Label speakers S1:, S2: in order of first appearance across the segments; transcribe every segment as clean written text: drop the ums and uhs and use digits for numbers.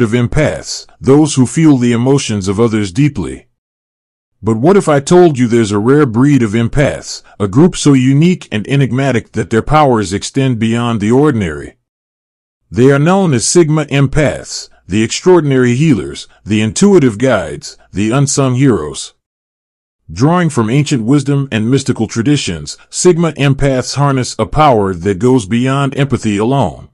S1: of empaths, those who feel the emotions of others deeply. But what if I told you there's a rare breed of empaths, a group so unique and enigmatic that their powers extend beyond the ordinary? They are known as Sigma Empaths, the extraordinary healers, the intuitive guides, the unsung heroes. Drawing from ancient wisdom and mystical traditions, Sigma Empaths harness a power that goes beyond empathy alone.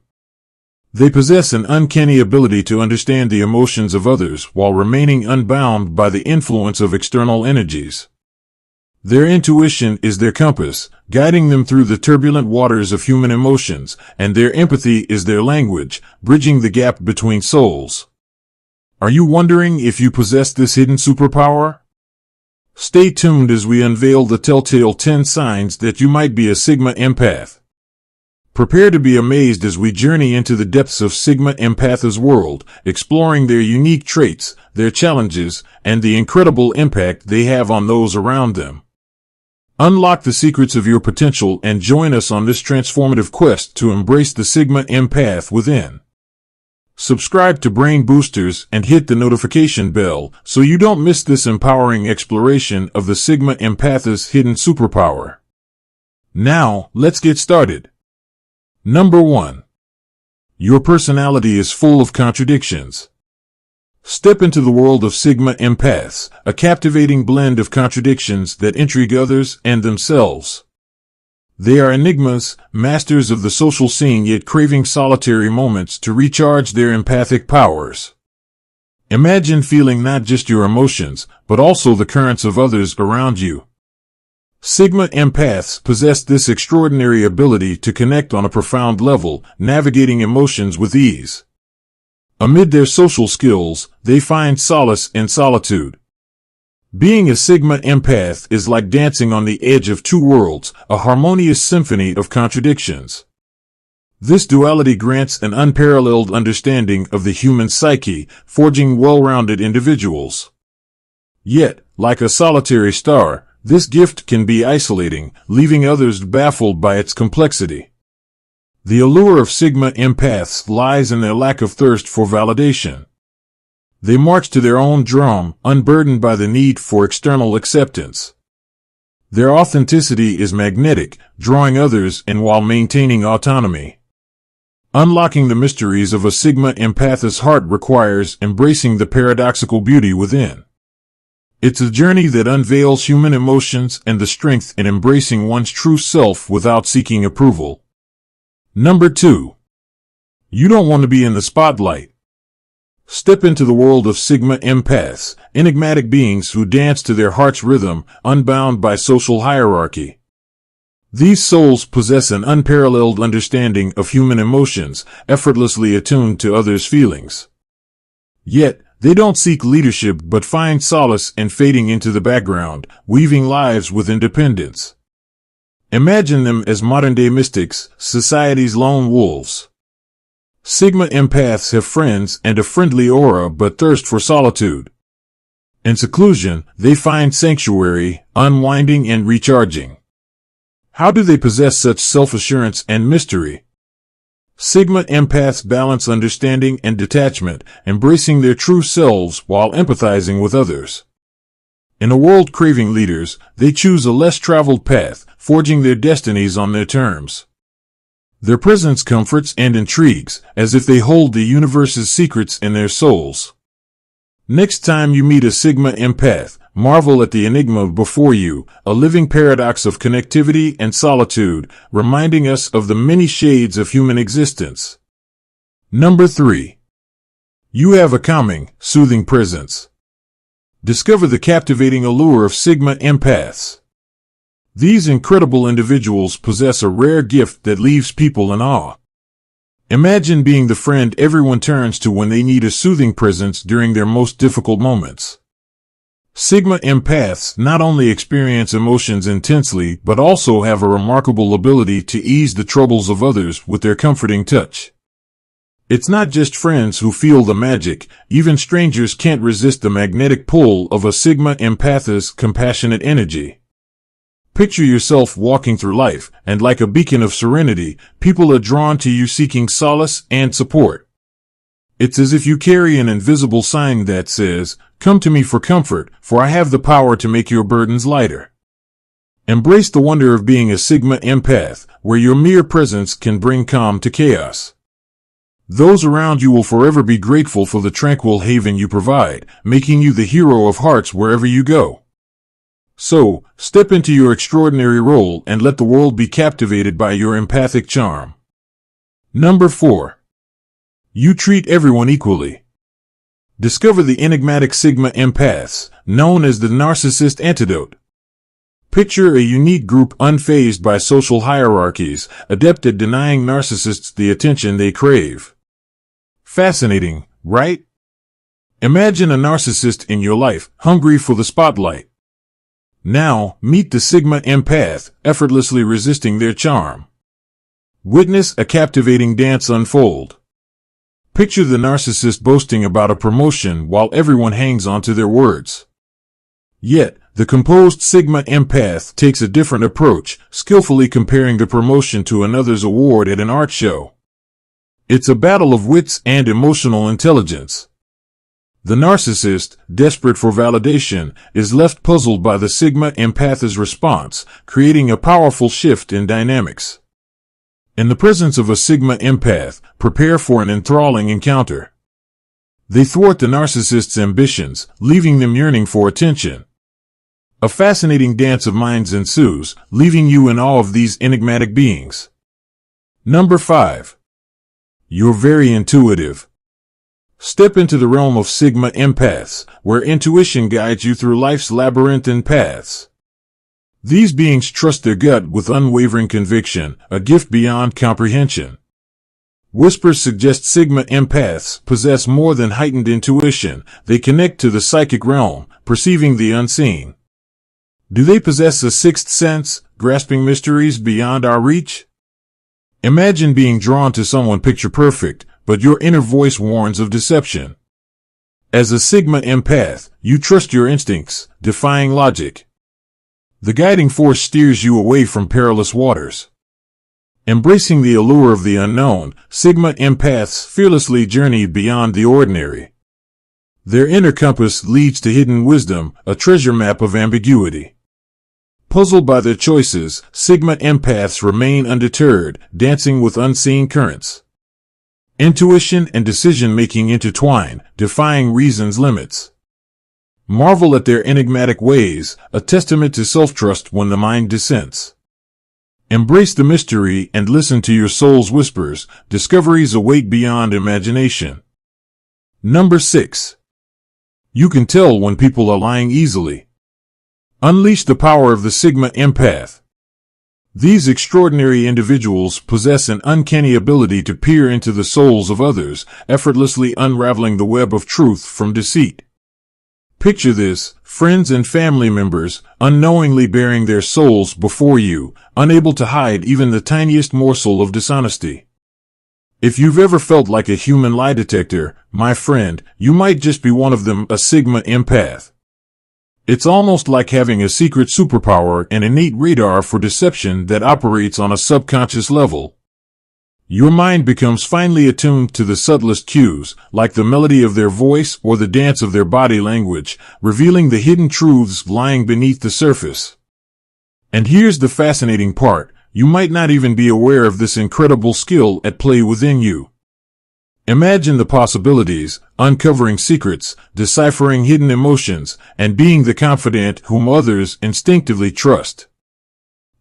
S1: They possess an uncanny ability to understand the emotions of others while remaining unbound by the influence of external energies. Their intuition is their compass, guiding them through the turbulent waters of human emotions, and their empathy is their language, bridging the gap between souls. Are you wondering if you possess this hidden superpower? Stay tuned as we unveil the telltale 10 signs that you might be a Sigma Empath. Prepare to be amazed as we journey into the depths of Sigma Empath's world, exploring their unique traits, their challenges, and the incredible impact they have on those around them. Unlock the secrets of your potential and join us on this transformative quest to embrace the Sigma Empath within. Subscribe to Brain Boosters and hit the notification bell so you don't miss this empowering exploration of the Sigma Empath's hidden superpower. Now, let's get started. Number 1. Your personality is full of contradictions. Step into the world of Sigma Empaths, a captivating blend of contradictions that intrigue others and themselves. They are enigmas, masters of the social scene yet craving solitary moments to recharge their empathic powers. Imagine feeling not just your emotions, but also the currents of others around you. Sigma Empaths possess this extraordinary ability to connect on a profound level, navigating emotions with ease. Amid their social skills, they find solace in solitude. Being a Sigma Empath is like dancing on the edge of two worlds, a harmonious symphony of contradictions. This duality grants an unparalleled understanding of the human psyche, forging well-rounded individuals. Yet, like a solitary star, this gift can be isolating, leaving others baffled by its complexity. The allure of Sigma Empaths lies in their lack of thirst for validation. They march to their own drum, unburdened by the need for external acceptance. Their authenticity is magnetic, drawing others in while maintaining autonomy. Unlocking the mysteries of a Sigma Empath's heart requires embracing the paradoxical beauty within. It's a journey that unveils human emotions and the strength in embracing one's true self without seeking approval. Number 2. You don't want to be in the spotlight. Step into the world of Sigma Empaths, enigmatic beings who dance to their heart's rhythm, unbound by social hierarchy. These souls possess an unparalleled understanding of human emotions, effortlessly attuned to others' feelings. Yet, they don't seek leadership but find solace in fading into the background, weaving lives with independence. Imagine them as modern-day mystics, society's lone wolves. Sigma Empaths have friends and a friendly aura but thirst for solitude. In seclusion, they find sanctuary, unwinding and recharging. How do they possess such self-assurance and mystery? Sigma Empaths balance understanding and detachment, embracing their true selves while empathizing with others. In a world craving leaders, they choose a less traveled path, forging their destinies on their terms. Their presence comforts and intrigues, as if they hold the universe's secrets in their souls. Next time you meet a Sigma Empath, marvel at the enigma before you, a living paradox of connectivity and solitude, reminding us of the many shades of human existence. Number 3. You have a calming, soothing presence. Discover the captivating allure of Sigma Empaths. These incredible individuals possess a rare gift that leaves people in awe. Imagine being the friend everyone turns to when they need a soothing presence during their most difficult moments. Sigma Empaths not only experience emotions intensely but also have a remarkable ability to ease the troubles of others with their comforting touch. It's not just friends who feel the magic, even strangers can't resist the magnetic pull of a Sigma Empath's compassionate energy. Picture yourself walking through life, and like a beacon of serenity, people are drawn to you seeking solace and support. It's as if you carry an invisible sign that says, "Come to me for comfort, for I have the power to make your burdens lighter." Embrace the wonder of being a Sigma Empath, where your mere presence can bring calm to chaos. Those around you will forever be grateful for the tranquil haven you provide, making you the hero of hearts wherever you go. So, step into your extraordinary role and let the world be captivated by your empathic charm. Number 4. You treat everyone equally. Discover the enigmatic Sigma Empaths, known as the narcissist antidote. Picture a unique group unfazed by social hierarchies, adept at denying narcissists the attention they crave. Fascinating, right? Imagine a narcissist in your life, hungry for the spotlight. Now, meet the Sigma Empath, effortlessly resisting their charm. Witness a captivating dance unfold. Picture the narcissist boasting about a promotion while everyone hangs on to their words. Yet, the composed Sigma Empath takes a different approach, skillfully comparing the promotion to another's award at an art show. It's a battle of wits and emotional intelligence. The narcissist, desperate for validation, is left puzzled by the Sigma Empath's response, creating a powerful shift in dynamics. In the presence of a Sigma Empath, prepare for an enthralling encounter. They thwart the narcissist's ambitions, leaving them yearning for attention. A fascinating dance of minds ensues, leaving you in awe of these enigmatic beings. Number 5. You're very intuitive. Step into the realm of Sigma Empaths, where intuition guides you through life's labyrinthine paths. These beings trust their gut with unwavering conviction, a gift beyond comprehension. Whispers suggest Sigma Empaths possess more than heightened intuition. They connect to the psychic realm, perceiving the unseen. Do they possess a sixth sense, grasping mysteries beyond our reach? Imagine being drawn to someone picture perfect, but your inner voice warns of deception. As a Sigma Empath, you trust your instincts, defying logic. The guiding force steers you away from perilous waters. Embracing the allure of the unknown, Sigma Empaths fearlessly journey beyond the ordinary. Their inner compass leads to hidden wisdom, a treasure map of ambiguity. Puzzled by their choices, Sigma Empaths remain undeterred, dancing with unseen currents. Intuition and decision-making intertwine, defying reason's limits. Marvel at their enigmatic ways, a testament to self-trust when the mind dissents. Embrace the mystery and listen to your soul's whispers. Discoveries await beyond imagination. Number 6. You can tell when people are lying easily. Unleash the power of the Sigma Empath. These extraordinary individuals possess an uncanny ability to peer into the souls of others, effortlessly unraveling the web of truth from deceit. Picture this: friends and family members, unknowingly bearing their souls before you, unable to hide even the tiniest morsel of dishonesty. If you've ever felt like a human lie detector, my friend, you might just be one of them, a Sigma Empath. It's almost like having a secret superpower, an innate radar for deception that operates on a subconscious level. Your mind becomes finely attuned to the subtlest cues, like the melody of their voice or the dance of their body language, revealing the hidden truths lying beneath the surface. And here's the fascinating part: you might not even be aware of this incredible skill at play within you. Imagine the possibilities: uncovering secrets, deciphering hidden emotions, and being the confidant whom others instinctively trust.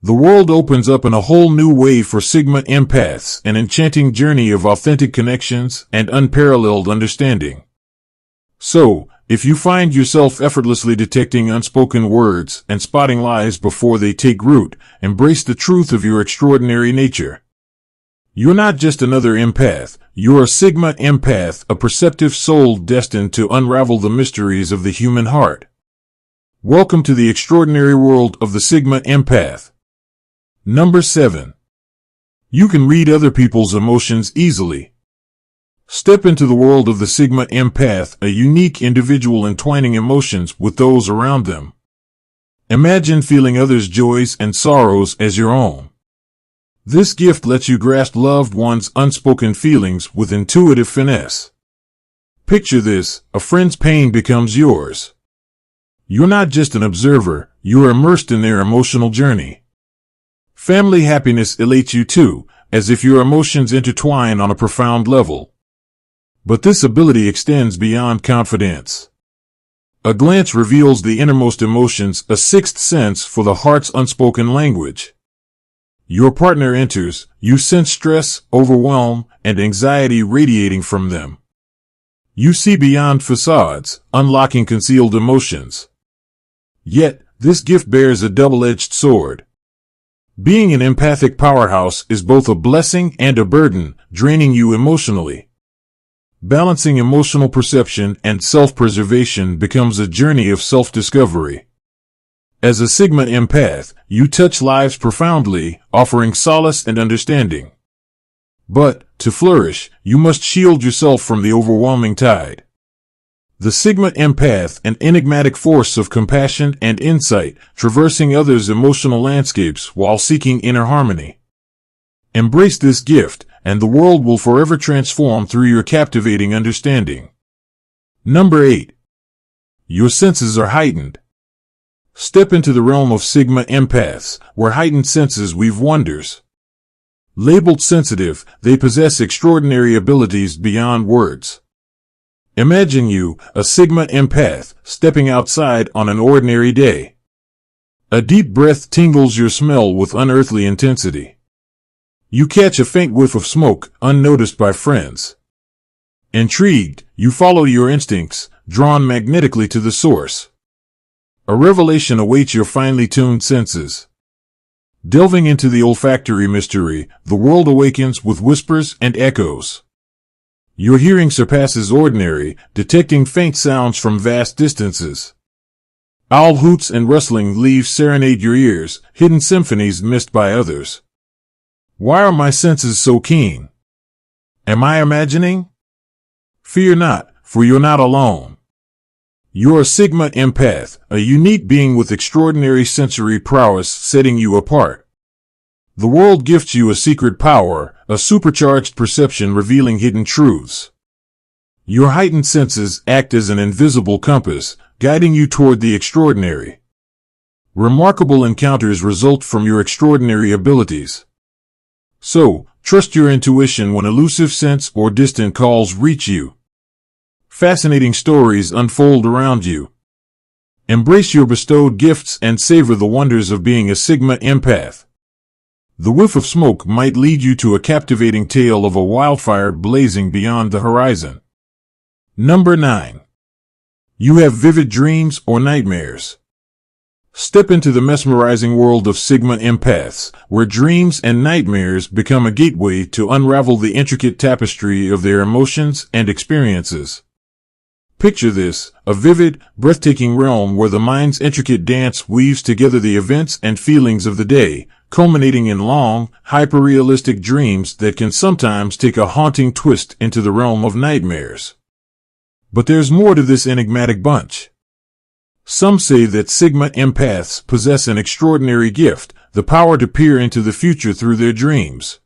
S1: The world opens up in a whole new way for Sigma Empaths, an enchanting journey of authentic connections and unparalleled understanding. So, if you find yourself effortlessly detecting unspoken words and spotting lies before they take root, embrace the truth of your extraordinary nature. You're not just another empath, you're a Sigma Empath, a perceptive soul destined to unravel the mysteries of the human heart. Welcome to the extraordinary world of the Sigma Empath. Number 7. You can read other people's emotions easily. Step into the world of the Sigma Empath, a unique individual entwining emotions with those around them. Imagine feeling others' joys and sorrows as your own. This gift lets you grasp loved ones' unspoken feelings with intuitive finesse. Picture this, a friend's pain becomes yours. You're not just an observer, you're immersed in their emotional journey. Family happiness elates you too, as if your emotions intertwine on a profound level. But this ability extends beyond confidence. A glance reveals the innermost emotions, a sixth sense for the heart's unspoken language. Your partner enters, you sense stress, overwhelm, and anxiety radiating from them. You see beyond facades, unlocking concealed emotions. Yet, this gift bears a double-edged sword. Being an empathic powerhouse is both a blessing and a burden, draining you emotionally. Balancing emotional perception and self-preservation becomes a journey of self-discovery. As a Sigma Empath, you touch lives profoundly, offering solace and understanding. But, to flourish, you must shield yourself from the overwhelming tide. The Sigma Empath, an enigmatic force of compassion and insight, traversing others' emotional landscapes while seeking inner harmony. Embrace this gift, and the world will forever transform through your captivating understanding. Number 8. Your senses are heightened. Step into the realm of Sigma Empaths, where heightened senses weave wonders. Labeled sensitive, they possess extraordinary abilities beyond words. Imagine you, a Sigma Empath, stepping outside on an ordinary day. A deep breath tingles your smell with unearthly intensity. You catch a faint whiff of smoke, unnoticed by friends. Intrigued, you follow your instincts, drawn magnetically to the source. A revelation awaits your finely tuned senses. Delving into the olfactory mystery, the world awakens with whispers and echoes. Your hearing surpasses ordinary, detecting faint sounds from vast distances. Owl hoots and rustling leaves serenade your ears, hidden symphonies missed by others. Why are my senses so keen? Am I imagining? Fear not, for you're not alone. You're a Sigma Empath, a unique being with extraordinary sensory prowess setting you apart. The world gifts you a secret power, a supercharged perception revealing hidden truths. Your heightened senses act as an invisible compass, guiding you toward the extraordinary. Remarkable encounters result from your extraordinary abilities. So, trust your intuition when elusive scents or distant calls reach you. Fascinating stories unfold around you. Embrace your bestowed gifts and savor the wonders of being a Sigma Empath. The whiff of smoke might lead you to a captivating tale of a wildfire blazing beyond the horizon. Number 9. You have vivid dreams or nightmares. Step into the mesmerizing world of Sigma Empaths, where dreams and nightmares become a gateway to unravel the intricate tapestry of their emotions and experiences. Picture this, a vivid, breathtaking realm where the mind's intricate dance weaves together the events and feelings of the day, culminating in long, hyper-realistic dreams that can sometimes take a haunting twist into the realm of nightmares. But there's more to this enigmatic bunch. Some say that Sigma Empaths possess an extraordinary gift, the power to peer into the future through their dreams.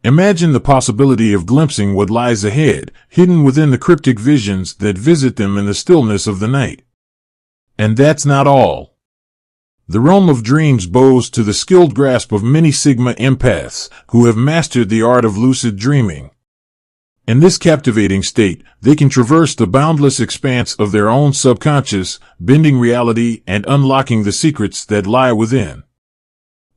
S1: Imagine the possibility of glimpsing what lies ahead, hidden within the cryptic visions that visit them in the stillness of the night. And that's not all. The realm of dreams bows to the skilled grasp of many Sigma Empaths, who have mastered the art of lucid dreaming. In this captivating state, they can traverse the boundless expanse of their own subconscious, bending reality and unlocking the secrets that lie within.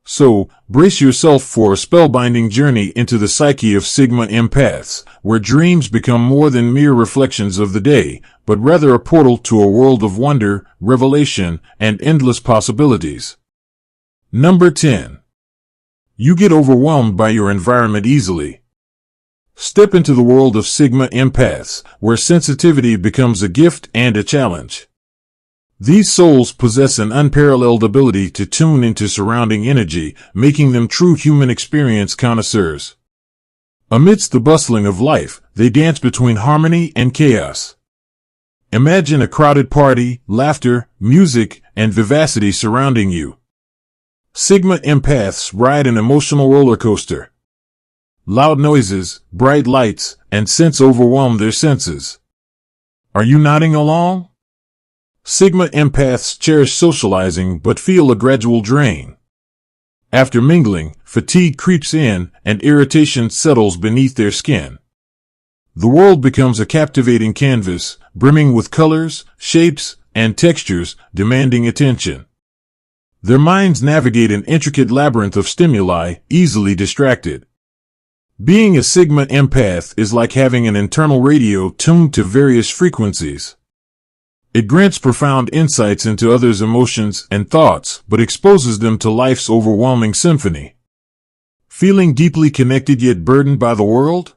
S1: So, brace yourself for a spellbinding journey into the psyche of Sigma Empaths, where dreams become more than mere reflections of the day, but rather a portal to a world of wonder, revelation, and endless possibilities. Number 10. You get overwhelmed by your environment easily. Step into the world of Sigma Empaths, where sensitivity becomes a gift and a challenge. These souls possess an unparalleled ability to tune into surrounding energy, making them true human experience connoisseurs. Amidst the bustling of life, they dance between harmony and chaos. Imagine a crowded party, laughter, music, and vivacity surrounding you. Sigma Empaths ride an emotional roller coaster. Loud noises, bright lights, and scents overwhelm their senses. Are you nodding along? Sigma empaths cherish socializing but feel a gradual drain. After mingling, fatigue creeps in and irritation settles beneath their skin. The world becomes a captivating canvas, brimming with colors, shapes, and textures, demanding attention. Their minds navigate an intricate labyrinth of stimuli, easily distracted. Being a Sigma empath is like having an internal radio tuned to various frequencies. It grants profound insights into others' emotions and thoughts, but exposes them to life's overwhelming symphony. Feeling deeply connected yet burdened by the world?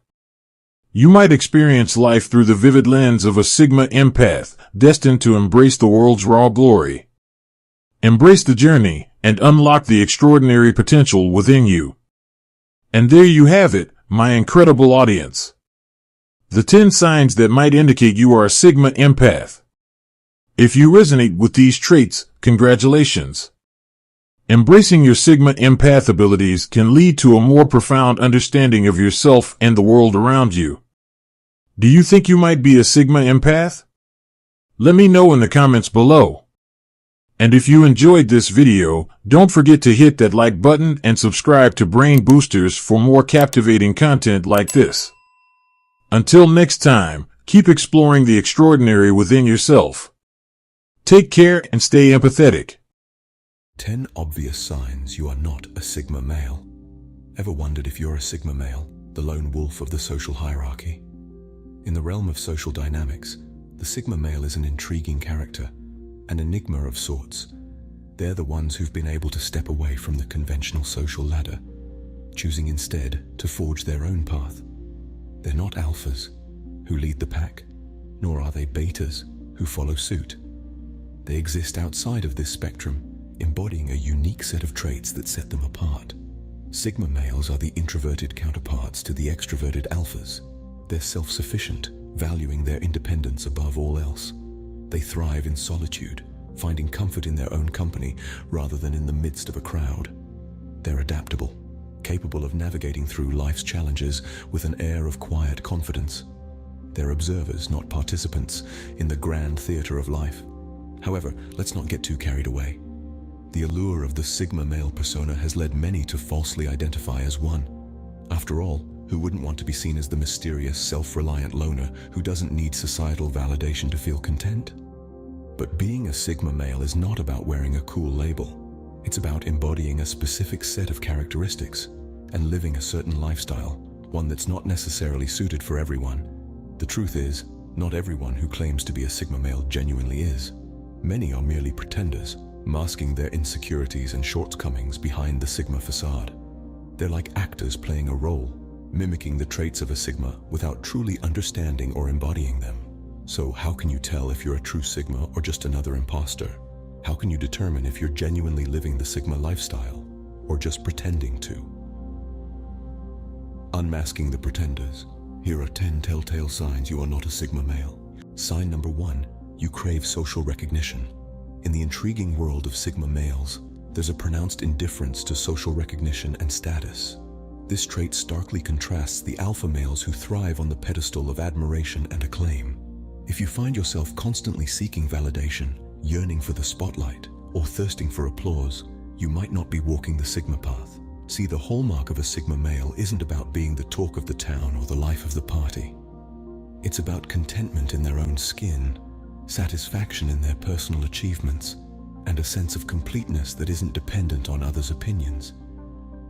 S1: You might experience life through the vivid lens of a Sigma empath, destined to embrace the world's raw glory. Embrace the journey and unlock the extraordinary potential within you. And there you have it, my incredible audience. The 10 signs that might indicate you are a Sigma empath. If you resonate with these traits, congratulations. Embracing your Sigma empath abilities can lead to a more profound understanding of yourself and the world around you. Do you think you might be a Sigma empath? Let me know in the comments below. And if you enjoyed this video, don't forget to hit that like button and subscribe to Brain Boosters for more captivating content like this. Until next time, keep exploring the extraordinary within yourself. Take care and stay empathetic.
S2: 10 obvious signs you are not a Sigma male. Ever wondered if you're a Sigma male, the lone wolf of the social hierarchy? In the realm of social dynamics, the Sigma male is an intriguing character, an enigma of sorts. They're the ones who've been able to step away from the conventional social ladder, choosing instead to forge their own path. They're not alphas, who lead the pack, nor are they betas, who follow suit. They exist outside of this spectrum, embodying a unique set of traits that set them apart. Sigma males are the introverted counterparts to the extroverted alphas. They're self-sufficient, valuing their independence above all else. They thrive in solitude, finding comfort in their own company rather than in the midst of a crowd. They're adaptable, capable of navigating through life's challenges with an air of quiet confidence. They're observers, not participants, in the grand theater of life. However, let's not get too carried away. The allure of the Sigma male persona has led many to falsely identify as one. After all, who wouldn't want to be seen as the mysterious, self-reliant loner who doesn't need societal validation to feel content? But being a Sigma male is not about wearing a cool label. It's about embodying a specific set of characteristics and living a certain lifestyle, one that's not necessarily suited for everyone. The truth is, not everyone who claims to be a Sigma male genuinely is. Many are merely pretenders, masking their insecurities and shortcomings behind the Sigma facade. They're like actors playing a role, mimicking the traits of a Sigma without truly understanding or embodying them. So how can you tell if you're a true Sigma or just another imposter? How can you determine if you're genuinely living the Sigma lifestyle or just pretending to? Unmasking the pretenders. Here are 10 telltale signs you are not a Sigma male. Sign number 1, you crave social recognition. In the intriguing world of Sigma males, there's a pronounced indifference to social recognition and status. This trait starkly contrasts the alpha males who thrive on the pedestal of admiration and acclaim. If you find yourself constantly seeking validation, yearning for the spotlight, or thirsting for applause, you might not be walking the Sigma path. See, the hallmark of a Sigma male isn't about being the talk of the town or the life of the party. It's about contentment in their own skin, satisfaction in their personal achievements, and a sense of completeness that isn't dependent on others' opinions.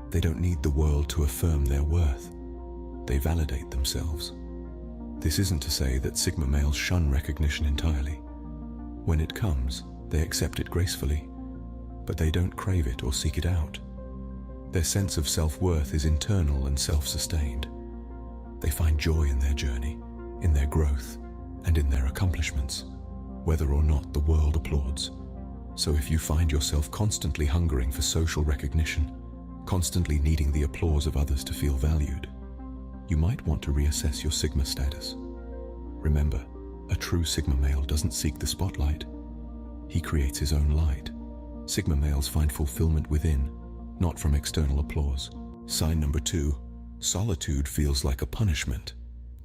S2: They don't need the world to affirm their worth. They validate themselves. This isn't to say that Sigma males shun recognition entirely. When it comes, they accept it gracefully, but they don't crave it or seek it out. Their sense of self-worth is internal and self-sustained. They find joy in their journey, in their growth, and in their accomplishments, whether or not the world applauds. So if you find yourself constantly hungering for social recognition, constantly needing the applause of others to feel valued, you might want to reassess your Sigma status. Remember, a true Sigma male doesn't seek the spotlight. He creates his own light. Sigma males find fulfillment within, not from external applause. Sign number 2, solitude feels like a punishment.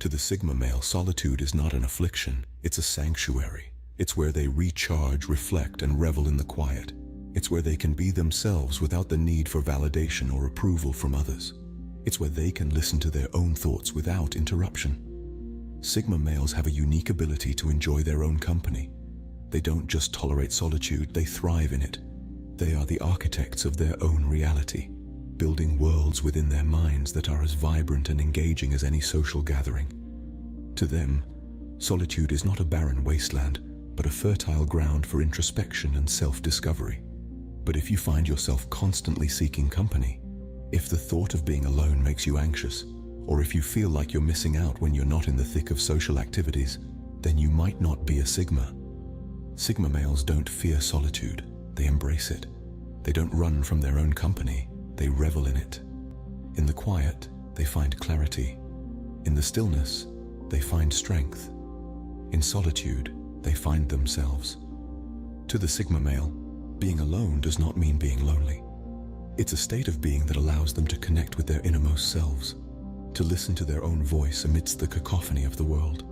S2: To the Sigma male, solitude is not an affliction, it's a sanctuary. It's where they recharge, reflect, and revel in the quiet. It's where they can be themselves without the need for validation or approval from others. It's where they can listen to their own thoughts without interruption. Sigma males have a unique ability to enjoy their own company. They don't just tolerate solitude, they thrive in it. They are the architects of their own reality, building worlds within their minds that are as vibrant and engaging as any social gathering. To them, solitude is not a barren wasteland, but a fertile ground for introspection and self-discovery. But if you find yourself constantly seeking company, if the thought of being alone makes you anxious, or if you feel like you're missing out when you're not in the thick of social activities, then you might not be a Sigma. Sigma males don't fear solitude, they embrace it. They don't run from their own company, they revel in it. In the quiet, they find clarity. In the stillness, they find strength. In solitude, they find themselves. To the Sigma male, being alone does not mean being lonely. It's a state of being that allows them to connect with their innermost selves, to listen to their own voice amidst the cacophony of the world.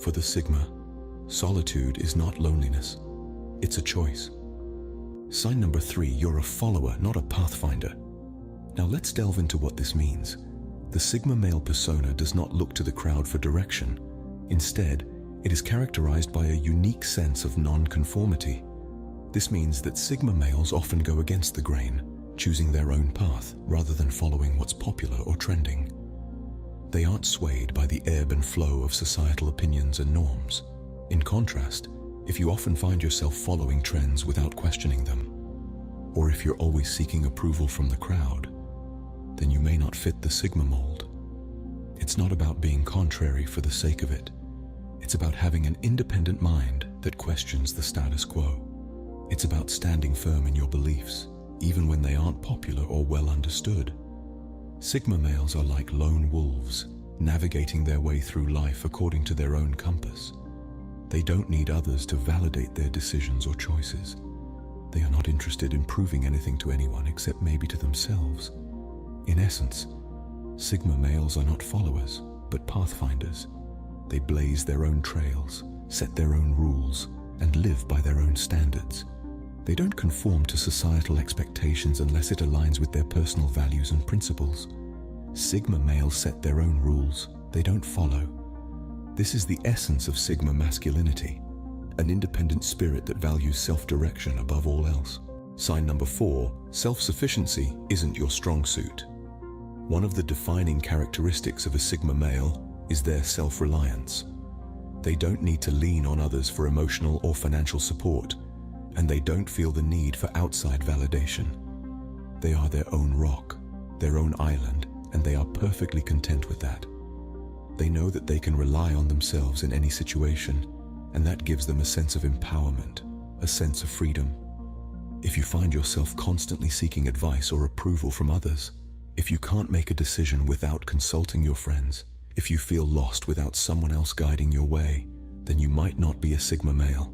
S2: For the Sigma, solitude is not loneliness, it's a choice. Sign number 3, you're a follower, not a pathfinder. Now let's delve into what this means. The Sigma male persona does not look to the crowd for direction. Instead, it is characterized by a unique sense of non-conformity. This means that Sigma males often go against the grain, choosing their own path rather than following what's popular or trending. They aren't swayed by the ebb and flow of societal opinions and norms. In contrast, if you often find yourself following trends without questioning them, or if you're always seeking approval from the crowd, then you may not fit the Sigma mold. It's not about being contrary for the sake of it. It's about having an independent mind that questions the status quo. It's about standing firm in your beliefs, even when they aren't popular or well understood. Sigma males are like lone wolves, navigating their way through life according to their own compass. They don't need others to validate their decisions or choices. They are not interested in proving anything to anyone except maybe to themselves. In essence, Sigma males are not followers, but pathfinders. They blaze their own trails, set their own rules, and live by their own standards. They don't conform to societal expectations unless it aligns with their personal values and principles. Sigma males set their own rules, they don't follow. This is the essence of Sigma masculinity, an independent spirit that values self-direction above all else. Sign number 4, self-sufficiency isn't your strong suit. One of the defining characteristics of a Sigma male is their self-reliance. They don't need to lean on others for emotional or financial support, and they don't feel the need for outside validation. They are their own rock, their own island, and they are perfectly content with that. They know that they can rely on themselves in any situation, and that gives them a sense of empowerment, a sense of freedom. If you find yourself constantly seeking advice or approval from others, if you can't make a decision without consulting your friends, if you feel lost without someone else guiding your way, then you might not be a Sigma male.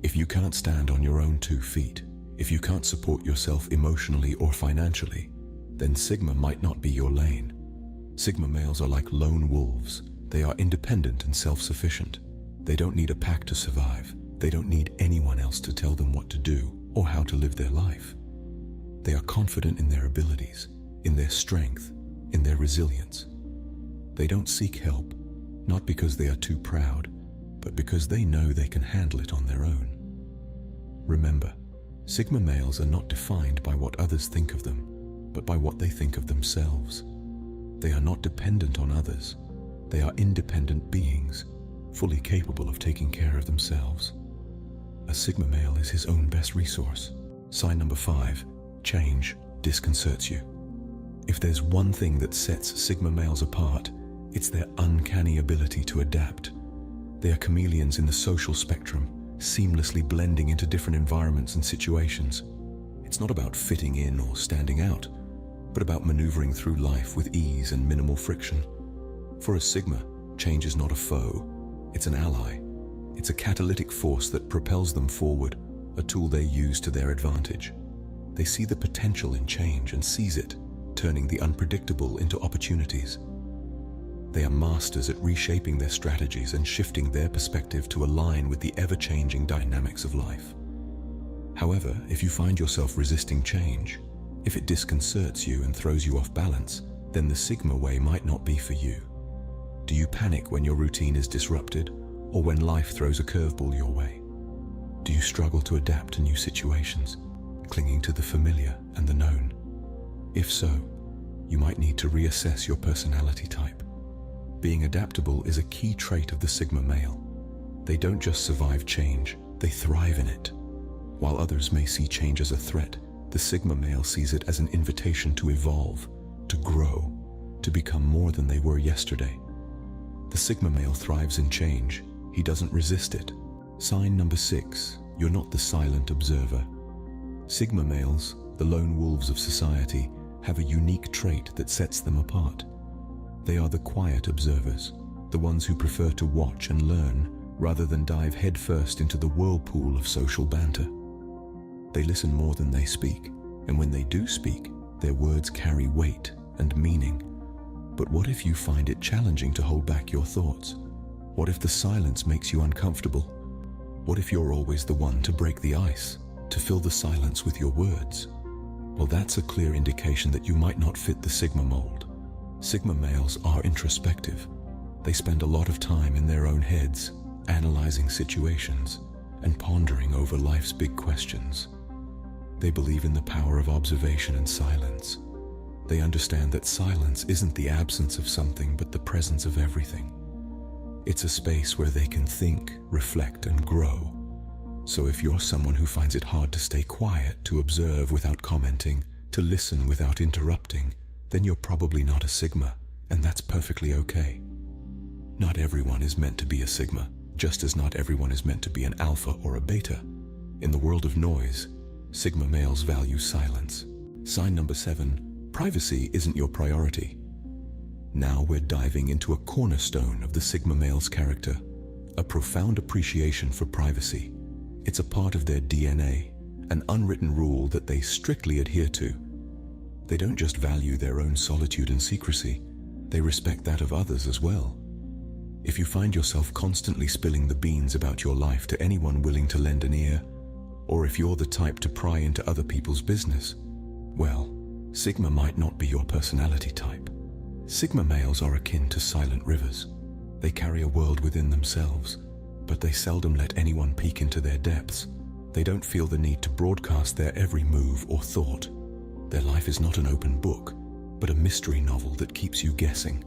S2: If you can't stand on your own 2 feet, if you can't support yourself emotionally or financially, then Sigma might not be your lane. Sigma males are like lone wolves. They are independent and self-sufficient. They don't need a pack to survive. They don't need anyone else to tell them what to do or how to live their life. They are confident in their abilities, in their strength, in their resilience. They don't seek help, not because they are too proud, but because they know they can handle it on their own. Remember, Sigma males are not defined by what others think of them, but by what they think of themselves. They are not dependent on others. They are independent beings, fully capable of taking care of themselves. A Sigma male is his own best resource. Sign number 5, change disconcerts you. If there's one thing that sets Sigma males apart, it's their uncanny ability to adapt. They are chameleons in the social spectrum, seamlessly blending into different environments and situations. It's not about fitting in or standing out, but about maneuvering through life with ease and minimal friction. For a Sigma, change is not a foe, it's an ally. It's a catalytic force that propels them forward, a tool they use to their advantage. They see the potential in change and seize it, turning the unpredictable into opportunities. They are masters at reshaping their strategies and shifting their perspective to align with the ever-changing dynamics of life. However, if you find yourself resisting change, if it disconcerts you and throws you off balance, then the Sigma way might not be for you. Do you panic when your routine is disrupted, or when life throws a curveball your way? Do you struggle to adapt to new situations, clinging to the familiar and the known? If so, you might need to reassess your personality type. Being adaptable is a key trait of the Sigma male. They don't just survive change, they thrive in it. While others may see change as a threat, the Sigma male sees it as an invitation to evolve, to grow, to become more than they were yesterday. The Sigma male thrives in change. He doesn't resist it. Sign number 6, you're not the silent observer. Sigma males, the lone wolves of society, have a unique trait that sets them apart. They are the quiet observers, the ones who prefer to watch and learn rather than dive headfirst into the whirlpool of social banter. They listen more than they speak, and when they do speak, their words carry weight and meaning. But what if you find it challenging to hold back your thoughts? What if the silence makes you uncomfortable? What if you're always the one to break the ice, to fill the silence with your words? Well, that's a clear indication that you might not fit the Sigma mold. Sigma males are introspective. They spend a lot of time in their own heads, analyzing situations and pondering over life's big questions. They believe in the power of observation and silence. They understand that silence isn't the absence of something, but the presence of everything. It's a space where they can think, reflect, and grow. So if you're someone who finds it hard to stay quiet, to observe without commenting, to listen without interrupting, then you're probably not a Sigma, and that's perfectly okay. Not everyone is meant to be a Sigma, just as not everyone is meant to be an Alpha or a Beta. In the world of noise, Sigma males value silence. Sign number 7, privacy isn't your priority. Now we're diving into a cornerstone of the Sigma male's character, a profound appreciation for privacy. It's a part of their DNA, an unwritten rule that they strictly adhere to. They don't just value their own solitude and secrecy, they respect that of others as well. If you find yourself constantly spilling the beans about your life to anyone willing to lend an ear, or if you're the type to pry into other people's business, well, Sigma might not be your personality type. Sigma males are akin to silent rivers. They carry a world within themselves, but they seldom let anyone peek into their depths. They don't feel the need to broadcast their every move or thought. Their life is not an open book, but a mystery novel that keeps you guessing.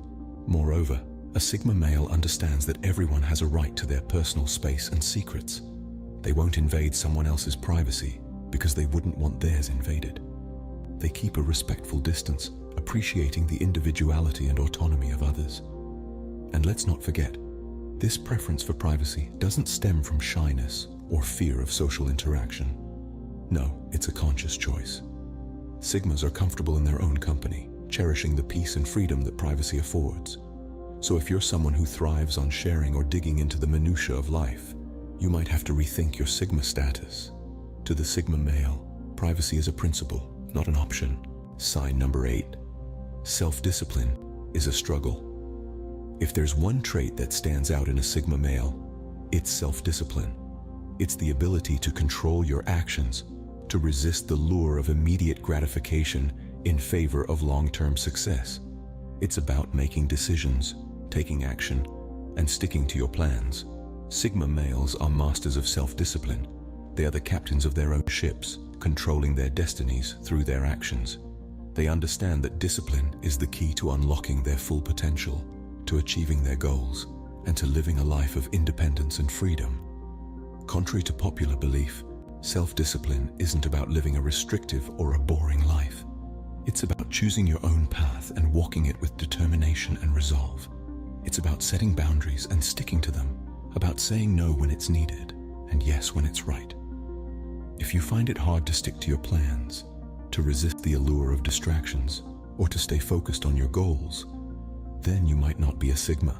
S2: Moreover, a Sigma male understands that everyone has a right to their personal space and secrets. They won't invade someone else's privacy because they wouldn't want theirs invaded. They keep a respectful distance, appreciating the individuality and autonomy of others. And let's not forget, this preference for privacy doesn't stem from shyness or fear of social interaction. No, it's a conscious choice. Sigmas are comfortable in their own company, cherishing the peace and freedom that privacy affords. So if you're someone who thrives on sharing or digging into the minutiae of life, you might have to rethink your Sigma status. To the Sigma male, privacy is a principle, not an option. Sign number 8. Self-discipline is a struggle. If there's one trait that stands out in a Sigma male, it's self-discipline. It's the ability to control your actions, to resist the lure of immediate gratification in favor of long-term success. It's about making decisions, taking action, and sticking to your plans. Sigma males are masters of self-discipline. They are the captains of their own ships, controlling their destinies through their actions. They understand that discipline is the key to unlocking their full potential, to achieving their goals, and to living a life of independence and freedom. Contrary to popular belief, self-discipline isn't about living a restrictive or a boring life. It's about choosing your own path and walking it with determination and resolve. It's about setting boundaries and sticking to them, about saying no when it's needed and yes when it's right. If you find it hard to stick to your plans, to resist the allure of distractions, or to stay focused on your goals, then you might not be a Sigma.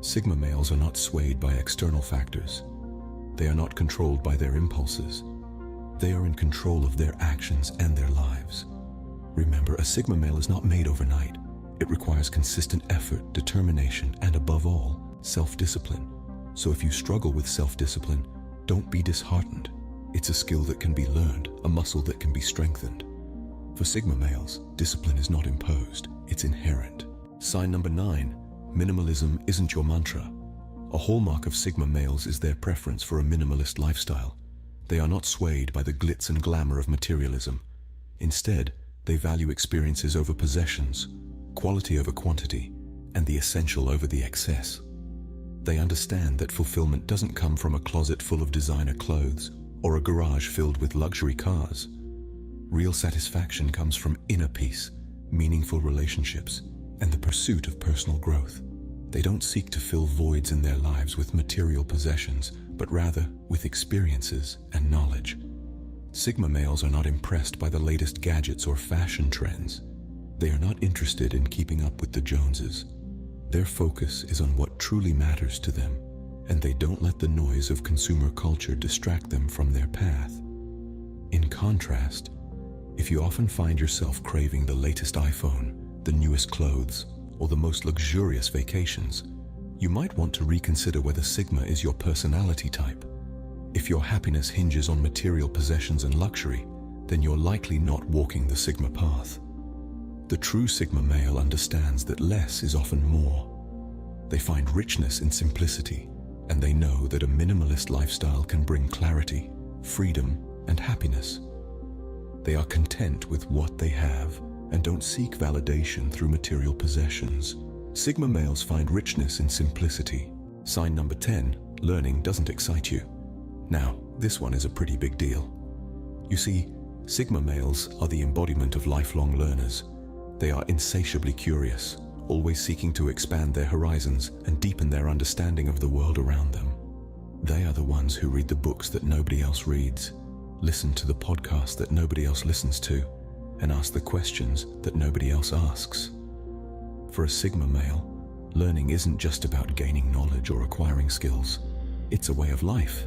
S2: Sigma males are not swayed by external factors. They are not controlled by their impulses. They are in control of their actions and their lives. Remember, a Sigma male is not made overnight. It requires consistent effort, determination, and above all, self-discipline. So if you struggle with self-discipline, don't be disheartened. It's a skill that can be learned, a muscle that can be strengthened. For Sigma males, discipline is not imposed, it's inherent. Sign number 9, minimalism isn't your mantra. A hallmark of Sigma males is their preference for a minimalist lifestyle. They are not swayed by the glitz and glamour of materialism. Instead, they value experiences over possessions, quality over quantity, and the essential over the excess. They understand that fulfillment doesn't come from a closet full of designer clothes or a garage filled with luxury cars. Real satisfaction comes from inner peace, meaningful relationships, and the pursuit of personal growth. They don't seek to fill voids in their lives with material possessions, but rather with experiences and knowledge. Sigma males are not impressed by the latest gadgets or fashion trends. They are not interested in keeping up with the Joneses. Their focus is on what truly matters to them, and they don't let the noise of consumer culture distract them from their path. In contrast, if you often find yourself craving the latest iPhone, the newest clothes, or the most luxurious vacations, you might want to reconsider whether Sigma is your personality type. If your happiness hinges on material possessions and luxury, then you're likely not walking the Sigma path. The true Sigma male understands that less is often more. They find richness in simplicity, and they know that a minimalist lifestyle can bring clarity, freedom, and happiness. They are content with what they have and don't seek validation through material possessions. Sigma males find richness in simplicity. Sign number 10, learning doesn't excite you. Now, this one is a pretty big deal. You see, Sigma males are the embodiment of lifelong learners. They are insatiably curious, always seeking to expand their horizons and deepen their understanding of the world around them. They are the ones who read the books that nobody else reads, listen to the podcasts that nobody else listens to, and ask the questions that nobody else asks. For a Sigma male, learning isn't just about gaining knowledge or acquiring skills. It's a way of life.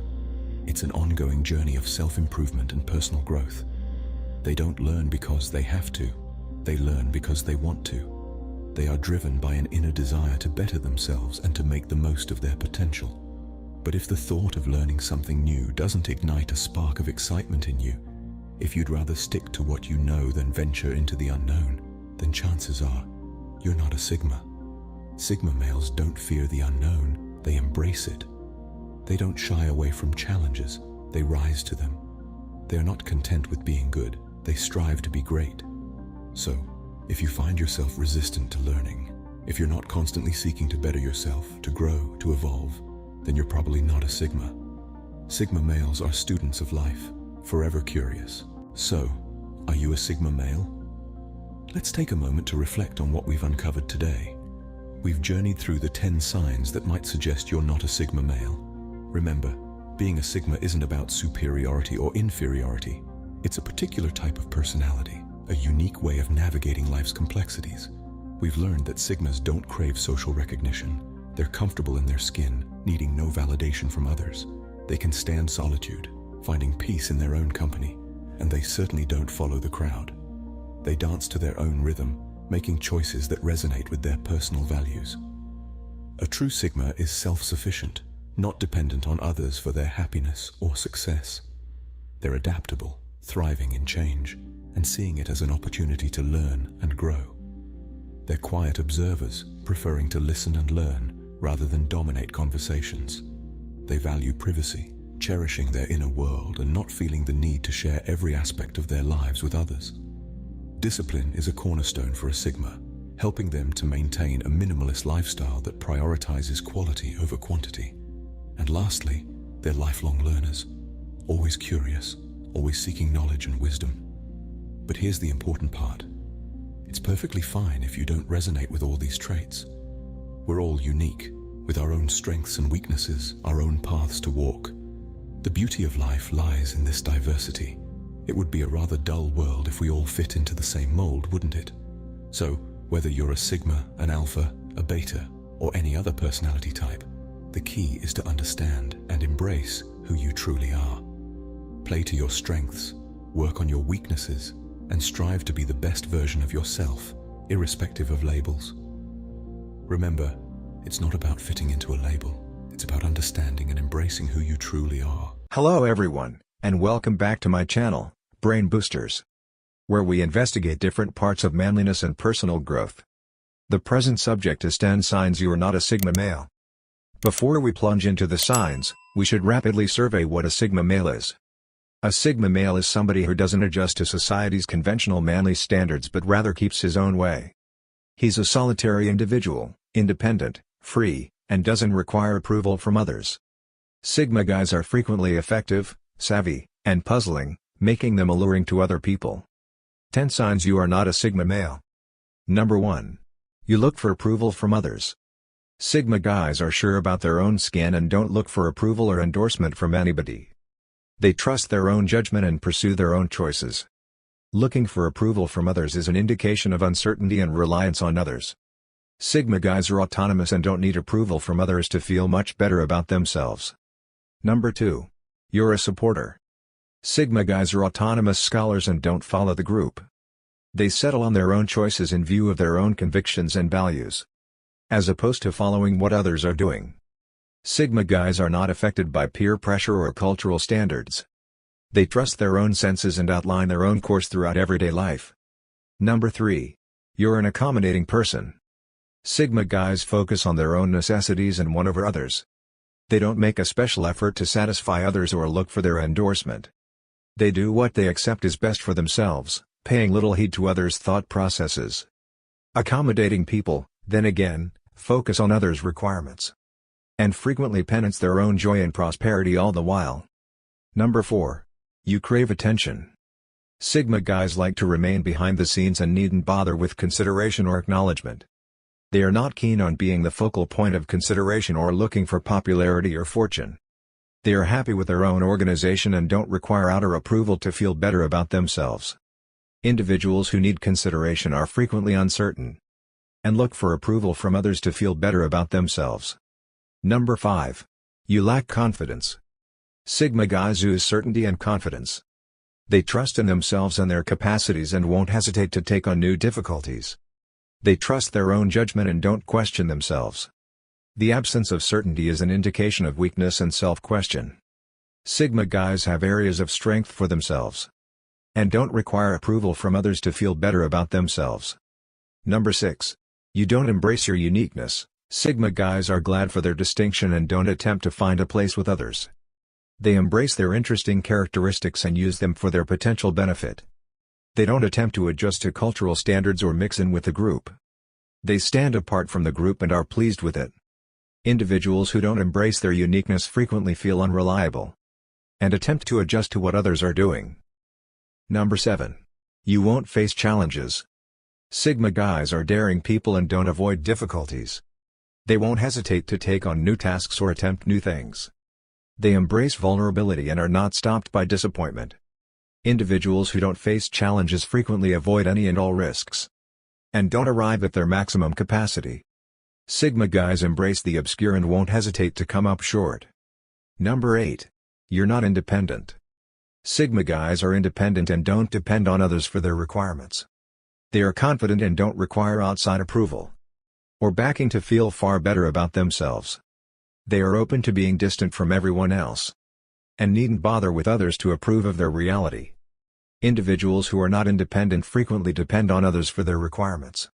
S2: It's an ongoing journey of self-improvement and personal growth. They don't learn because they have to. They learn because they want to. They are driven by an inner desire to better themselves and to make the most of their potential. But if the thought of learning something new doesn't ignite a spark of excitement in you, if you'd rather stick to what you know than venture into the unknown, then chances are you're not a Sigma. Sigma males don't fear the unknown, they embrace it. They don't shy away from challenges, they rise to them. They are not content with being good, they strive to be great. So, if you find yourself resistant to learning, if you're not constantly seeking to better yourself, to grow, to evolve, then you're probably not a Sigma. Sigma males are students of life, forever curious. So, are you a Sigma male? Let's take a moment to reflect on what we've uncovered today. We've journeyed through the 10 signs that might suggest you're not a Sigma male. Remember, being a Sigma isn't about superiority or inferiority. It's a particular type of personality, a unique way of navigating life's complexities. We've learned that Sigmas don't crave social recognition. They're comfortable in their skin, needing no validation from others. They can stand solitude, finding peace in their own company, and they certainly don't follow the crowd. They dance to their own rhythm, making choices that resonate with their personal values. A true Sigma is self-sufficient, not dependent on others for their happiness or success. They're adaptable, thriving in change, and seeing it as an opportunity to learn and grow. They're quiet observers, preferring to listen and learn rather than dominate conversations. They value privacy, cherishing their inner world and not feeling the need to share every aspect of their lives with others. Discipline is a cornerstone for a Sigma, helping them to maintain a minimalist lifestyle that prioritizes quality over quantity. And lastly, they're lifelong learners, always curious, always seeking knowledge and wisdom. But here's the important part. It's perfectly fine if you don't resonate with all these traits. We're all unique, with our own strengths and weaknesses, our own paths to walk. The beauty of life lies in this diversity. It would be a rather dull world if we all fit into the same mold, wouldn't it? So, whether you're a Sigma, an Alpha, a Beta, or any other personality type, the key is to understand and embrace who you truly are. Play to your strengths, work on your weaknesses, and strive to be the best version of yourself, irrespective of labels. Remember, it's not about fitting into a label. It's about understanding and embracing who you truly are.
S3: Hello everyone, and welcome back to my channel, Brain Boosters, where we investigate different parts of manliness and personal growth. The present subject is 10 signs you are not a Sigma male. Before we plunge into the signs, we should rapidly survey what a Sigma male is. A Sigma male is somebody who doesn't adjust to society's conventional manly standards but rather keeps his own way. He's a solitary individual, independent, free, and doesn't require approval from others. Sigma guys are frequently effective, savvy, and puzzling, making them alluring to other people. 10 signs you are not a Sigma male. Number 1. You look for approval from others. Sigma guys are sure about their own skin and don't look for approval or endorsement from anybody. They trust their own judgment and pursue their own choices. Looking for approval from others is an indication of uncertainty and reliance on others. Sigma guys are autonomous and don't need approval from others to feel much better about themselves. Number 2. You're a supporter. Sigma guys are autonomous scholars and don't follow the group. They settle on their own choices in view of their own convictions and values, as opposed to following what others are doing. Sigma guys are not affected by peer pressure or cultural standards. They trust their own senses and outline their own course throughout everyday life. Number 3. You're an accommodating person. Sigma guys focus on their own necessities and won over others. They don't make a special effort to satisfy others or look for their endorsement. They do what they accept is best for themselves, paying little heed to others' thought processes. Accommodating people, then again, focus on others' requirements, and frequently penance their own joy and prosperity all the while. Number 4. You crave attention. Sigma guys like to remain behind the scenes and needn't bother with consideration or acknowledgement. They are not keen on being the focal point of consideration or looking for popularity or fortune. They are happy with their own organization and don't require outer approval to feel better about themselves. Individuals who need consideration are frequently uncertain and look for approval from others to feel better about themselves. Number 5. You lack confidence. Sigma guys ooze certainty and confidence. They trust in themselves and their capacities and won't hesitate to take on new difficulties. They trust their own judgment and don't question themselves. The absence of certainty is an indication of weakness and self-question. Sigma guys have areas of strength for themselves and don't require approval from others to feel better about themselves. Number 6. You don't embrace your uniqueness. Sigma guys are glad for their distinction and don't attempt to find a place with others. They embrace their interesting characteristics and use them for their potential benefit. They don't attempt to adjust to cultural standards or mix in with the group. They stand apart from the group and are pleased with it. Individuals who don't embrace their uniqueness frequently feel unreliable and attempt to adjust to what others are doing. Number 7. You won't face challenges. Sigma guys are daring people and don't avoid difficulties. They won't hesitate to take on new tasks or attempt new things. They embrace vulnerability and are not stopped by disappointment. Individuals who don't face challenges frequently avoid any and all risks and don't arrive at their maximum capacity. Sigma guys embrace the obscure and won't hesitate to come up short. Number 8. You're not independent. Sigma guys are independent and don't depend on others for their requirements. They are confident and don't require outside approval or backing to feel far better about themselves. They are open to being distant from everyone else and needn't bother with others to approve of their reality. Individuals who are not independent frequently depend on others for their requirements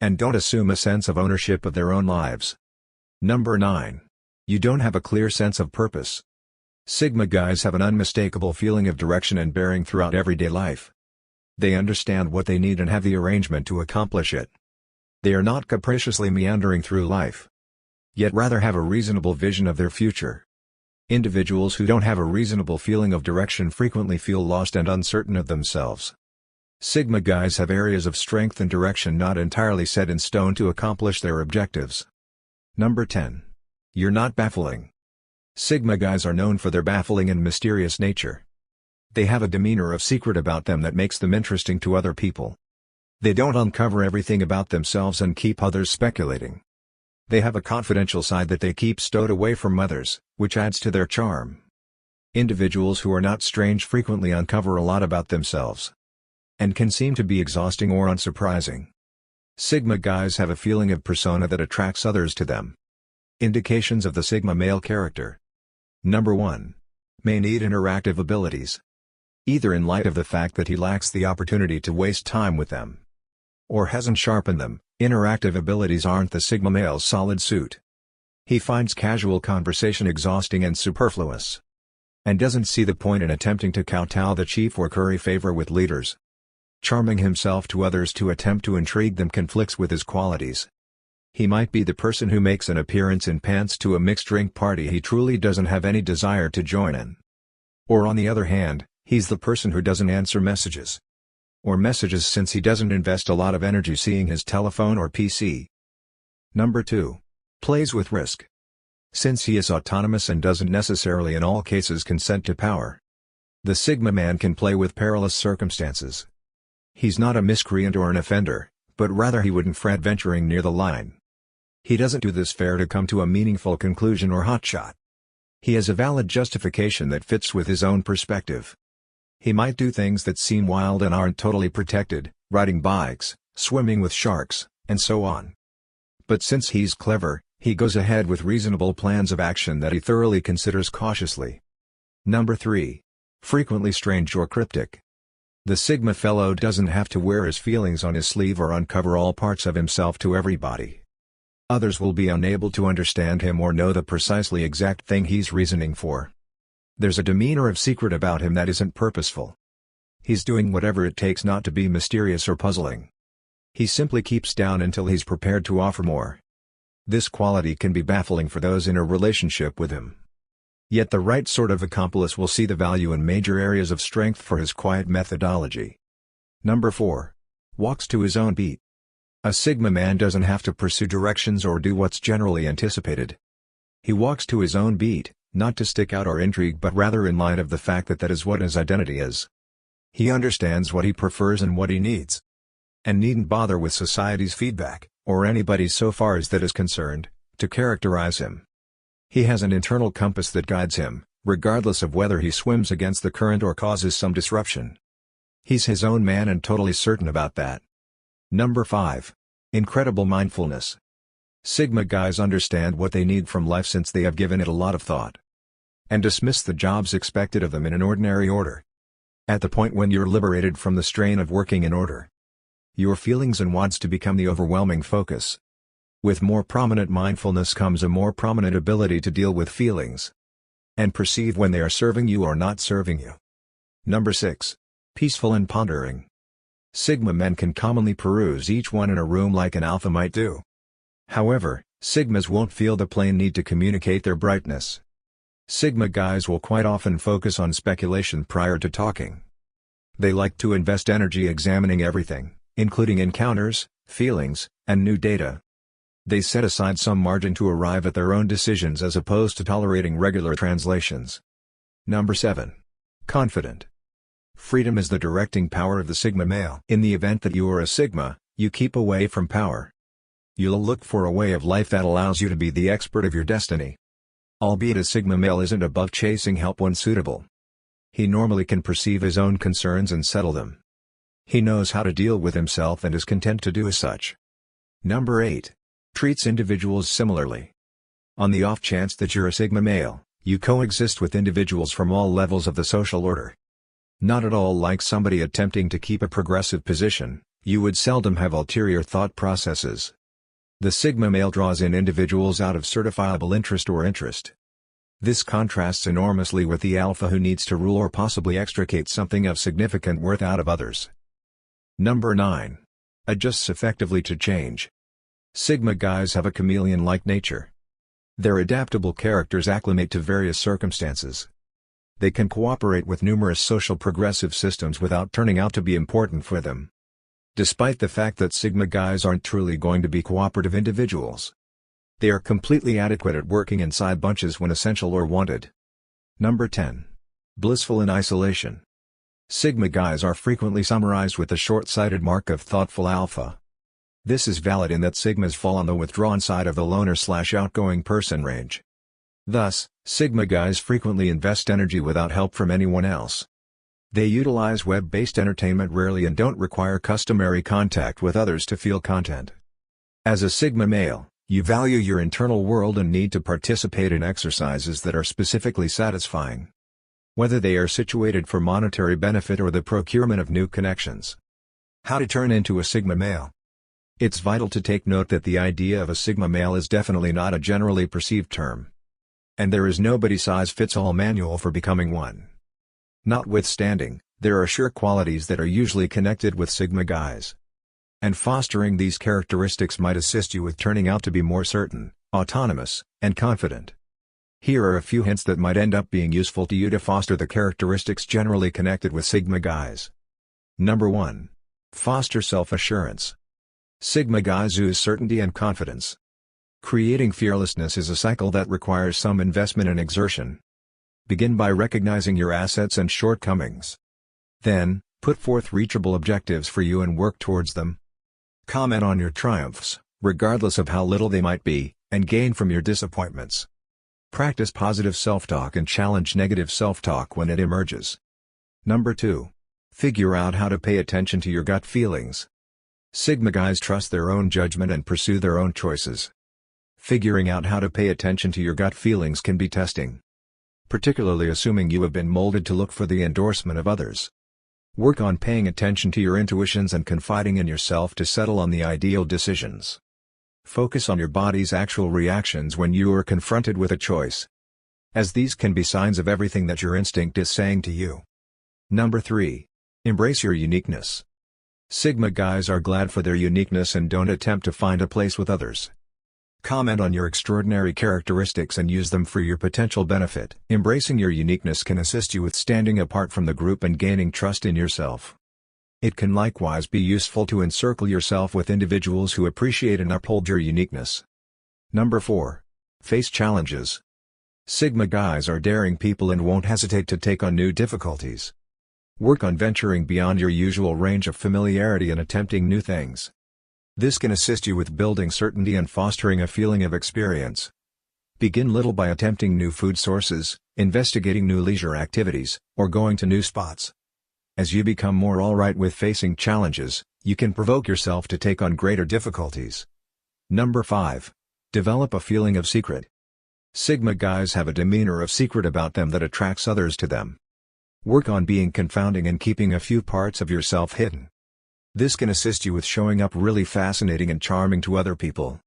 S3: and don't assume a sense of ownership of their own lives. Number 9. You don't have a clear sense of purpose. Sigma guys have an unmistakable feeling of direction and bearing throughout everyday life. They understand what they need and have the arrangement to accomplish it. They are not capriciously meandering through life, yet rather have a reasonable vision of their future. Individuals who don't have a reasonable feeling of direction frequently feel lost and uncertain of themselves. Sigma guys have areas of strength and direction not entirely set in stone to accomplish their objectives. Number 10. You're not baffling. Sigma guys are known for their baffling and mysterious nature. They have a demeanor of secret about them that makes them interesting to other people. They don't uncover everything about themselves and keep others speculating. They have a confidential side that they keep stowed away from others, which adds to their charm. Individuals who are not strange frequently uncover a lot about themselves and can seem to be exhausting or unsurprising. Sigma guys have a feeling of persona that attracts others to them. Indications of the Sigma male character. Number 1. May need interactive abilities. Either in light of the fact that he lacks the opportunity to waste time with them, or hasn't sharpened them, interactive abilities aren't the Sigma male's solid suit. He finds casual conversation exhausting and superfluous, and doesn't see the point in attempting to kowtow the chief or curry favor with leaders. Charming himself to others to attempt to intrigue them conflicts with his qualities. He might be the person who makes an appearance in pants to a mixed drink party he truly doesn't have any desire to join in. Or on the other hand, he's the person who doesn't answer messages, or messages since he doesn't invest a lot of energy seeing his telephone or PC. Number 2. Plays with risk. Since he is autonomous and doesn't necessarily in all cases consent to power, the Sigma man can play with perilous circumstances. He's not a miscreant or an offender, but rather he wouldn't fret venturing near the line. He doesn't do this fair to come to a meaningful conclusion or hotshot. He has a valid justification that fits with his own perspective. He might do things that seem wild and aren't totally protected, riding bikes, swimming with sharks, and so on. But since he's clever, he goes ahead with reasonable plans of action that he thoroughly considers cautiously. Number 3. Frequently strange or cryptic. The Sigma fellow doesn't have to wear his feelings on his sleeve or uncover all parts of himself to everybody. Others will be unable to understand him or know the precisely exact thing he's reasoning for. There's a demeanor of secret about him that isn't purposeful. He's doing whatever it takes not to be mysterious or puzzling. He simply keeps down until he's prepared to offer more. This quality can be baffling for those in a relationship with him. Yet the right sort of accomplice will see the value in major areas of strength for his quiet methodology. Number 4. Walks to his own beat. A Sigma man doesn't have to pursue directions or do what's generally anticipated. He walks to his own beat, not to stick out or intrigue but rather in light of the fact that that is what his identity is. He understands what he prefers and what he needs, and needn't bother with society's feedback, or anybody's so far as that is concerned, to characterize him. He has an internal compass that guides him, regardless of whether he swims against the current or causes some disruption. He's his own man and totally certain about that. Number 5. Incredible mindfulness. Sigma guys understand what they need from life since they have given it a lot of thought, and dismiss the jobs expected of them in an ordinary order. At the point when you're liberated from the strain of working in order, your feelings and wants to become the overwhelming focus. With more prominent mindfulness comes a more prominent ability to deal with feelings, and perceive when they are serving you or not serving you. Number 6. Peaceful and pondering. Sigma men can commonly peruse each one in a room like an alpha might do. However, Sigmas won't feel the plain need to communicate their brightness. Sigma guys will quite often focus on speculation prior to talking. They like to invest energy examining everything, including encounters, feelings, and new data. They set aside some margin to arrive at their own decisions as opposed to tolerating regular translations. Number 7. Confident. Freedom is the directing power of the Sigma male. In the event that you are a Sigma, you keep away from power. You'll look for a way of life that allows you to be the expert of your destiny. Albeit a Sigma male isn't above chasing help when suitable. He normally can perceive his own concerns and settle them. He knows how to deal with himself and is content to do as such. Number 8. Treats individuals similarly. On the off chance that you're a Sigma male, you coexist with individuals from all levels of the social order. Not at all like somebody attempting to keep a progressive position, you would seldom have ulterior thought processes. The Sigma male draws in individuals out of certifiable interest or interest. This contrasts enormously with the alpha who needs to rule or possibly extricate something of significant worth out of others. Number 9. Adjusts effectively to change. Sigma guys have a chameleon-like nature. Their adaptable characters acclimate to various circumstances. They can cooperate with numerous social progressive systems without turning out to be important for them. Despite the fact that Sigma guys aren't truly going to be cooperative individuals, they are completely adequate at working inside bunches when essential or wanted. Number 10. Blissful in isolation. Sigma guys are frequently summarized with the short-sighted mark of thoughtful alpha. This is valid in that Sigmas fall on the withdrawn side of the loner/outgoing person range. Thus, Sigma guys frequently invest energy without help from anyone else. They utilize web-based entertainment rarely and don't require customary contact with others to feel content. As a Sigma male, you value your internal world and need to participate in exercises that are specifically satisfying, whether they are situated for monetary benefit or the procurement of new connections. How to turn into a Sigma male? It's vital to take note that the idea of a Sigma male is definitely not a generally perceived term. And there is no body-size-fits-all manual for becoming one. Notwithstanding, there are sure qualities that are usually connected with Sigma guys. And fostering these characteristics might assist you with turning out to be more certain, autonomous, and confident. Here are a few hints that might end up being useful to you to foster the characteristics generally connected with Sigma guys. Number 1. Foster self-assurance. Sigma guys ooze certainty and confidence. Creating fearlessness is a cycle that requires some investment and exertion. Begin by recognizing your assets and shortcomings. Then, put forth reachable objectives for you and work towards them. Comment on your triumphs, regardless of how little they might be, and gain from your disappointments. Practice positive self-talk and challenge negative self-talk when it emerges. Number 2. Figure out how to pay attention to your gut feelings. Sigma guys trust their own judgment and pursue their own choices. Figuring out how to pay attention to your gut feelings can be testing, particularly assuming you have been molded to look for the endorsement of others. Work on paying attention to your intuitions and confiding in yourself to settle on the ideal decisions. Focus on your body's actual reactions when you are confronted with a choice, as these can be signs of everything that your instinct is saying to you. Number 3. Embrace your uniqueness. Sigma guys are glad for their uniqueness and don't attempt to find a place with others. Comment on your extraordinary characteristics and use them for your potential benefit. Embracing your uniqueness can assist you with standing apart from the group and gaining trust in yourself. It can likewise be useful to encircle yourself with individuals who appreciate and uphold your uniqueness. Number 4. Face challenges. Sigma guys are daring people and won't hesitate to take on new difficulties. Work on venturing beyond your usual range of familiarity and attempting new things. This can assist you with building certainty and fostering a feeling of experience. Begin little by attempting new food sources, investigating new leisure activities, or going to new spots. As you become more alright with facing challenges, you can provoke yourself to take on greater difficulties. Number 5. Develop a feeling of secret. Sigma guys have a demeanor of secret about them that attracts others to them. Work on being confounding and keeping a few parts of yourself hidden. This can assist you with showing up really fascinating and charming to other people.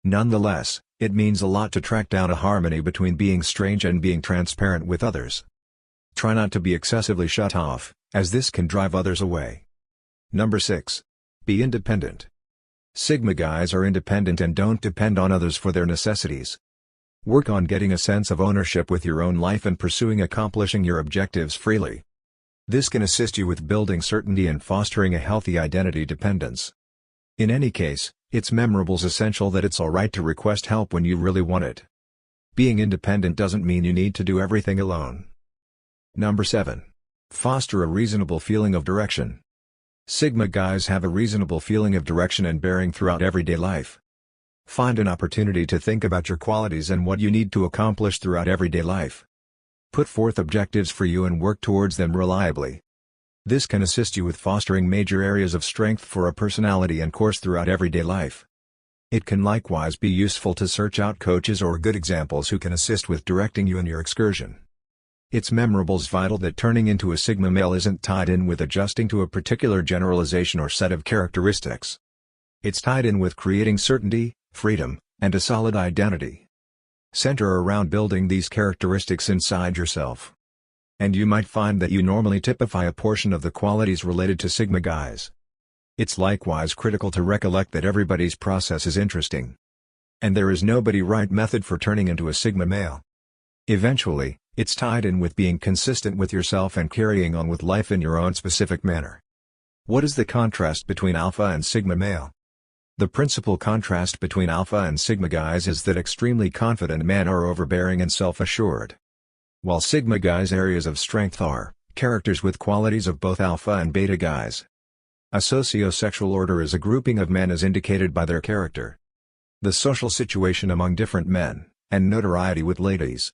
S3: Nonetheless, it means a lot to track down a harmony between being strange and being transparent with others. Try not to be excessively shut off, as this can drive others away. Number 6. Be independent. Sigma guys are independent and don't depend on others for their necessities. Work on getting a sense of ownership with your own life and accomplishing your objectives freely. This can assist you with building certainty and fostering a healthy identity dependence. In any case, it's memorable's essential that it's alright to request help when you really want it. Being independent doesn't mean you need to do everything alone. Number 7. Foster a reasonable feeling of direction. Sigma guys have a reasonable feeling of direction and bearing throughout everyday life. Find an opportunity to think about your qualities and what you need to accomplish throughout everyday life. Put forth objectives for you and work towards them reliably. This can assist you with fostering major areas of strength for a personality and course throughout everyday life. It can likewise be useful to search out coaches or good examples who can assist with directing you in your excursion. It's memorable's vital that turning into a Sigma male isn't tied in with adjusting to a particular generalization or set of characteristics. It's tied in with creating certainty, freedom, and a solid identity. Center around building these characteristics inside yourself. And you might find that you normally typify a portion of the qualities related to Sigma guys. It's likewise critical to recollect that everybody's process is interesting. And there is no right method for turning into a Sigma male. Eventually, it's tied in with being consistent with yourself and carrying on with life in your own specific manner. What is the contrast between Alpha and Sigma male? The principal contrast between Alpha and Sigma guys is that extremely confident men are overbearing and self-assured, while Sigma guys' areas of strength are characters with qualities of both Alpha and Beta guys. A sociosexual order is a grouping of men as indicated by their character, the social situation among different men, and notoriety with ladies.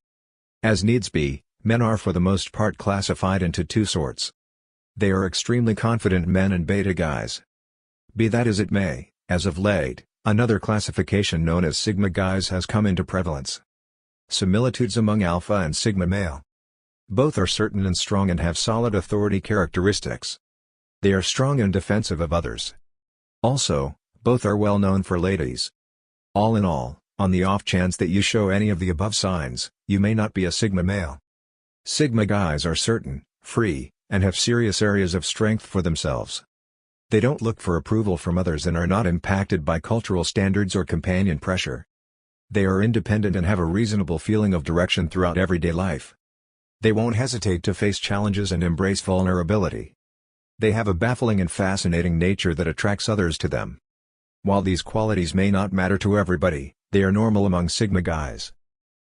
S3: As needs be, men are for the most part classified into two sorts: They are extremely confident men and beta guys. Be that as it may, as of late, another classification known as Sigma guys has come into prevalence. Similitudes among alpha and Sigma male. Both are certain and strong and have solid authority characteristics. They are strong and defensive of others. Also, both are well known for ladies. All in all, on the off chance that you show any of the above signs, you may not be a Sigma male. Sigma guys are certain, free, and have serious areas of strength for themselves. They don't look for approval from others and are not impacted by cultural standards or companion pressure. They are independent and have a reasonable feeling of direction throughout everyday life. They won't hesitate to face challenges and embrace vulnerability. They have a baffling and fascinating nature that attracts others to them. While these qualities may not matter to everybody, they are normal among Sigma guys.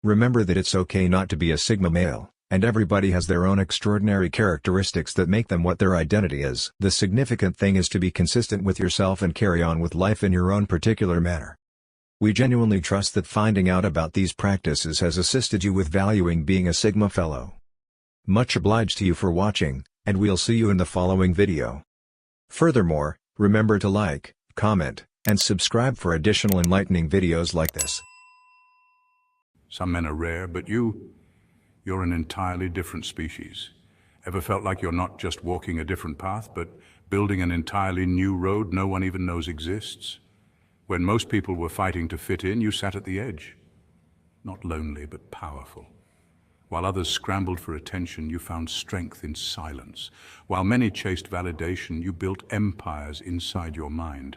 S3: Remember that it's okay not to be a Sigma male, and everybody has their own extraordinary characteristics that make them what their identity is. The significant thing is to be consistent with yourself and carry on with life in your own particular manner. We genuinely trust that finding out about these practices has assisted you with valuing being a Sigma fellow. Much obliged to you for watching, and we'll see you in the following video. Furthermore, remember to like, comment, and subscribe for additional enlightening videos like this.
S4: Some men are rare, but you're an entirely different species. Ever felt like you're not just walking a different path, but building an entirely new road no one even knows exists? When most people were fighting to fit in, you sat at the edge. Not lonely, but powerful. While others scrambled for attention, you found strength in silence. While many chased validation, you built empires inside your mind.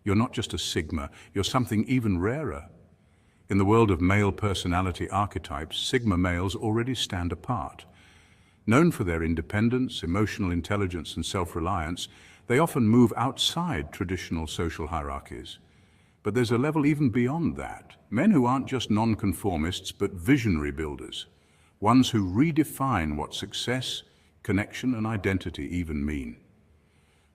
S4: You're not just a Sigma, you're something even rarer. In the world of male personality archetypes, Sigma males already stand apart. Known for their independence, emotional intelligence, and self-reliance, they often move outside traditional social hierarchies. But there's a level even beyond that. Men who aren't just nonconformists, but visionary builders. Ones who redefine what success, connection, and identity even mean.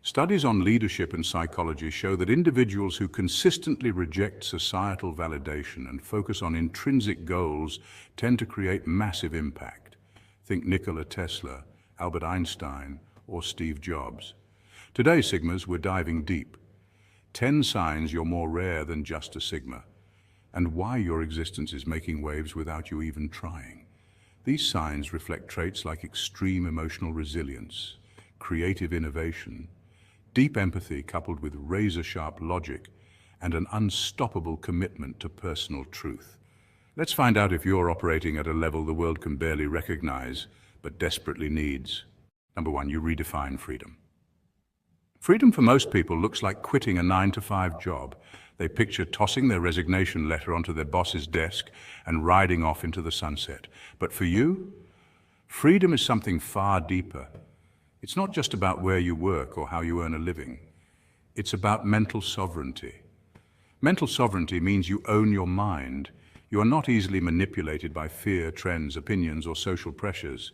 S4: Studies on leadership and psychology show that individuals who consistently reject societal validation and focus on intrinsic goals tend to create massive impact. Think Nikola Tesla, Albert Einstein, or Steve Jobs. Today, Sigmas, we're diving deep. 10 signs you're more rare than just a Sigma, and why your existence is making waves without you even trying. These signs reflect traits like extreme emotional resilience, creative innovation, deep empathy coupled with razor-sharp logic, and an unstoppable commitment to personal truth. Let's find out if you're operating at a level the world can barely recognize, but desperately needs. Number 1, you redefine freedom. Freedom for most people looks like quitting a 9-to-5 job. They picture tossing their resignation letter onto their boss's desk and riding off into the sunset. But for you, freedom is something far deeper. It's not just about where you work or how you earn a living. It's about mental sovereignty. Mental sovereignty means you own your mind. You are not easily manipulated by fear, trends, opinions, or social pressures.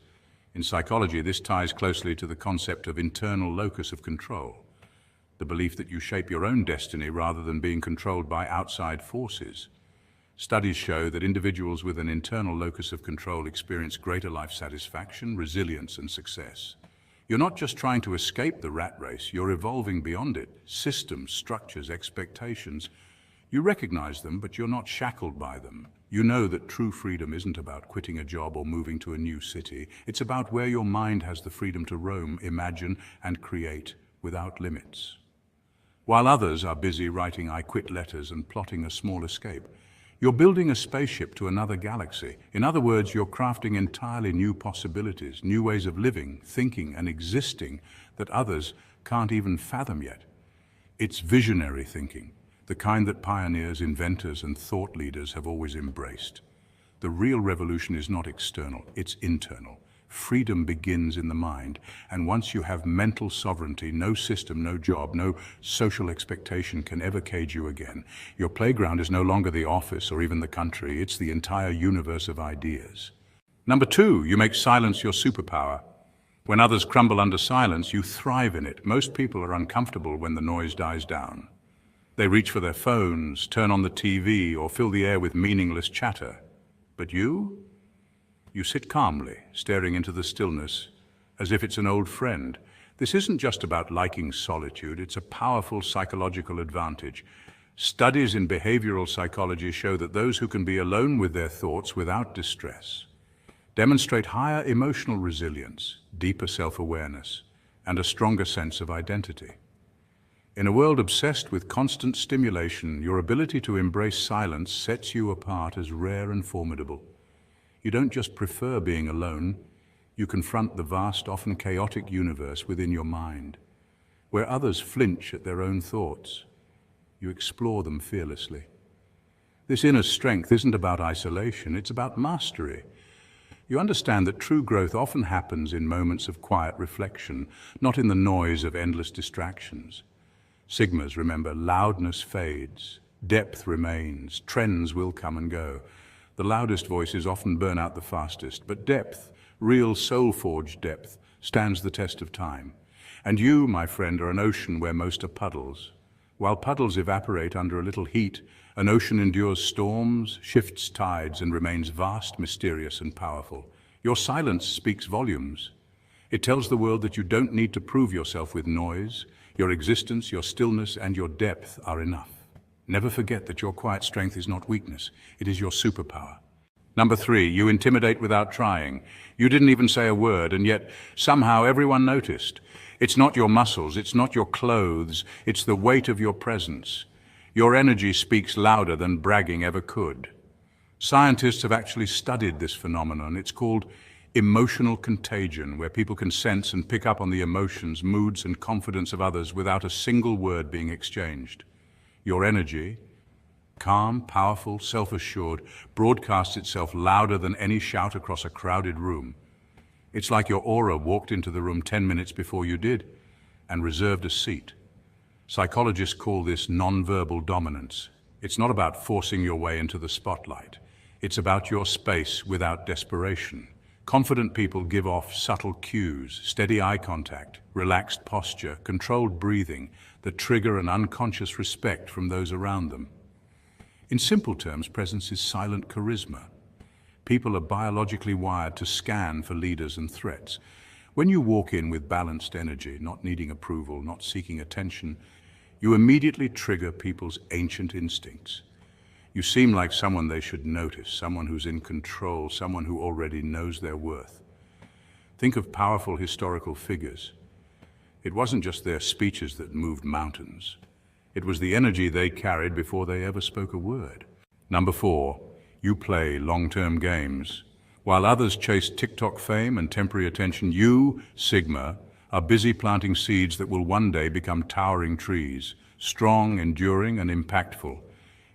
S4: In psychology, this ties closely to the concept of internal locus of control, the belief that you shape your own destiny rather than being controlled by outside forces. Studies show that individuals with an internal locus of control experience greater life satisfaction, resilience, and success. You're not just trying to escape the rat race, you're evolving beyond it. Systems, structures, expectations. You recognize them, but you're not shackled by them. You know that true freedom isn't about quitting a job or moving to a new city. It's about where your mind has the freedom to roam, imagine, and create without limits. While others are busy writing I quit letters and plotting a small escape, you're building a spaceship to another galaxy. In other words, you're crafting entirely new possibilities, new ways of living, thinking, and existing that others can't even fathom yet. It's visionary thinking, the kind that pioneers, inventors, and thought leaders have always embraced. The real revolution is not external, it's internal. Freedom begins in the mind, and once you have mental sovereignty, no system, no job, no social expectation can ever cage you again. Your playground is no longer the office or even the country, it's the entire universe of ideas. Number 2, you make silence your superpower. When others crumble under silence, you thrive in it. Most people are uncomfortable when the noise dies down. They reach for their phones, turn on the TV, or fill the air with meaningless chatter. But you sit calmly, staring into the stillness, as if it's an old friend. This isn't just about liking solitude, it's a powerful psychological advantage. Studies in behavioral psychology show that those who can be alone with their thoughts without distress demonstrate higher emotional resilience, deeper self-awareness, and a stronger sense of identity. In a world obsessed with constant stimulation, your ability to embrace silence sets you apart as rare and formidable. You don't just prefer being alone, you confront the vast, often chaotic universe within your mind. Where others flinch at their own thoughts, you explore them fearlessly. This inner strength isn't about isolation, it's about mastery. You understand that true growth often happens in moments of quiet reflection, not in the noise of endless distractions. Sigmas remember loudness fades, depth remains, trends will come and go. The loudest voices often burn out the fastest, but depth, real soul-forged depth, stands the test of time. And you, my friend, are an ocean where most are puddles. While puddles evaporate under a little heat, an ocean endures storms, shifts tides, and remains vast, mysterious, and powerful. Your silence speaks volumes. It tells the world that you don't need to prove yourself with noise. Your existence, your stillness, and your depth are enough. Never forget that your quiet strength is not weakness, it is your superpower. Number 3, you intimidate without trying. You didn't even say a word, and yet somehow everyone noticed. It's not your muscles, it's not your clothes, it's the weight of your presence. Your energy speaks louder than bragging ever could. Scientists have actually studied this phenomenon. It's called emotional contagion, where people can sense and pick up on the emotions, moods, and confidence of others without a single word being exchanged. Your energy, calm, powerful, self-assured, broadcasts itself louder than any shout across a crowded room. It's like your aura walked into the room 10 minutes before you did and reserved a seat. Psychologists call this nonverbal dominance. It's not about forcing your way into the spotlight. It's about your space without desperation. Confident people give off subtle cues, steady eye contact, relaxed posture, controlled breathing that trigger an unconscious respect from those around them. In simple terms, presence is silent charisma. People are biologically wired to scan for leaders and threats. When you walk in with balanced energy, not needing approval, not seeking attention, you immediately trigger people's ancient instincts. You seem like someone they should notice, someone who's in control, someone who already knows their worth. Think of powerful historical figures. It wasn't just their speeches that moved mountains. It was the energy they carried before they ever spoke a word. Number 4, you play long-term games. While others chase TikTok fame and temporary attention, you, Sigma, are busy planting seeds that will one day become towering trees, strong, enduring, and impactful.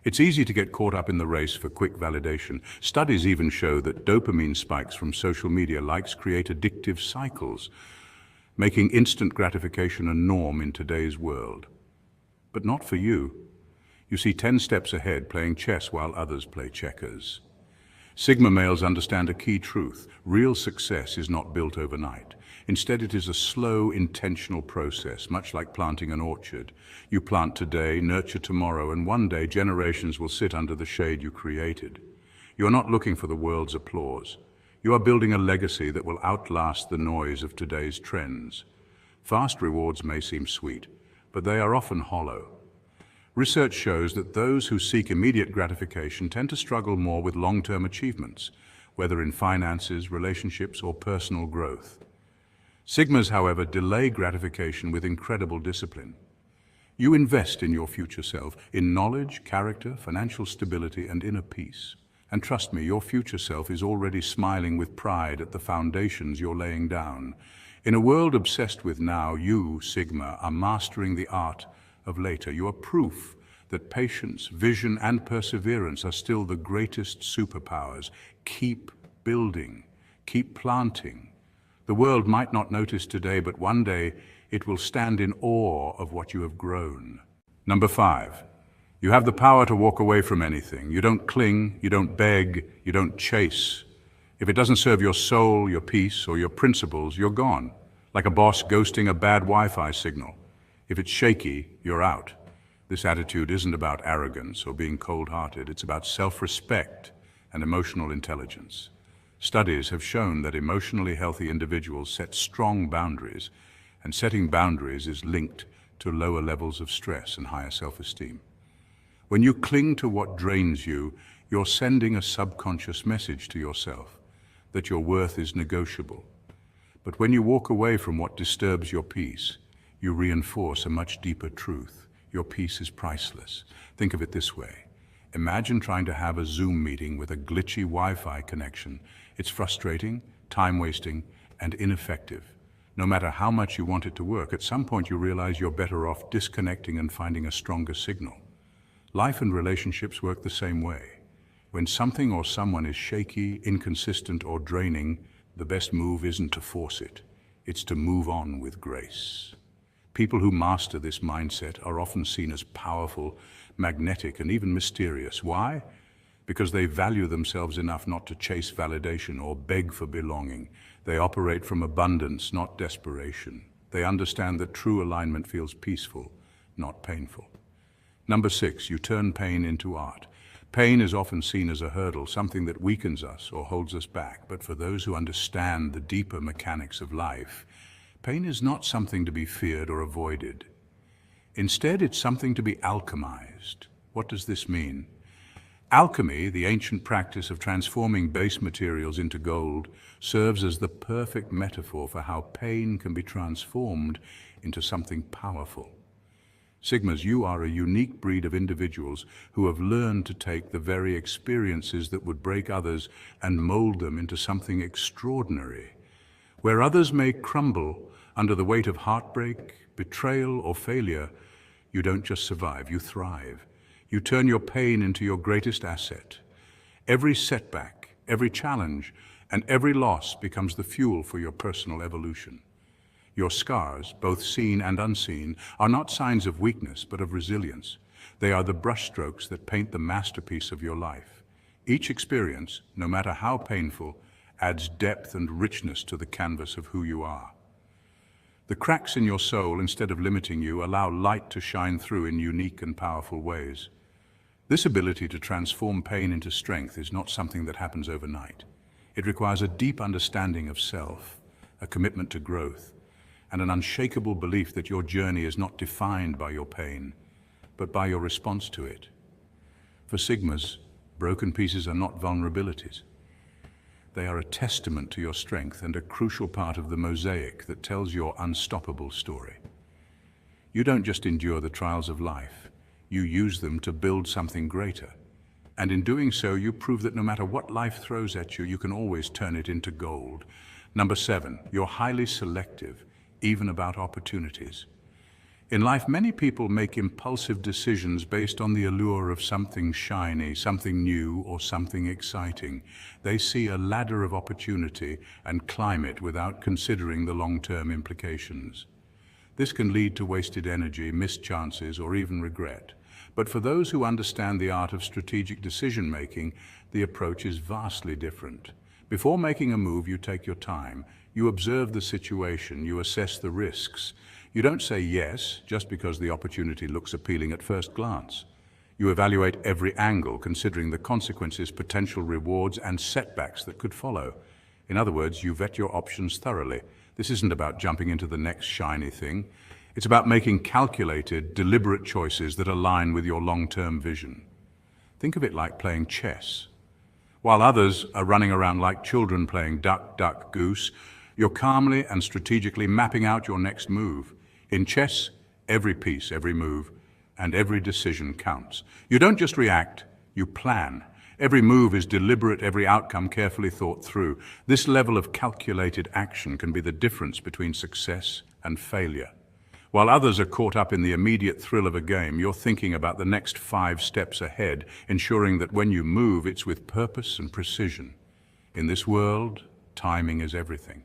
S4: It's easy to get caught up in the race for quick validation. Studies even show that dopamine spikes from social media likes create addictive cycles, making instant gratification a norm in today's world. But not for you. You see 10 steps ahead, playing chess while others play checkers. Sigma males understand a key truth. Real success is not built overnight. Instead, it is a slow, intentional process, much like planting an orchard. You plant today, nurture tomorrow, and one day generations will sit under the shade you created. You are not looking for the world's applause. You are building a legacy that will outlast the noise of today's trends. Fast rewards may seem sweet, but they are often hollow. Research shows that those who seek immediate gratification tend to struggle more with long-term achievements, whether in finances, relationships, or personal growth. Sigmas, however, delay gratification with incredible discipline. You invest in your future self, in knowledge, character, financial stability, and inner peace. And trust me, your future self is already smiling with pride at the foundations you're laying down. In a world obsessed with now, you, Sigma, are mastering the art of later. You are proof that patience, vision, and perseverance are still the greatest superpowers. Keep building, keep planting. The world might not notice today, but one day it will stand in awe of what you have grown. Number 5, you have the power to walk away from anything. You don't cling, you don't beg, you don't chase. If it doesn't serve your soul, your peace, or your principles, you're gone, like a boss ghosting a bad Wi-Fi signal. If it's shaky, you're out. This attitude isn't about arrogance or being cold-hearted. It's about self-respect and emotional intelligence. Studies have shown that emotionally healthy individuals set strong boundaries. and setting boundaries is linked to lower levels of stress and higher self-esteem. When you cling to what drains you, you're sending a subconscious message to yourself that your worth is negotiable. But when you walk away from what disturbs your peace, you reinforce a much deeper truth. Your peace is priceless. Think of it this way. Imagine trying to have a Zoom meeting with a glitchy Wi-Fi connection. It's frustrating, time-wasting, and ineffective. No matter how much you want it to work, at some point you realize you're better off disconnecting and finding a stronger signal. Life and relationships work the same way. When something or someone is shaky, inconsistent, or draining, the best move isn't to force it. It's to move on with grace. People who master this mindset are often seen as powerful, magnetic, and even mysterious. Why? Because they value themselves enough not to chase validation or beg for belonging. They operate from abundance, not desperation. They understand that true alignment feels peaceful, not painful. Number 6, you turn pain into art. Pain is often seen as a hurdle, something that weakens us or holds us back. But for those who understand the deeper mechanics of life, pain is not something to be feared or avoided. Instead, it's something to be alchemized. What does this mean? Alchemy, the ancient practice of transforming base materials into gold, serves as the perfect metaphor for how pain can be transformed into something powerful. Sigmas, you are a unique breed of individuals who have learned to take the very experiences that would break others and mold them into something extraordinary. Where others may crumble under the weight of heartbreak, betrayal, or failure, you don't just survive, you thrive. You turn your pain into your greatest asset. Every setback, every challenge, and every loss becomes the fuel for your personal evolution. Your scars, both seen and unseen, are not signs of weakness, but of resilience. They are the brushstrokes that paint the masterpiece of your life. Each experience, no matter how painful, adds depth and richness to the canvas of who you are. The cracks in your soul, instead of limiting you, allow light to shine through in unique and powerful ways. This ability to transform pain into strength is not something that happens overnight. It requires a deep understanding of self, a commitment to growth, and an unshakable belief that your journey is not defined by your pain, but by your response to it. For Sigmas, broken pieces are not vulnerabilities. They are a testament to your strength and a crucial part of the mosaic that tells your unstoppable story. You don't just endure the trials of life, you use them to build something greater. And in doing so, you prove that no matter what life throws at you, you can always turn it into gold. Number 7, you're highly selective, even about opportunities. In life, many people make impulsive decisions based on the allure of something shiny, something new, or something exciting. They see a ladder of opportunity and climb it without considering the long-term implications. This can lead to wasted energy, missed chances, or even regret. But for those who understand the art of strategic decision-making, the approach is vastly different. Before making a move, you take your time. You observe the situation, you assess the risks. You don't say yes just because the opportunity looks appealing at first glance. You evaluate every angle, considering the consequences, potential rewards, and setbacks that could follow. In other words, you vet your options thoroughly. This isn't about jumping into the next shiny thing. It's about making calculated, deliberate choices that align with your long-term vision. Think of it like playing chess. While others are running around like children playing duck, duck, goose, you're calmly and strategically mapping out your next move. In chess, every piece, every move, and every decision counts. You don't just react, you plan. Every move is deliberate, every outcome carefully thought through. This level of calculated action can be the difference between success and failure. While others are caught up in the immediate thrill of a game, you're thinking about the next 5 steps ahead, ensuring that when you move, it's with purpose and precision. In this world, timing is everything.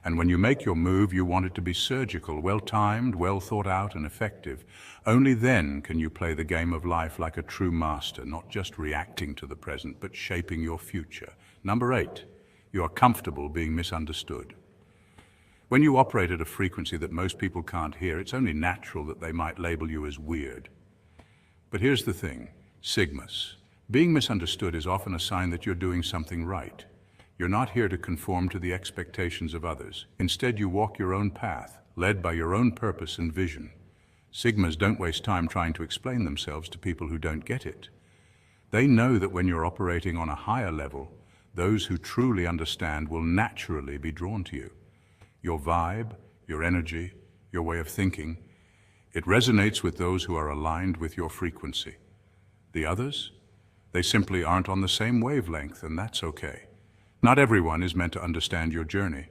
S4: And when you make your move, you want it to be surgical, well-timed, well thought out, and effective. Only then can you play the game of life like a true master, not just reacting to the present, but shaping your future. Number 8, you are comfortable being misunderstood. When you operate at a frequency that most people can't hear, it's only natural that they might label you as weird. But here's the thing, Sigmas. Being misunderstood is often a sign that you're doing something right. You're not here to conform to the expectations of others. Instead, you walk your own path, led by your own purpose and vision. Sigmas don't waste time trying to explain themselves to people who don't get it. They know that when you're operating on a higher level, those who truly understand will naturally be drawn to you. Your vibe, your energy, your way of thinking, it resonates with those who are aligned with your frequency. The others? They simply aren't on the same wavelength, and that's okay. Not everyone is meant to understand your journey.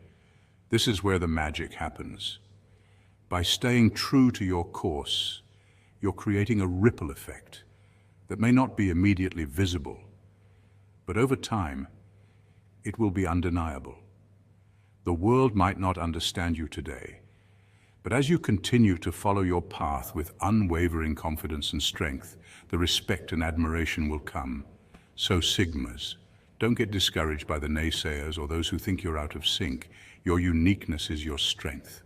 S4: This is where the magic happens. By staying true to your course, you're creating a ripple effect that may not be immediately visible, but over time, it will be undeniable. The world might not understand you today, but as you continue to follow your path with unwavering confidence and strength, the respect and admiration will come. So Sigmas, don't get discouraged by the naysayers or those who think you're out of sync. Your uniqueness is your strength.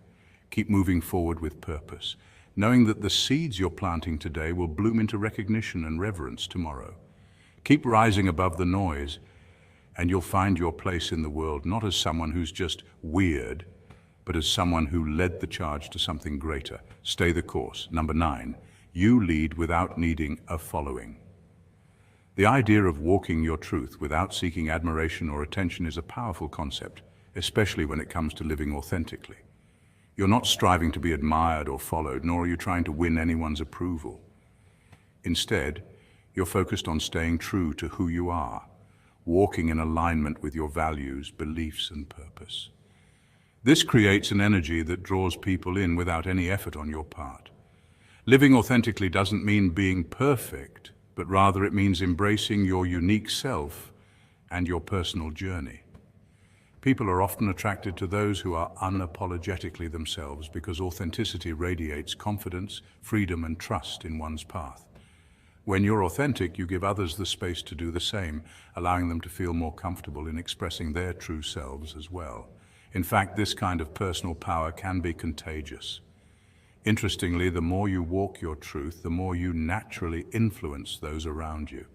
S4: Keep moving forward with purpose, knowing that the seeds you're planting today will bloom into recognition and reverence tomorrow. Keep rising above the noise, and you'll find your place in the world, not as someone who's just weird, but as someone who led the charge to something greater. Stay the course. Number 9, you lead without needing a following. The idea of walking your truth without seeking admiration or attention is a powerful concept, especially when it comes to living authentically. You're not striving to be admired or followed, nor are you trying to win anyone's approval. Instead, you're focused on staying true to who you are, walking in alignment with your values, beliefs, and purpose. This creates an energy that draws people in without any effort on your part. Living authentically doesn't mean being perfect, but rather it means embracing your unique self and your personal journey. People are often attracted to those who are unapologetically themselves because authenticity radiates confidence, freedom, and trust in one's path. When you're authentic, you give others the space to do the same, allowing them to feel more comfortable in expressing their true selves as well. In fact, this kind of personal power can be contagious. Interestingly, the more you walk your truth, the more you naturally influence those around you.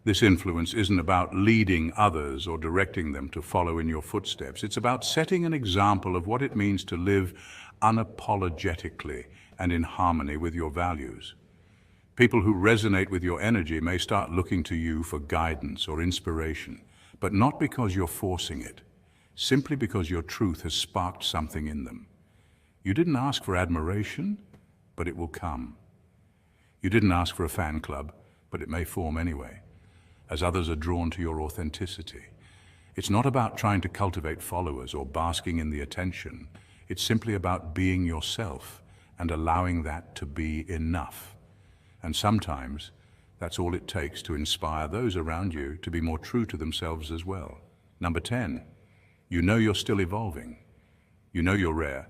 S4: This influence isn't about leading others or directing them to follow in your footsteps. It's about setting an example of what it means to live unapologetically and in harmony with your values. People who resonate with your energy may start looking to you for guidance or inspiration, but not because you're forcing it, simply because your truth has sparked something in them. You didn't ask for admiration, but it will come. You didn't ask for a fan club, but it may form anyway, as others are drawn to your authenticity. It's not about trying to cultivate followers or basking in the attention. It's simply about being yourself and allowing that to be enough. And sometimes, that's all it takes to inspire those around you to be more true to themselves as well. Number 10, you know you're still evolving. You know you're rare.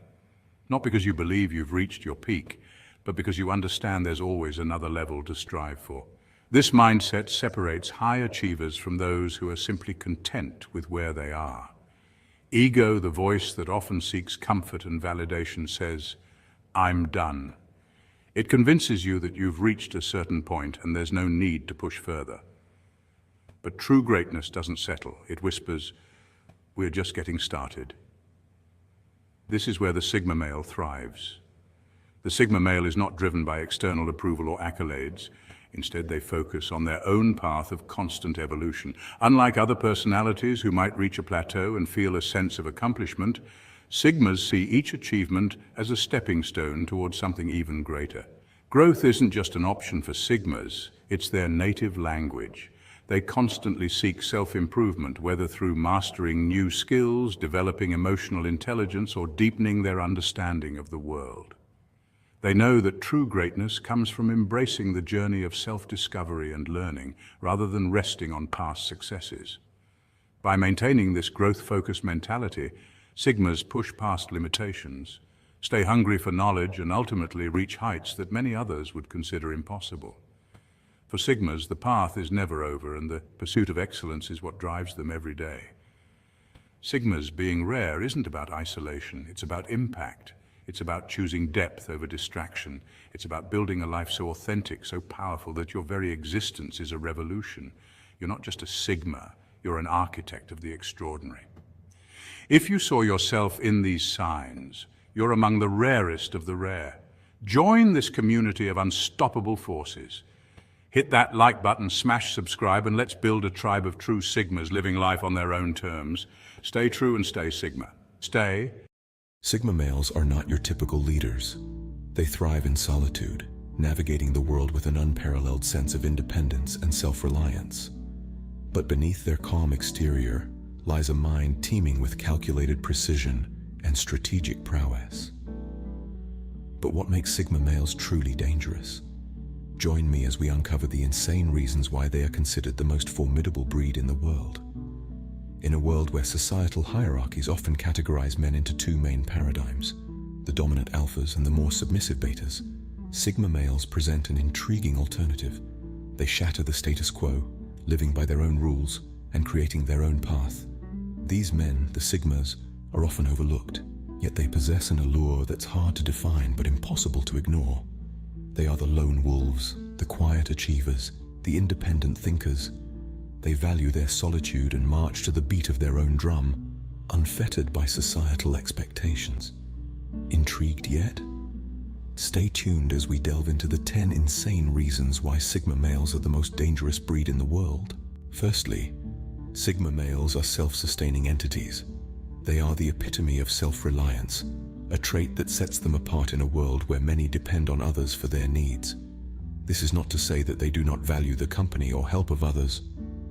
S4: Not because you believe you've reached your peak, but because you understand there's always another level to strive for. This mindset separates high achievers from those who are simply content with where they are. Ego, the voice that often seeks comfort and validation, says, "I'm done." It convinces you that you've reached a certain point and there's no need to push further. But true greatness doesn't settle. It whispers, "We're just getting started." This is where the Sigma male thrives. The Sigma male is not driven by external approval or accolades. Instead, they focus on their own path of constant evolution. Unlike other personalities who might reach a plateau and feel a sense of accomplishment, Sigmas see each achievement as a stepping stone towards something even greater. Growth isn't just an option for Sigmas, it's their native language. They constantly seek self-improvement, whether through mastering new skills, developing emotional intelligence, or deepening their understanding of the world. They know that true greatness comes from embracing the journey of self-discovery and learning, rather than resting on past successes. By maintaining this growth-focused mentality, Sigmas push past limitations, stay hungry for knowledge, and ultimately reach heights that many others would consider impossible. For Sigmas, the path is never over, and the pursuit of excellence is what drives them every day. Sigmas being rare isn't about isolation, it's about impact. It's about choosing depth over distraction. It's about building a life so authentic, so powerful that your very existence is a revolution. You're not just a Sigma, You're an architect of the extraordinary. If you saw yourself in these signs, you're among the rarest of the rare. Join this community of unstoppable forces. Hit that like button, smash subscribe, and let's build a tribe of true Sigmas living life on their own terms. Stay true and stay Sigma. Stay.
S2: Sigma males are not your typical leaders. They thrive in solitude, navigating the world with an unparalleled sense of independence and self-reliance. But beneath their calm exterior lies a mind teeming with calculated precision and strategic prowess. But what makes Sigma males truly dangerous? Join me as we uncover the insane reasons why they are considered the most formidable breed in the world. In a world where societal hierarchies often categorize men into two main paradigms, the dominant alphas and the more submissive betas, Sigma males present an intriguing alternative. They shatter the status quo, living by their own rules and creating their own path. These men, the Sigmas, are often overlooked, yet they possess an allure that's hard to define but impossible to ignore. They are the lone wolves, the quiet achievers, the independent thinkers. They value their solitude and march to the beat of their own drum, unfettered by societal expectations. Intrigued yet? Stay tuned as we delve into the 10 insane reasons why Sigma males are the most dangerous breed in the world. Firstly, Sigma males are self-sustaining entities. They are the epitome of self-reliance, a trait that sets them apart in a world where many depend on others for their needs. This is not to say that they do not value the company or help of others,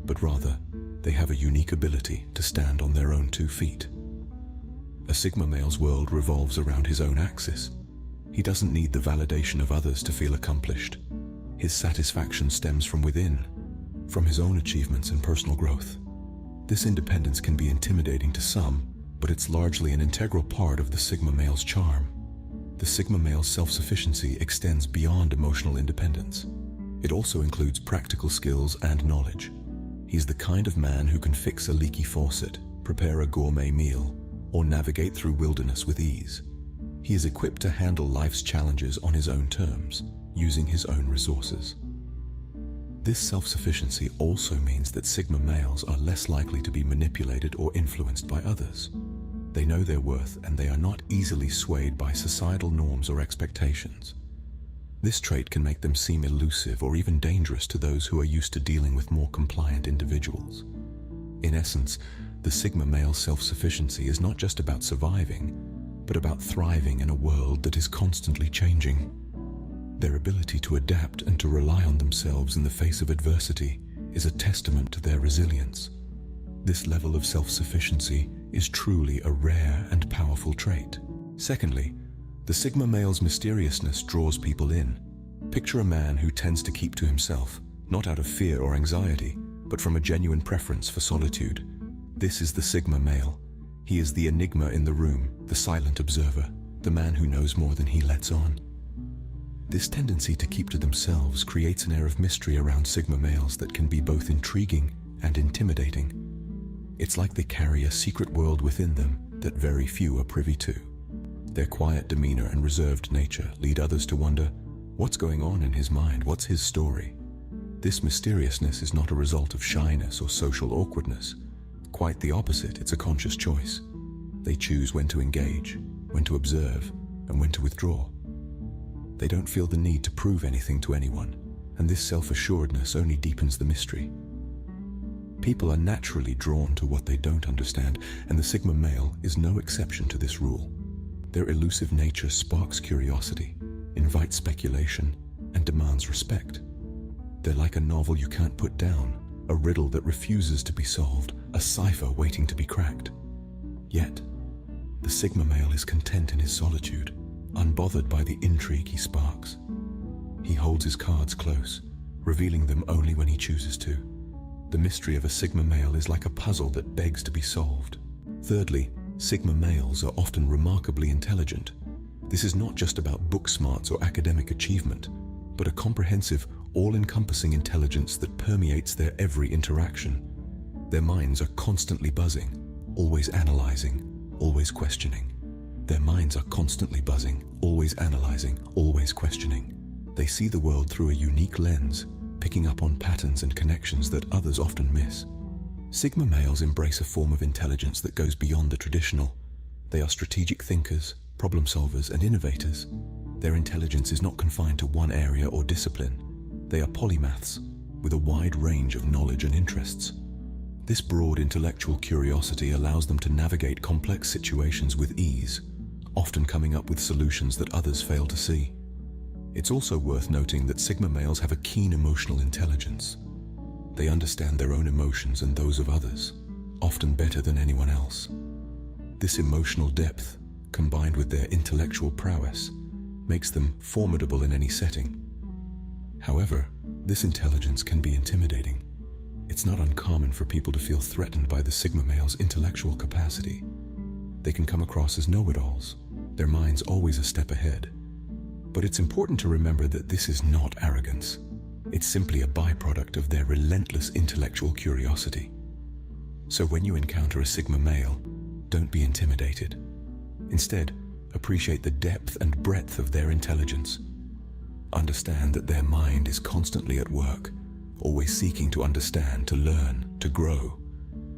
S2: but rather, they have a unique ability to stand on their own 2 feet. A Sigma male's world revolves around his own axis. He doesn't need the validation of others to feel accomplished. His satisfaction stems from within, from his own achievements and personal growth. This independence can be intimidating to some, but it's largely an integral part of the Sigma male's charm. The Sigma male's self-sufficiency extends beyond emotional independence. It also includes practical skills and knowledge. He's the kind of man who can fix a leaky faucet, prepare a gourmet meal, or navigate through wilderness with ease. He is equipped to handle life's challenges on his own terms, using his own resources. This self-sufficiency also means that Sigma males are less likely to be manipulated or influenced by others. They know their worth and they are not easily swayed by societal norms or expectations. This trait can make them seem elusive or even dangerous to those who are used to dealing with more compliant individuals. In essence, the Sigma male self-sufficiency is not just about surviving, but about thriving in a world that is constantly changing. Their ability to adapt and to rely on themselves in the face of adversity is a testament to their resilience. This level of self-sufficiency is truly a rare and powerful trait. Secondly, the Sigma male's mysteriousness draws people in. Picture a man who tends to keep to himself, not out of fear or anxiety, but from a genuine preference for solitude. This is the Sigma male. He is the enigma in the room, the silent observer, the man who knows more than he lets on. This tendency to keep to themselves creates an air of mystery around Sigma males that can be both intriguing and intimidating. It's like they carry a secret world within them that very few are privy to. Their quiet demeanor and reserved nature lead others to wonder, what's going on in his mind? What's his story? This mysteriousness is not a result of shyness or social awkwardness. Quite the opposite, it's a conscious choice. They choose when to engage, when to observe, and when to withdraw. They don't feel the need to prove anything to anyone, and this self-assuredness only deepens the mystery. People are naturally drawn to what they don't understand, and the Sigma male is no exception to this rule. Their elusive nature sparks curiosity, invites speculation, and demands respect. They're like a novel you can't put down, a riddle that refuses to be solved, a cipher waiting to be cracked. Yet, the Sigma male is content in his solitude, unbothered by the intrigue he sparks. He holds his cards close, revealing them only when he chooses to. The mystery of a Sigma male is like a puzzle that begs to be solved. Thirdly, Sigma males are often remarkably intelligent. This is not just about book smarts or academic achievement, but a comprehensive, all-encompassing intelligence that permeates their every interaction. Their minds are constantly buzzing, always analyzing, always questioning. Their minds are constantly buzzing, always analyzing, always questioning. They see the world through a unique lens, picking up on patterns and connections that others often miss. Sigma males embrace a form of intelligence that goes beyond the traditional. They are strategic thinkers, problem solvers, and innovators. Their intelligence is not confined to one area or discipline. They are polymaths, with a wide range of knowledge and interests. This broad intellectual curiosity allows them to navigate complex situations with ease, often coming up with solutions that others fail to see. It's also worth noting that Sigma males have a keen emotional intelligence. They understand their own emotions and those of others, often better than anyone else. This emotional depth, combined with their intellectual prowess, makes them formidable in any setting. However, this intelligence can be intimidating. It's not uncommon for people to feel threatened by the Sigma male's intellectual capacity. They can come across as know-it-alls, their minds always a step ahead. But it's important to remember that this is not arrogance. It's simply a byproduct of their relentless intellectual curiosity. So when you encounter a Sigma male, don't be intimidated. Instead, appreciate the depth and breadth of their intelligence. Understand that their mind is constantly at work, always seeking to understand, to learn, to grow.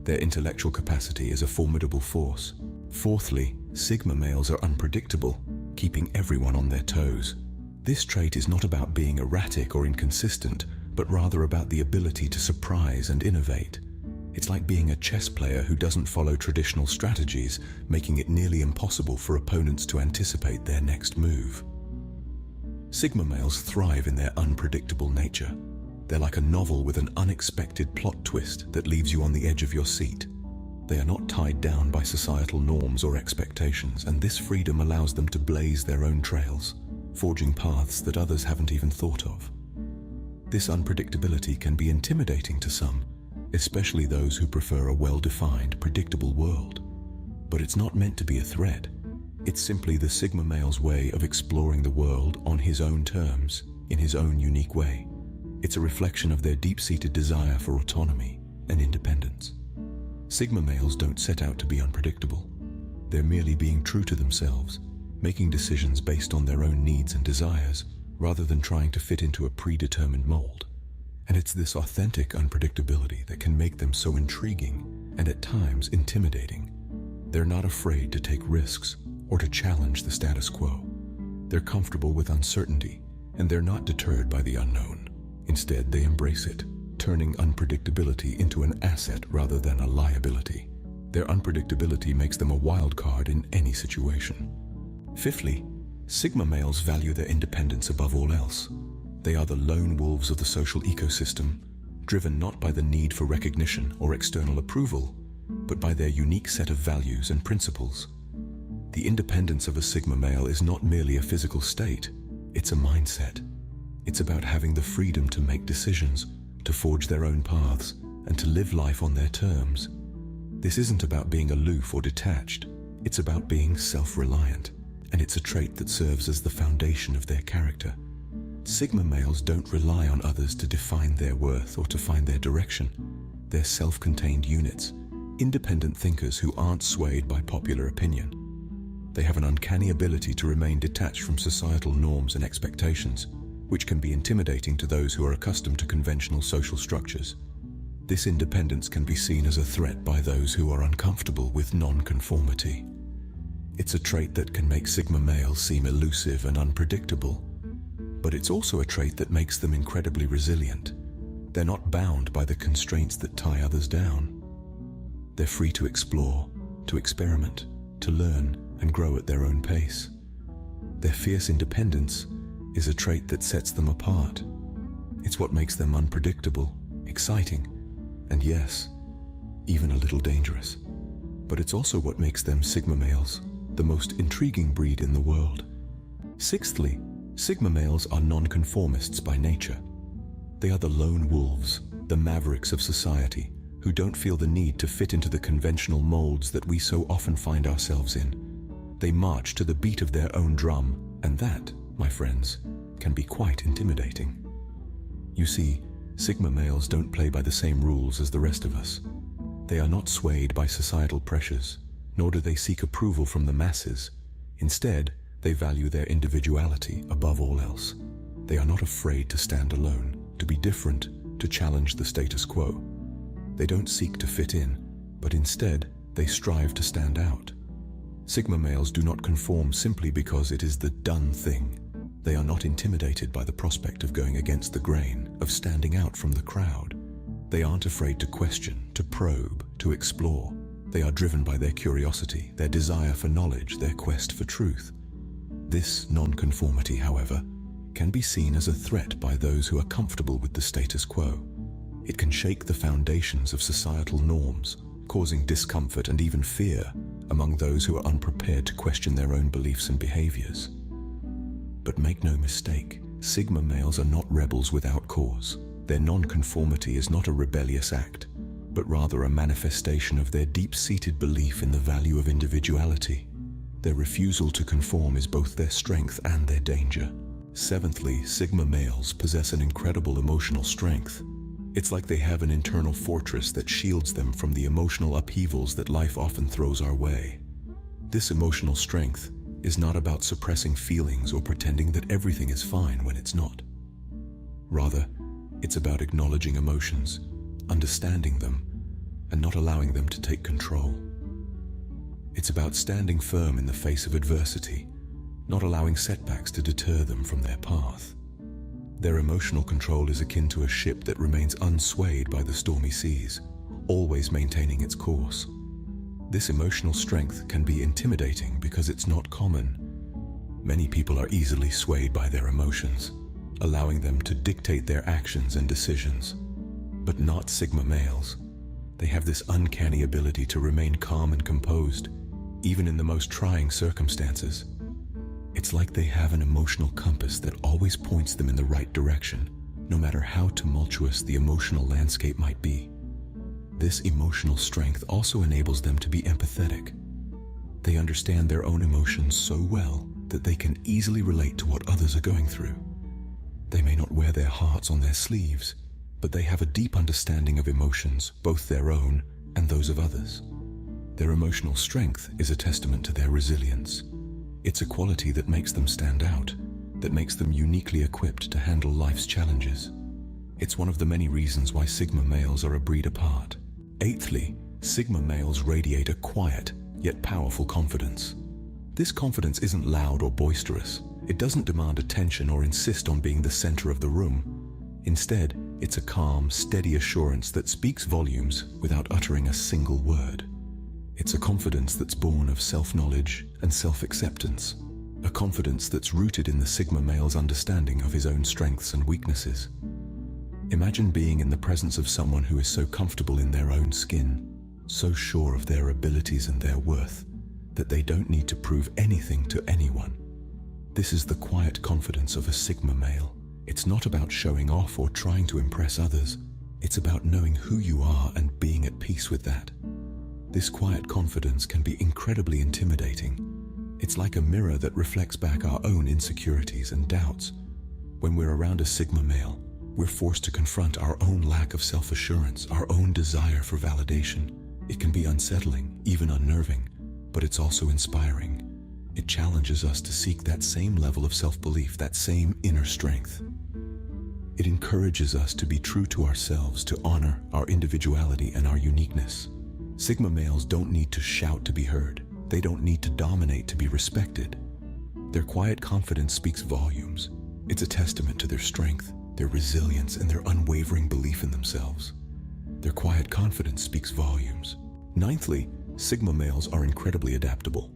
S2: Their intellectual capacity is a formidable force. Fourthly, Sigma males are unpredictable, keeping everyone on their toes. This trait is not about being erratic or inconsistent, but rather about the ability to surprise and innovate. It's like being a chess player who doesn't follow traditional strategies, making it nearly impossible for opponents to anticipate their next move. Sigma males thrive in their unpredictable nature. They're like a novel with an unexpected plot twist that leaves you on the edge of your seat. They are not tied down by societal norms or expectations, and this freedom allows them to blaze their own trails, forging paths that others haven't even thought of. This unpredictability can be intimidating to some, especially those who prefer a well-defined, predictable world. But it's not meant to be a threat. It's simply the Sigma male's way of exploring the world on his own terms, in his own unique way. It's a reflection of their deep-seated desire for autonomy and independence. Sigma males don't set out to be unpredictable. They're merely being true to themselves, making decisions based on their own needs and desires, rather than trying to fit into a predetermined mold. And it's this authentic unpredictability that can make them so intriguing and at times intimidating. They're not afraid to take risks or to challenge the status quo. They're comfortable with uncertainty, and they're not deterred by the unknown. Instead, they embrace it, turning unpredictability into an asset rather than a liability. Their unpredictability makes them a wild card in any situation. Fifthly, Sigma males value their independence above all else. They are the lone wolves of the social ecosystem, driven not by the need for recognition or external approval, but by their unique set of values and principles. The independence of a Sigma male is not merely a physical state, it's a mindset. It's about having the freedom to make decisions, to forge their own paths, and to live life on their terms. This isn't about being aloof or detached, it's about being self-reliant, and it's a trait that serves as the foundation of their character. Sigma males don't rely on others to define their worth or to find their direction. They're self-contained units, independent thinkers who aren't swayed by popular opinion. They have an uncanny ability to remain detached from societal norms and expectations, which can be intimidating to those who are accustomed to conventional social structures. This independence can be seen as a threat by those who are uncomfortable with non-conformity. It's a trait that can make Sigma males seem elusive and unpredictable, but it's also a trait that makes them incredibly resilient. They're not bound by the constraints that tie others down. They're free to explore, to experiment, to learn and grow at their own pace. Their fierce independence is a trait that sets them apart. It's what makes them unpredictable, exciting, and yes, even a little dangerous. But it's also what makes them Sigma males, the most intriguing breed in the world. Sixthly, Sigma males are nonconformists by nature. They are the lone wolves, the mavericks of society, who don't feel the need to fit into the conventional molds that we so often find ourselves in. They march to the beat of their own drum, and that, my friends, can be quite intimidating. You see, Sigma males don't play by the same rules as the rest of us. They are not swayed by societal pressures, nor do they seek approval from the masses. Instead, they value their individuality above all else. They are not afraid to stand alone, to be different, to challenge the status quo. They don't seek to fit in, but instead, they strive to stand out. Sigma males do not conform simply because it is the done thing. They are not intimidated by the prospect of going against the grain, of standing out from the crowd. They aren't afraid to question, to probe, to explore. They are driven by their curiosity, their desire for knowledge, their quest for truth. This non-conformity, however, can be seen as a threat by those who are comfortable with the status quo. It can shake the foundations of societal norms, causing discomfort and even fear among those who are unprepared to question their own beliefs and behaviors. But make no mistake, Sigma males are not rebels without cause. Their non-conformity is not a rebellious act, but rather a manifestation of their deep-seated belief in the value of individuality. Their refusal to conform is both their strength and their danger. Seventhly, Sigma males possess an incredible emotional strength. It's like they have an internal fortress that shields them from the emotional upheavals that life often throws our way. This emotional strength is not about suppressing feelings or pretending that everything is fine when it's not. Rather, it's about acknowledging emotions, understanding them, and not allowing them to take control. It's about standing firm in the face of adversity, not allowing setbacks to deter them from their path. Their emotional control is akin to a ship that remains unswayed by the stormy seas, always maintaining its course. This emotional strength can be intimidating because it's not common. Many people are easily swayed by their emotions, allowing them to dictate their actions and decisions. But not Sigma males. They have this uncanny ability to remain calm and composed, even in the most trying circumstances. It's like they have an emotional compass that always points them in the right direction, no matter how tumultuous the emotional landscape might be. This emotional strength also enables them to be empathetic. They understand their own emotions so well that they can easily relate to what others are going through. They may not wear their hearts on their sleeves, but they have a deep understanding of emotions, both their own and those of others. Their emotional strength is a testament to their resilience. It's a quality that makes them stand out, that makes them uniquely equipped to handle life's challenges. It's one of the many reasons why Sigma males are a breed apart. Eighthly, Sigma males radiate a quiet, yet powerful confidence. This confidence isn't loud or boisterous. It doesn't demand attention or insist on being the center of the room. Instead, it's a calm, steady assurance that speaks volumes without uttering a single word. It's a confidence that's born of self-knowledge and self-acceptance. A confidence that's rooted in the Sigma male's understanding of his own strengths and weaknesses. Imagine being in the presence of someone who is so comfortable in their own skin, so sure of their abilities and their worth, that they don't need to prove anything to anyone. This is the quiet confidence of a Sigma male. It's not about showing off or trying to impress others. It's about knowing who you are and being at peace with that. This quiet confidence can be incredibly intimidating. It's like a mirror that reflects back our own insecurities and doubts. When we're around a Sigma male, we're forced to confront our own lack of self-assurance, our own desire for validation. It can be unsettling, even unnerving, but it's also inspiring. It challenges us to seek that same level of self-belief, that same inner strength. It encourages us to be true to ourselves, to honor our individuality and our uniqueness. Sigma males don't need to shout to be heard. They don't need to dominate to be respected. Their quiet confidence speaks volumes. It's a testament to their strength, their resilience, and their unwavering belief in themselves. Their quiet confidence speaks volumes. Ninthly, Sigma males are incredibly adaptable.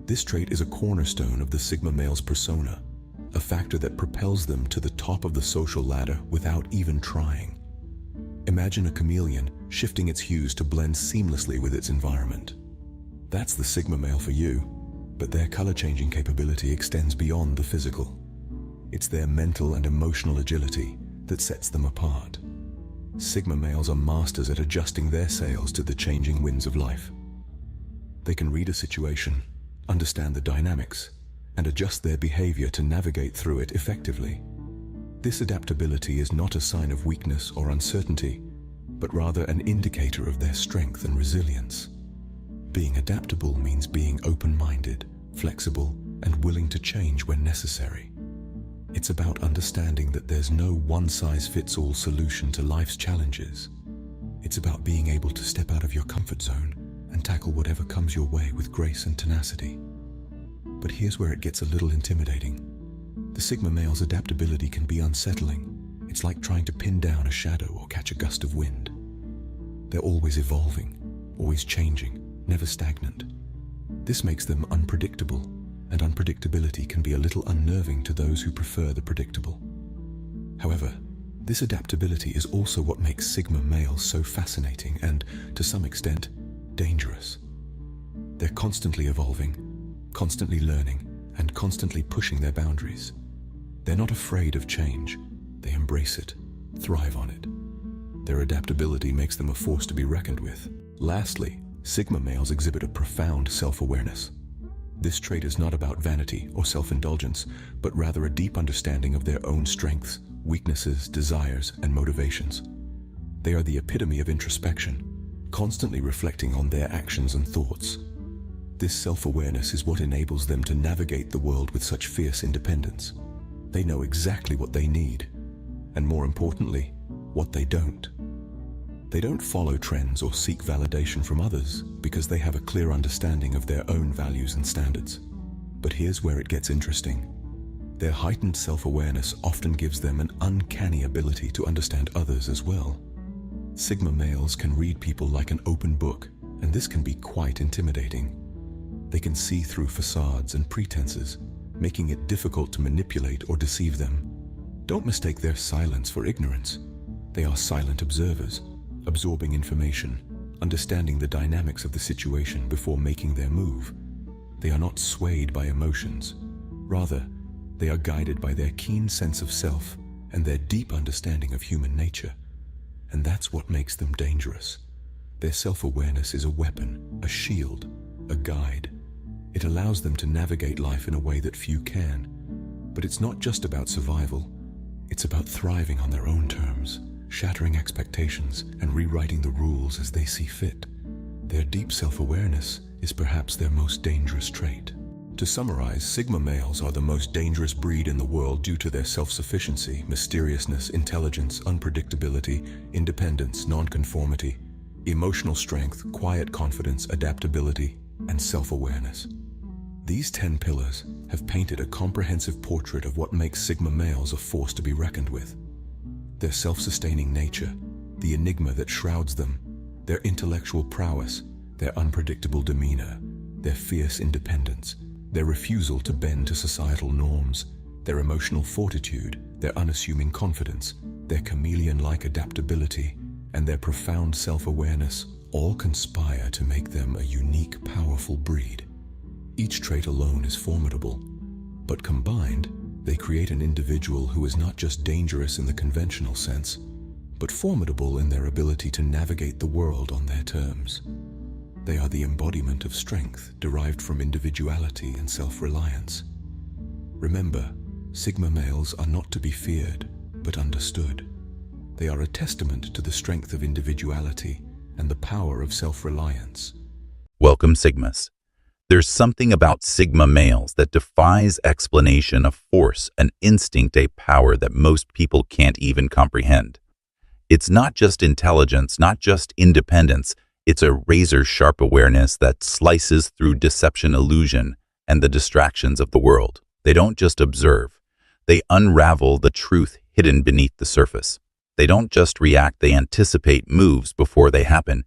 S2: This trait is a cornerstone of the Sigma male's persona, a factor that propels them to the top of the social ladder without even trying. Imagine a chameleon shifting its hues to blend seamlessly with its environment. That's the Sigma male for you, but their color-changing capability extends beyond the physical. It's their mental and emotional agility that sets them apart. Sigma males are masters at adjusting their sails to the changing winds of life. They can read a situation, understand the dynamics, and adjust their behavior to navigate through it effectively. This adaptability is not a sign of weakness or uncertainty, but rather an indicator of their strength and resilience. Being adaptable means being open-minded, flexible, and willing to change when necessary. It's about understanding that there's no one-size-fits-all solution to life's challenges. It's about being able to step out of your comfort zone and tackle whatever comes your way with grace and tenacity. But here's where it gets a little intimidating. The Sigma male's adaptability can be unsettling. It's like trying to pin down a shadow or catch a gust of wind. They're always evolving, always changing, never stagnant. This makes them unpredictable, and unpredictability can be a little unnerving to those who prefer the predictable. However, this adaptability is also what makes Sigma males so fascinating and, to some extent, dangerous. They're constantly evolving, constantly learning, and constantly pushing their boundaries. They're not afraid of change. They embrace it, thrive on it. Their adaptability makes them a force to be reckoned with. Lastly, Sigma males exhibit a profound self-awareness. This trait is not about vanity or self-indulgence, but rather a deep understanding of their own strengths, weaknesses, desires, and motivations. They are the epitome of introspection, constantly reflecting on their actions and thoughts. This self-awareness is what enables them to navigate the world with such fierce independence. They know exactly what they need, and more importantly, what they don't. They don't follow trends or seek validation from others because they have a clear understanding of their own values and standards. But here's where it gets interesting. Their heightened self-awareness often gives them an uncanny ability to understand others as well. Sigma males can read people like an open book, and this can be quite intimidating. They can see through facades and pretenses, making it difficult to manipulate or deceive them. Don't mistake their silence for ignorance. They are silent observers, absorbing information, understanding the dynamics of the situation before making their move. They are not swayed by emotions. Rather, they are guided by their keen sense of self and their deep understanding of human nature. And that's what makes them dangerous. Their self-awareness is a weapon, a shield, a guide. It allows them to navigate life in a way that few can. But it's not just about survival. It's about thriving on their own terms, shattering expectations and rewriting the rules as they see fit. Their deep self-awareness is perhaps their most dangerous trait. To summarize, Sigma males are the most dangerous breed in the world due to their self-sufficiency, mysteriousness, intelligence, unpredictability, independence, nonconformity, emotional strength, quiet confidence, adaptability, and self-awareness. These 10 pillars have painted a comprehensive portrait of what makes Sigma males a force to be reckoned with. Their self-sustaining nature, the enigma that shrouds them, their intellectual prowess, their unpredictable demeanor, their fierce independence, their refusal to bend to societal norms, their emotional fortitude, their unassuming confidence, their chameleon-like adaptability, and their profound self-awareness all conspire to make them a unique, powerful breed. Each trait alone is formidable, but combined, they create an individual who is not just dangerous in the conventional sense, but formidable in their ability to navigate the world on their terms. They are the embodiment of strength derived from individuality and self-reliance. Remember, Sigma males are not to be feared, but understood. They are a testament to the strength of individuality and the power of self-reliance.
S5: Welcome, Sigmas. There's something about Sigma males that defies explanation, a force, an instinct, a power that most people can't even comprehend. It's not just intelligence, not just independence. It's a razor-sharp awareness that slices through deception, illusion, and the distractions of the world. They don't just observe. They unravel the truth hidden beneath the surface. They don't just react, they anticipate moves before they happen.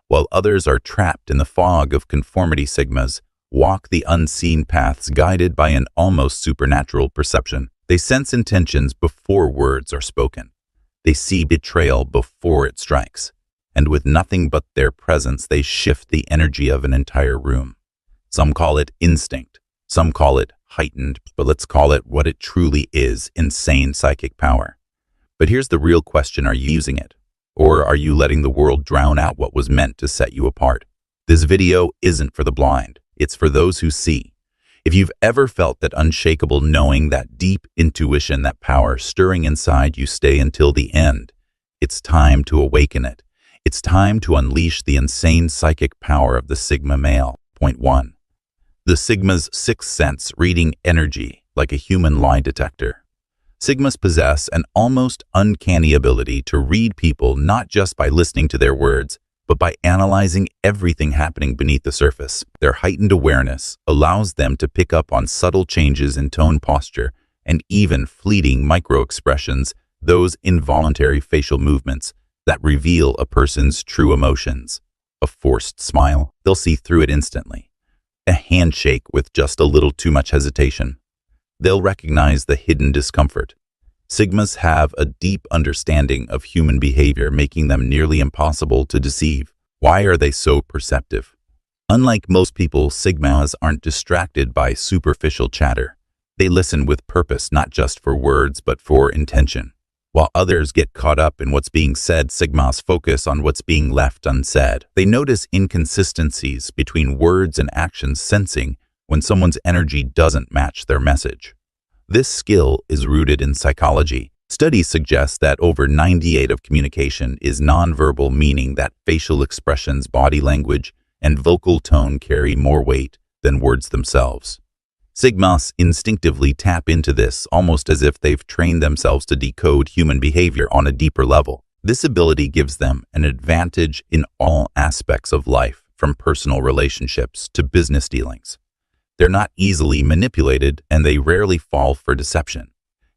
S5: While others are trapped in the fog of conformity, Sigmas walk the unseen paths guided by an almost supernatural perception. They sense intentions before words are spoken. They see betrayal before it strikes. And with nothing but their presence, they shift the energy of an entire room. Some call it instinct. Some call it heightened, but let's call it what it truly is, insane psychic power. But here's the real question, are you using it? Or are you letting the world drown out what was meant to set you apart? This video isn't for the blind. It's for those who see. If you've ever felt that unshakable knowing, that deep intuition, that power stirring inside you, stay until the end. It's time to awaken it. It's time to unleash the insane psychic power of the Sigma male. Point 1. The Sigma's sixth sense, reading energy like a human lie detector. Sigmas possess an almost uncanny ability to read people not just by listening to their words, but by analyzing everything happening beneath the surface. Their heightened awareness allows them to pick up on subtle changes in tone, posture, and even fleeting micro-expressions, those involuntary facial movements that reveal a person's true emotions. A forced smile, they'll see through it instantly. A handshake with just a little too much hesitation, they'll recognize the hidden discomfort. Sigmas have a deep understanding of human behavior, making them nearly impossible to deceive. Why are they so perceptive? Unlike most people, Sigmas aren't distracted by superficial chatter. They listen with purpose, not just for words, but for intention. While others get caught up in what's being said, Sigmas focus on what's being left unsaid. They notice inconsistencies between words and actions, sensing when someone's energy doesn't match their message. This skill is rooted in psychology. Studies suggest that over 98% of communication is nonverbal, meaning that facial expressions, body language, and vocal tone carry more weight than words themselves. Sigmas instinctively tap into this, almost as if they've trained themselves to decode human behavior on a deeper level. This ability gives them an advantage in all aspects of life, from personal relationships to business dealings. They're not easily manipulated, and they rarely fall for deception.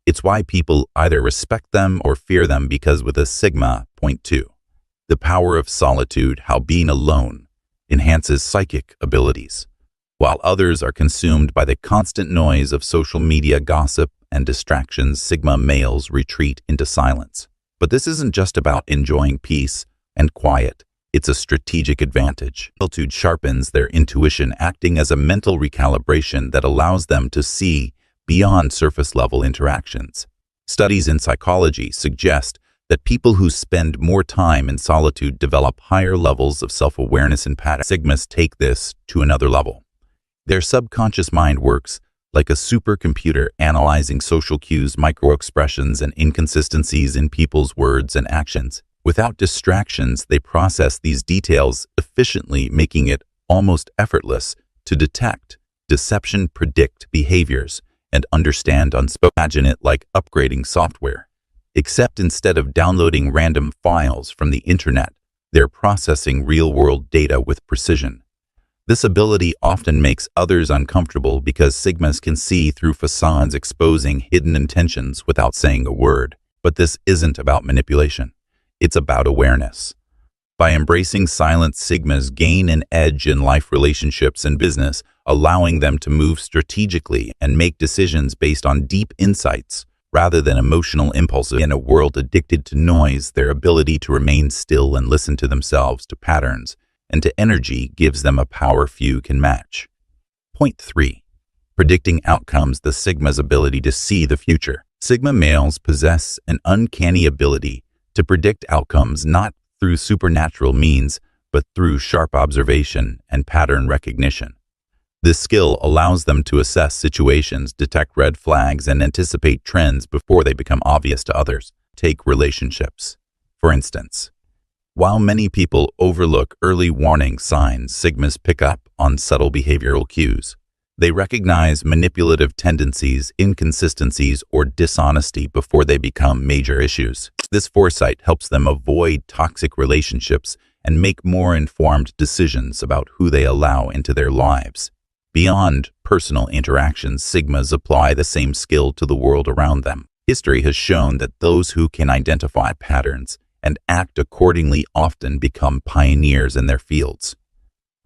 S5: It's why people either respect them or fear them, because with a Sigma, point 2, the power of solitude, how being alone enhances psychic abilities. While others are consumed by the constant noise of social media, gossip, and distractions, Sigma males retreat into silence. But this isn't just about enjoying peace and quiet. It's a strategic advantage. Solitude sharpens their intuition, acting as a mental recalibration that allows them to see beyond surface-level interactions. Studies in psychology suggest that people who spend more time in solitude develop higher levels of self-awareness and pattern. Sigmas take this to another level. Their subconscious mind works like a supercomputer, analyzing social cues, micro-expressions, and inconsistencies in people's words and actions. Without distractions, they process these details efficiently, making it almost effortless to detect deception, predict behaviors, and understand unspoken. Imagine it like upgrading software. Except instead of downloading random files from the internet, they're processing real-world data with precision. This ability often makes others uncomfortable because Sigmas can see through facades, exposing hidden intentions without saying a word. But this isn't about manipulation. It's about awareness. By embracing silence, Sigmas gain an edge in life, relationships, and business, allowing them to move strategically and make decisions based on deep insights rather than emotional impulses. In a world addicted to noise, their ability to remain still and listen to themselves, to patterns, and to energy gives them a power few can match. Point 3. Predicting outcomes. The Sigma's ability to see the future. Sigma males possess an uncanny ability to predict outcomes, not through supernatural means, but through sharp observation and pattern recognition. This skill allows them to assess situations, detect red flags, and anticipate trends before they become obvious to others. Take relationships, for instance. While many people overlook early warning signs, Sigmas pick up on subtle behavioral cues. They recognize manipulative tendencies, inconsistencies, or dishonesty before they become major issues. This foresight helps them avoid toxic relationships and make more informed decisions about who they allow into their lives. Beyond personal interactions, Sigmas apply the same skill to the world around them. History has shown that those who can identify patterns and act accordingly often become pioneers in their fields.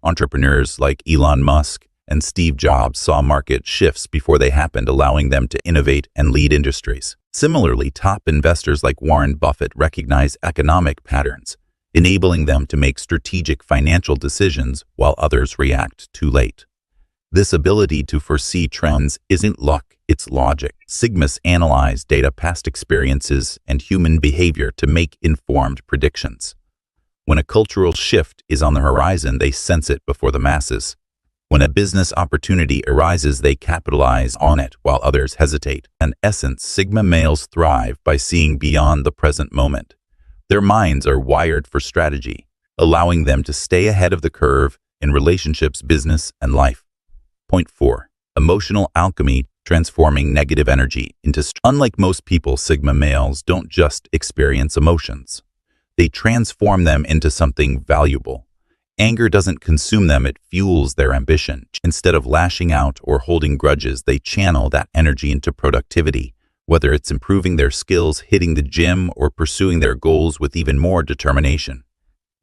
S5: Entrepreneurs like Elon Musk and Steve Jobs saw market shifts before they happened, allowing them to innovate and lead industries. Similarly, top investors like Warren Buffett recognize economic patterns, enabling them to make strategic financial decisions while others react too late. This ability to foresee trends isn't luck, it's logic. Sigmas analyze data, past experiences, and human behavior to make informed predictions. When a cultural shift is on the horizon, they sense it before the masses. When a business opportunity arises, they capitalize on it while others hesitate. In essence, Sigma males thrive by seeing beyond the present moment. Their minds are wired for strategy, allowing them to stay ahead of the curve in relationships, business, and life. Point 4. Emotional alchemy. transforming negative energy into strength. Unlike most people, Sigma males don't just experience emotions. They transform them into something valuable. Anger doesn't consume them, it fuels their ambition. Instead of lashing out or holding grudges, they channel that energy into productivity, whether it's improving their skills, hitting the gym, or pursuing their goals with even more determination.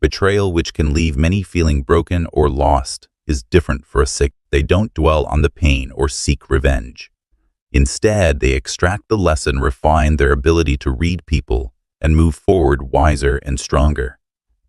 S5: Betrayal, which can leave many feeling broken or lost, is different for a Sigma. They don't dwell on the pain or seek revenge. Instead, they extract the lesson, refine their ability to read people, and move forward wiser and stronger.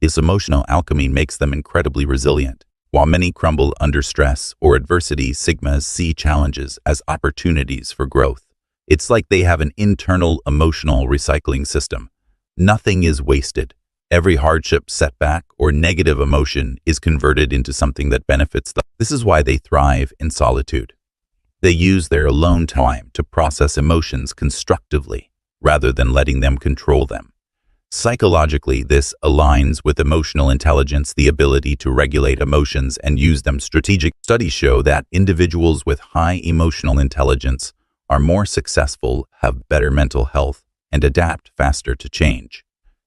S5: This emotional alchemy makes them incredibly resilient. While many crumble under stress or adversity, Sigmas see challenges as opportunities for growth. It's like they have an internal emotional recycling system. Nothing is wasted. Every hardship, setback, or negative emotion is converted into something that benefits them. This is why they thrive in solitude. They use their alone time to process emotions constructively, rather than letting them control them. Psychologically, this aligns with emotional intelligence, the ability to regulate emotions and use them strategically. Studies show that individuals with high emotional intelligence are more successful, have better mental health, and adapt faster to change.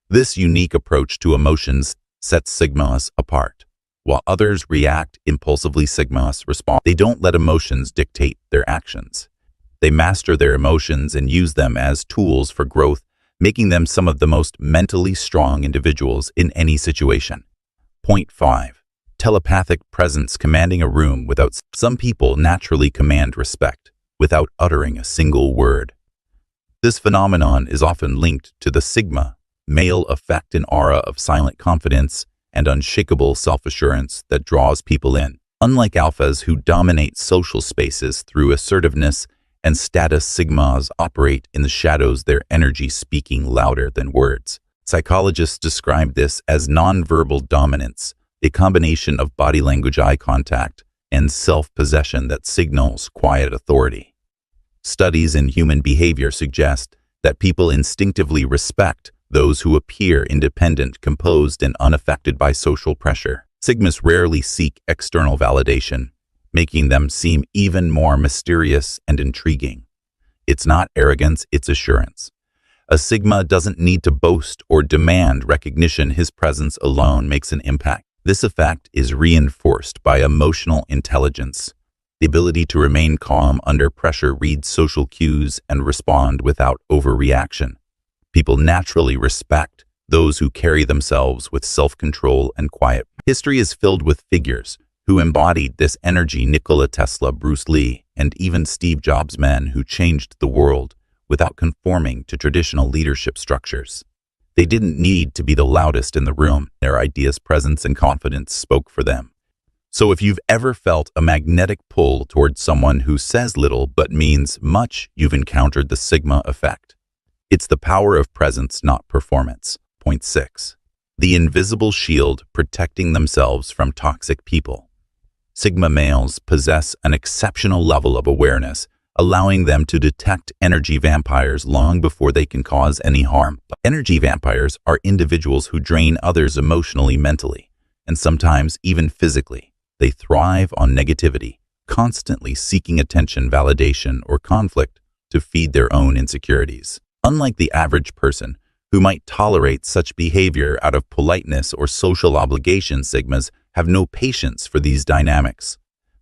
S5: This unique approach to emotions sets Sigmas apart. While others react impulsively, Sigmas respond. They don't let emotions dictate their actions. They master their emotions and use them as tools for growth, making them some of the most mentally strong individuals in any situation. Point 5. Telepathic presence, commanding a room without. Some people naturally command respect without uttering a single word. This phenomenon is often linked to the Sigma male effect, an aura of silent confidence and unshakable self-assurance that draws people in. Unlike alphas who dominate social spaces through assertiveness and status, Sigmas operate in the shadows, their energy speaking louder than words. Psychologists describe this as nonverbal dominance, a combination of body language, eye contact, and self-possession that signals quiet authority. Studies in human behavior suggest that people instinctively respect those who appear independent, composed, and unaffected by social pressure. Sigmas rarely seek external validation, making them seem even more mysterious and intriguing. It's not arrogance, it's assurance. A Sigma doesn't need to boast or demand recognition. His presence alone makes an impact. This effect is reinforced by emotional intelligence, the ability to remain calm under pressure, read social cues, and respond without overreaction. People naturally respect those who carry themselves with self-control and quiet. History is filled with figures who embodied this energy: Nikola Tesla, Bruce Lee, and even Steve Jobs, men who changed the world without conforming to traditional leadership structures. They didn't need to be the loudest in the room. Their ideas, presence, and confidence spoke for them. So if you've ever felt a magnetic pull towards someone who says little but means much, you've encountered the Sigma effect. It's the power of presence, not performance. Point 6. The invisible shield, protecting themselves from toxic people. Sigma males possess an exceptional level of awareness, allowing them to detect energy vampires long before they can cause any harm. Energy vampires are individuals who drain others emotionally, mentally, and sometimes even physically. They thrive on negativity, constantly seeking attention, validation, or conflict to feed their own insecurities. Unlike the average person, who might tolerate such behavior out of politeness or social obligation, Sigmas have no patience for these dynamics.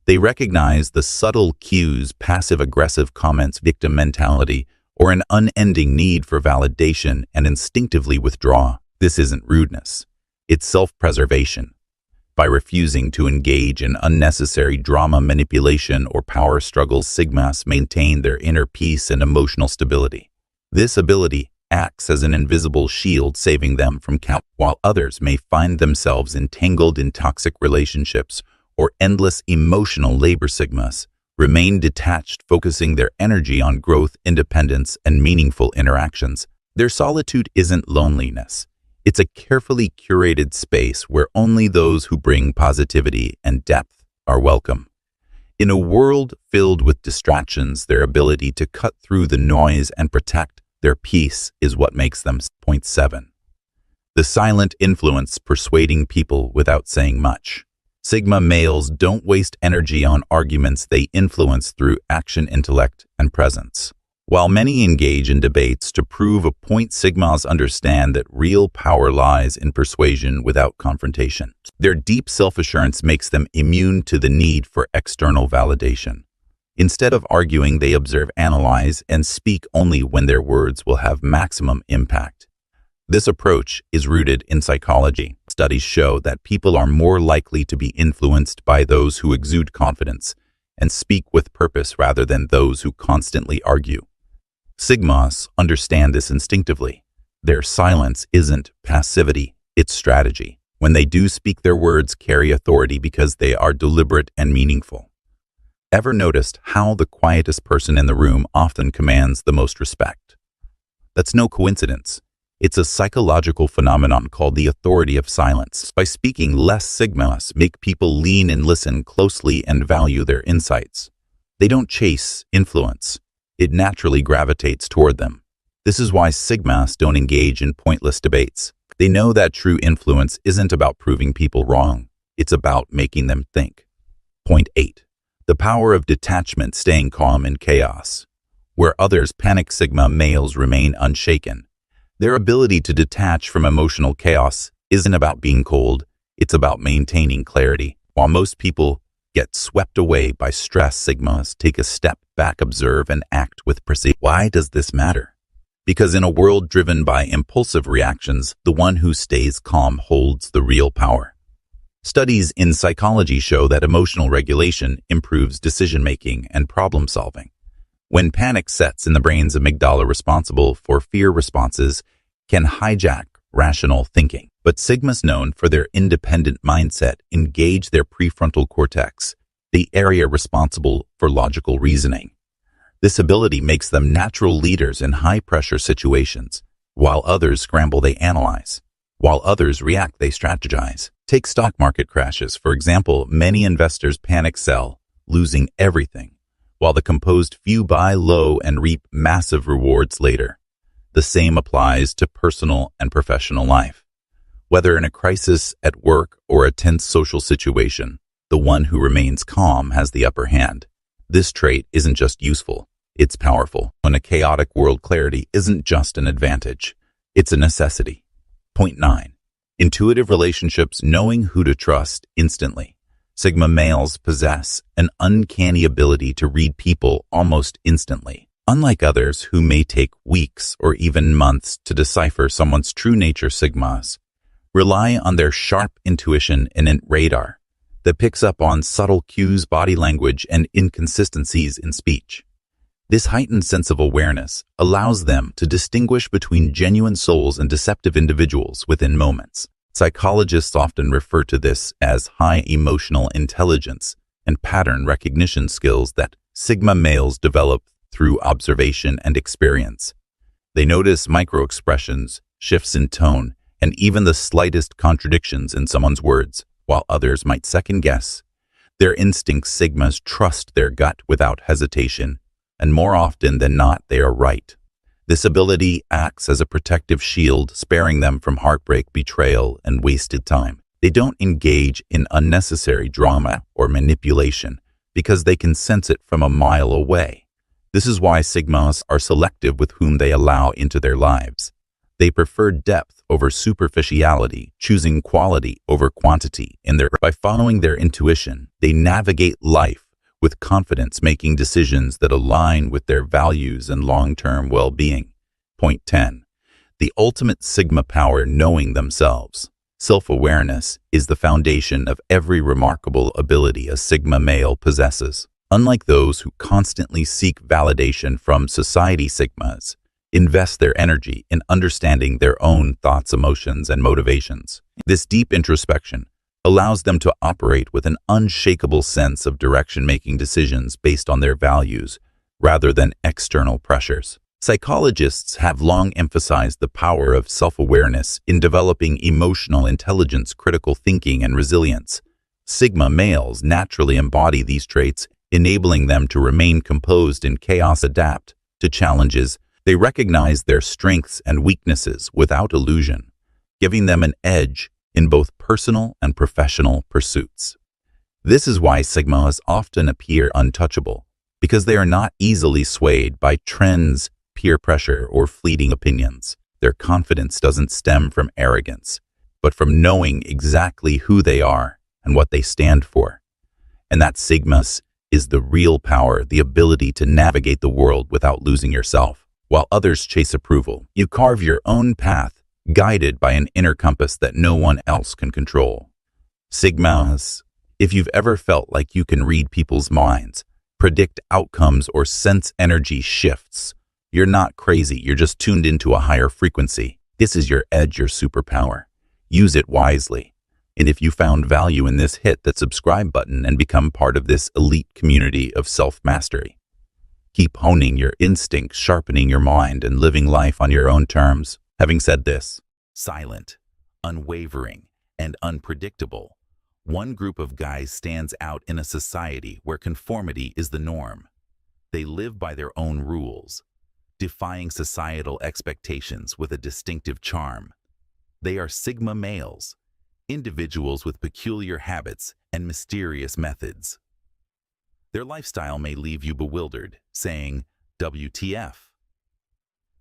S5: They recognize the subtle cues, passive-aggressive comments, victim mentality, or an unending need for validation, and instinctively withdraw. This isn't rudeness. It's self-preservation. By refusing to engage in unnecessary drama, manipulation, or power struggles, Sigmas maintain their inner peace and emotional stability. This ability acts as an invisible shield, saving them from chaos. While others may find themselves entangled in toxic relationships or endless emotional labor, Sigmas remain detached, focusing their energy on growth, independence, and meaningful interactions. Their solitude isn't loneliness. It's a carefully curated space where only those who bring positivity and depth are welcome. In a world filled with distractions, their ability to cut through the noise and protect their peace is what makes them. Point 7. The silent influence, persuading people without saying much. Sigma males don't waste energy on arguments, they influence through action, intellect, and presence. While many engage in debates to prove a point, Sigmas understand that real power lies in persuasion without confrontation. Their deep self-assurance makes them immune to the need for external validation. Instead of arguing, they observe, analyze, and speak only when their words will have maximum impact. This approach is rooted in psychology. Studies show that people are more likely to be influenced by those who exude confidence and speak with purpose rather than those who constantly argue. Sigmas understand this instinctively. Their silence isn't passivity, it's strategy. When they do speak, their words carry authority because they are deliberate and meaningful. Ever noticed how the quietest person in the room often commands the most respect? That's no coincidence. It's a psychological phenomenon called the authority of silence. By speaking less, Sigmas make people lean and listen closely and value their insights. They don't chase influence. It naturally gravitates toward them. This is why Sigmas don't engage in pointless debates. They know that true influence isn't about proving people wrong. It's about making them think. Point 8. The power of detachment, staying calm in chaos. Where others panic, Sigma males remain unshaken. Their ability to detach from emotional chaos isn't about being cold, it's about maintaining clarity. While most people get swept away by stress, Sigmas take a step back, observe, and act with precision. Why does this matter? Because in a world driven by impulsive reactions, the one who stays calm holds the real power. Studies in psychology show that emotional regulation improves decision-making and problem-solving. When panic sets in, the brain's amygdala, responsible for fear responses, can hijack rational thinking. But Sigmas, known for their independent mindset, engage their prefrontal cortex, the area responsible for logical reasoning. This ability makes them natural leaders in high-pressure situations. While others scramble, they analyze. While others react, they strategize. Take stock market crashes, for example. Many investors panic sell, losing everything, while the composed few buy low and reap massive rewards later. The same applies to personal and professional life. Whether in a crisis at work or a tense social situation, the one who remains calm has the upper hand. This trait isn't just useful, it's powerful. In a chaotic world, clarity isn't just an advantage, it's a necessity. Point 9. Intuitive relationships, knowing who to trust instantly. Sigma males possess an uncanny ability to read people almost instantly. Unlike others who may take weeks or even months to decipher someone's true nature, Sigmas rely on their sharp intuition and a radar that picks up on subtle cues, body language, and inconsistencies in speech. This heightened sense of awareness allows them to distinguish between genuine souls and deceptive individuals within moments. Psychologists often refer to this as high emotional intelligence and pattern recognition skills that Sigma males develop through observation and experience. They notice microexpressions, shifts in tone, and even the slightest contradictions in someone's words, while others might second-guess. Their instincts, Sigmas trust their gut without hesitation, and more often than not, they are right. This ability acts as a protective shield, sparing them from heartbreak, betrayal, and wasted time. They don't engage in unnecessary drama or manipulation because they can sense it from a mile away. This is why Sigmas are selective with whom they allow into their lives. They prefer depth over superficiality, choosing quality over quantity. By following their intuition, they navigate life with confidence, making decisions that align with their values and long-term well-being. Point 10. The ultimate Sigma power, knowing themselves. Self-awareness is the foundation of every remarkable ability a Sigma male possesses. Unlike those who constantly seek validation from society, Sigmas invest their energy in understanding their own thoughts, emotions, and motivations. This deep introspection allows them to operate with an unshakable sense of direction, making decisions based on their values rather than external pressures. Psychologists have long emphasized the power of self-awareness in developing emotional intelligence, critical thinking, and resilience. Sigma males naturally embody these traits, enabling them to remain composed in chaos, adapt to challenges. They recognize their strengths and weaknesses without illusion, giving them an edge in both personal and professional pursuits. This is why Sigmas often appear untouchable, because they are not easily swayed by trends, peer pressure, or fleeting opinions. Their confidence doesn't stem from arrogance, but from knowing exactly who they are and what they stand for. And that Sigmas is the real power, the ability to navigate the world without losing yourself. While others chase approval, you carve your own path, guided by an inner compass that no one else can control. Sigmas, if you've ever felt like you can read people's minds, predict outcomes, or sense energy shifts, you're not crazy, you're just tuned into a higher frequency. This is your edge, your superpower. Use it wisely. And if you found value in this, hit that subscribe button and become part of this elite community of self-mastery. Keep honing your instincts, sharpening your mind, and living life on your own terms. Having said this, silent, unwavering, and unpredictable, one group of guys stands out in a society where conformity is the norm. They live by their own rules, defying societal expectations with a distinctive charm. They are Sigma males, individuals with peculiar habits and mysterious methods. Their lifestyle may leave you bewildered, saying, WTF?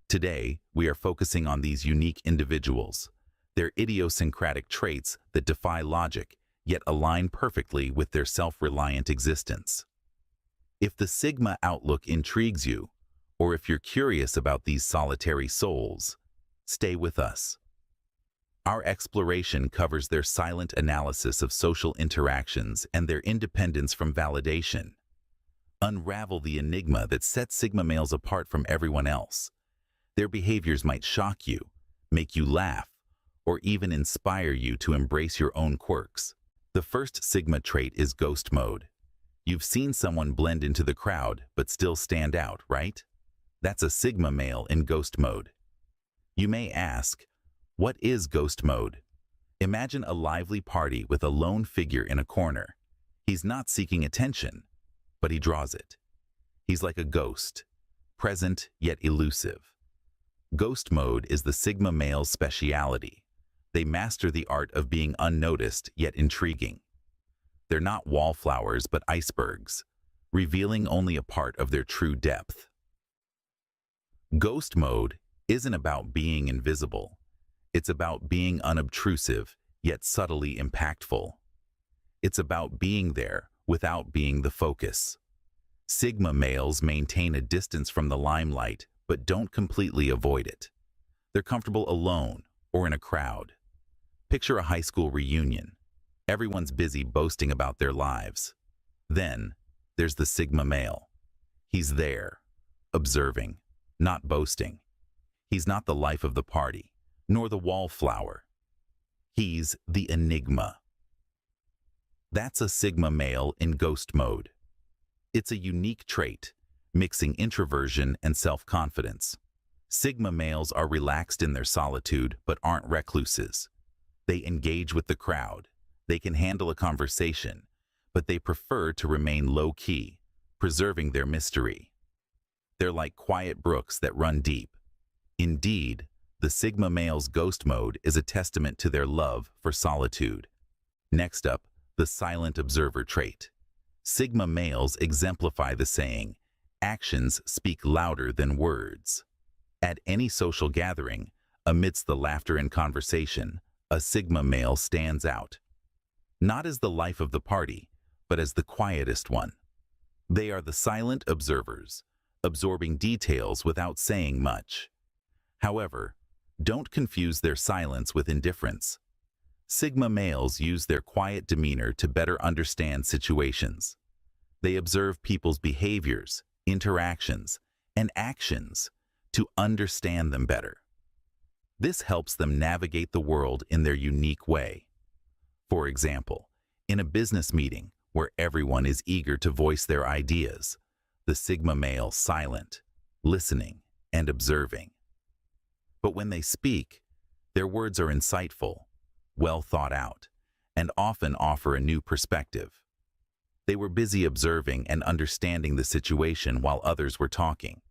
S5: Today, we are focusing on these unique individuals, their idiosyncratic traits that defy logic, yet align perfectly with their self-reliant existence. If the Sigma outlook intrigues you, or if you're curious about these solitary souls, stay with us. Our exploration covers their silent analysis of social interactions and their independence from validation. Unravel the enigma that sets Sigma males apart from everyone else. Their behaviors might shock you, make you laugh, or even inspire you to embrace your own quirks. The first Sigma trait is ghost mode. You've seen someone blend into the crowd but still stand out, right? That's a Sigma male in ghost mode. You may ask, what is ghost mode? Imagine a lively party with a lone figure in a corner. He's not seeking attention, but he draws it. He's like a ghost, present yet elusive. Ghost mode is the Sigma male's speciality. They master the art of being unnoticed yet intriguing. They're not wallflowers but icebergs, revealing only a part of their true depth. Ghost mode isn't about being invisible. It's about being unobtrusive yet subtly impactful. It's about being there without being the focus. Sigma males maintain a distance from the limelight but don't completely avoid it. They're comfortable alone or in a crowd. Picture a high school reunion. Everyone's busy boasting about their lives. Then, there's the Sigma male. He's there, observing, not boasting. He's not the life of the party, nor the wallflower. He's the enigma. That's a Sigma male in ghost mode. It's a unique trait, mixing introversion and self-confidence. Sigma males are relaxed in their solitude but aren't recluses. They engage with the crowd. They can handle a conversation, but they prefer to remain low-key, preserving their mystery. They're like quiet brooks that run deep. Indeed, the Sigma male's ghost mode is a testament to their love for solitude. Next up, the silent observer trait. Sigma males exemplify the saying, actions speak louder than words. At any social gathering, amidst the laughter and conversation, a Sigma male stands out. Not as the life of the party, but as the quietest one. They are the silent observers, absorbing details without saying much. However, don't confuse their silence with indifference. Sigma males use their quiet demeanor to better understand situations. They observe people's behaviors, interactions, and actions to understand them better. This helps them navigate the world in their unique way. For example, in a business meeting where everyone is eager to voice their ideas, the Sigma male silent, listening, and observing. But when they speak, their words are insightful, well thought out, and often offer a new perspective. They were busy observing and understanding the situation while others were talking.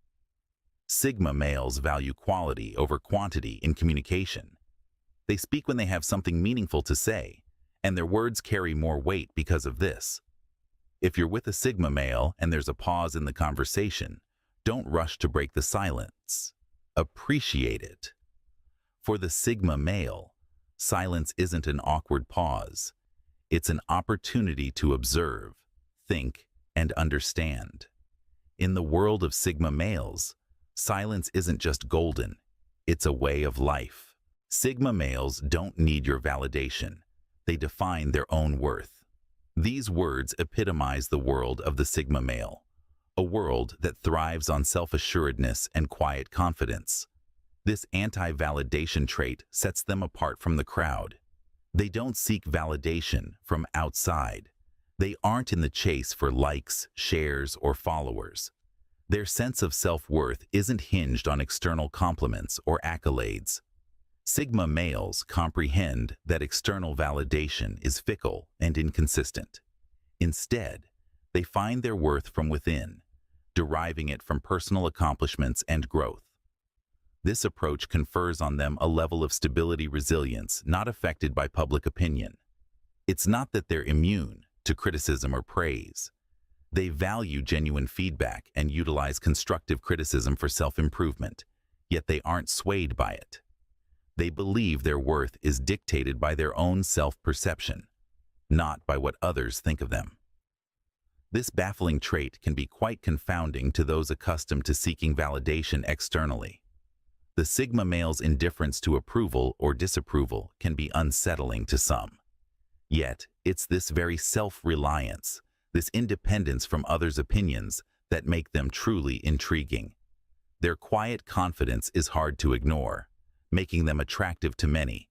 S5: Sigma males value quality over quantity in communication. They speak when they have something meaningful to say, and their words carry more weight because of this. If you're with a Sigma male and there's a pause in the conversation, don't rush to break the silence. Appreciate it. For the Sigma male, silence isn't an awkward pause. It's an opportunity to observe, think, and understand. In the world of Sigma males, silence isn't just golden, it's a way of life. Sigma males don't need your validation. They define their own worth. These words epitomize the world of the Sigma male, a world that thrives on self-assuredness and quiet confidence. This anti-validation trait sets them apart from the crowd. They don't seek validation from outside. They aren't in the chase for likes, shares, or followers. Their sense of self-worth isn't hinged on external compliments or accolades. Sigma males comprehend that external validation is fickle and inconsistent. Instead, they find their worth from within, deriving it from personal accomplishments and growth. This approach confers on them a level of stability resilience not affected by public opinion. It's not that they're immune to criticism or praise. They value genuine feedback and utilize constructive criticism for self-improvement, yet they aren't swayed by it. They believe their worth is dictated by their own self-perception, not by what others think of them. This baffling trait can be quite confounding to those accustomed to seeking validation externally. The Sigma male's indifference to approval or disapproval can be unsettling to some. Yet, it's this very self-reliance, this independence from others' opinions, that make them truly intriguing. Their quiet confidence is hard to ignore, making them attractive to many.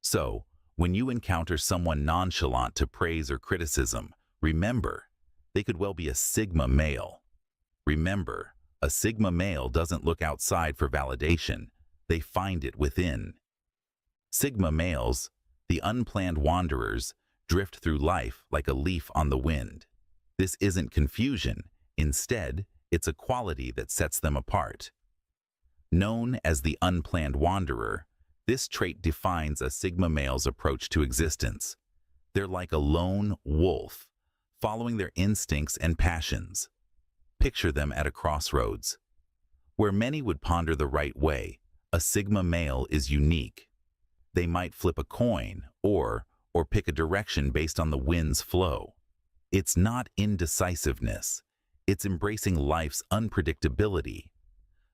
S5: So, when you encounter someone nonchalant to praise or criticism, remember, they could well be a Sigma male. Remember, a Sigma male doesn't look outside for validation, they find it within. Sigma males, the unplanned wanderers, drift through life like a leaf on the wind. This isn't confusion, instead, it's a quality that sets them apart. Known as the unplanned wanderer, this trait defines a Sigma male's approach to existence. They're like a lone wolf, following their instincts and passions. Picture them at a crossroads. Where many would ponder the right way, a Sigma male is unique. They might flip a coin or pick a direction based on the wind's flow. It's not indecisiveness. It's embracing life's unpredictability.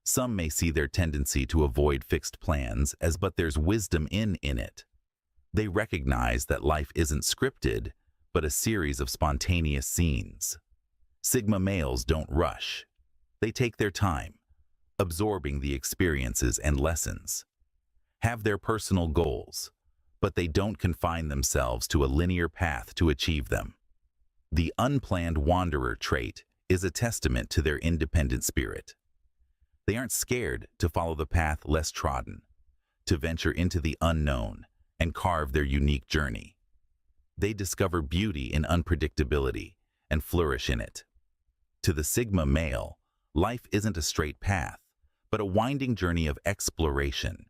S5: Some may see their tendency to avoid fixed plans as but there's wisdom in it. They recognize that life isn't scripted, but a series of spontaneous scenes. Sigma males don't rush. They take their time, absorbing the experiences and lessons. Have their personal goals, but they don't confine themselves to a linear path to achieve them. The unplanned wanderer trait is a testament to their independent spirit. They aren't scared to follow the path less trodden, to venture into the unknown and carve their unique journey. They discover beauty in unpredictability and flourish in it. To the Sigma male, life isn't a straight path, but a winding journey of exploration.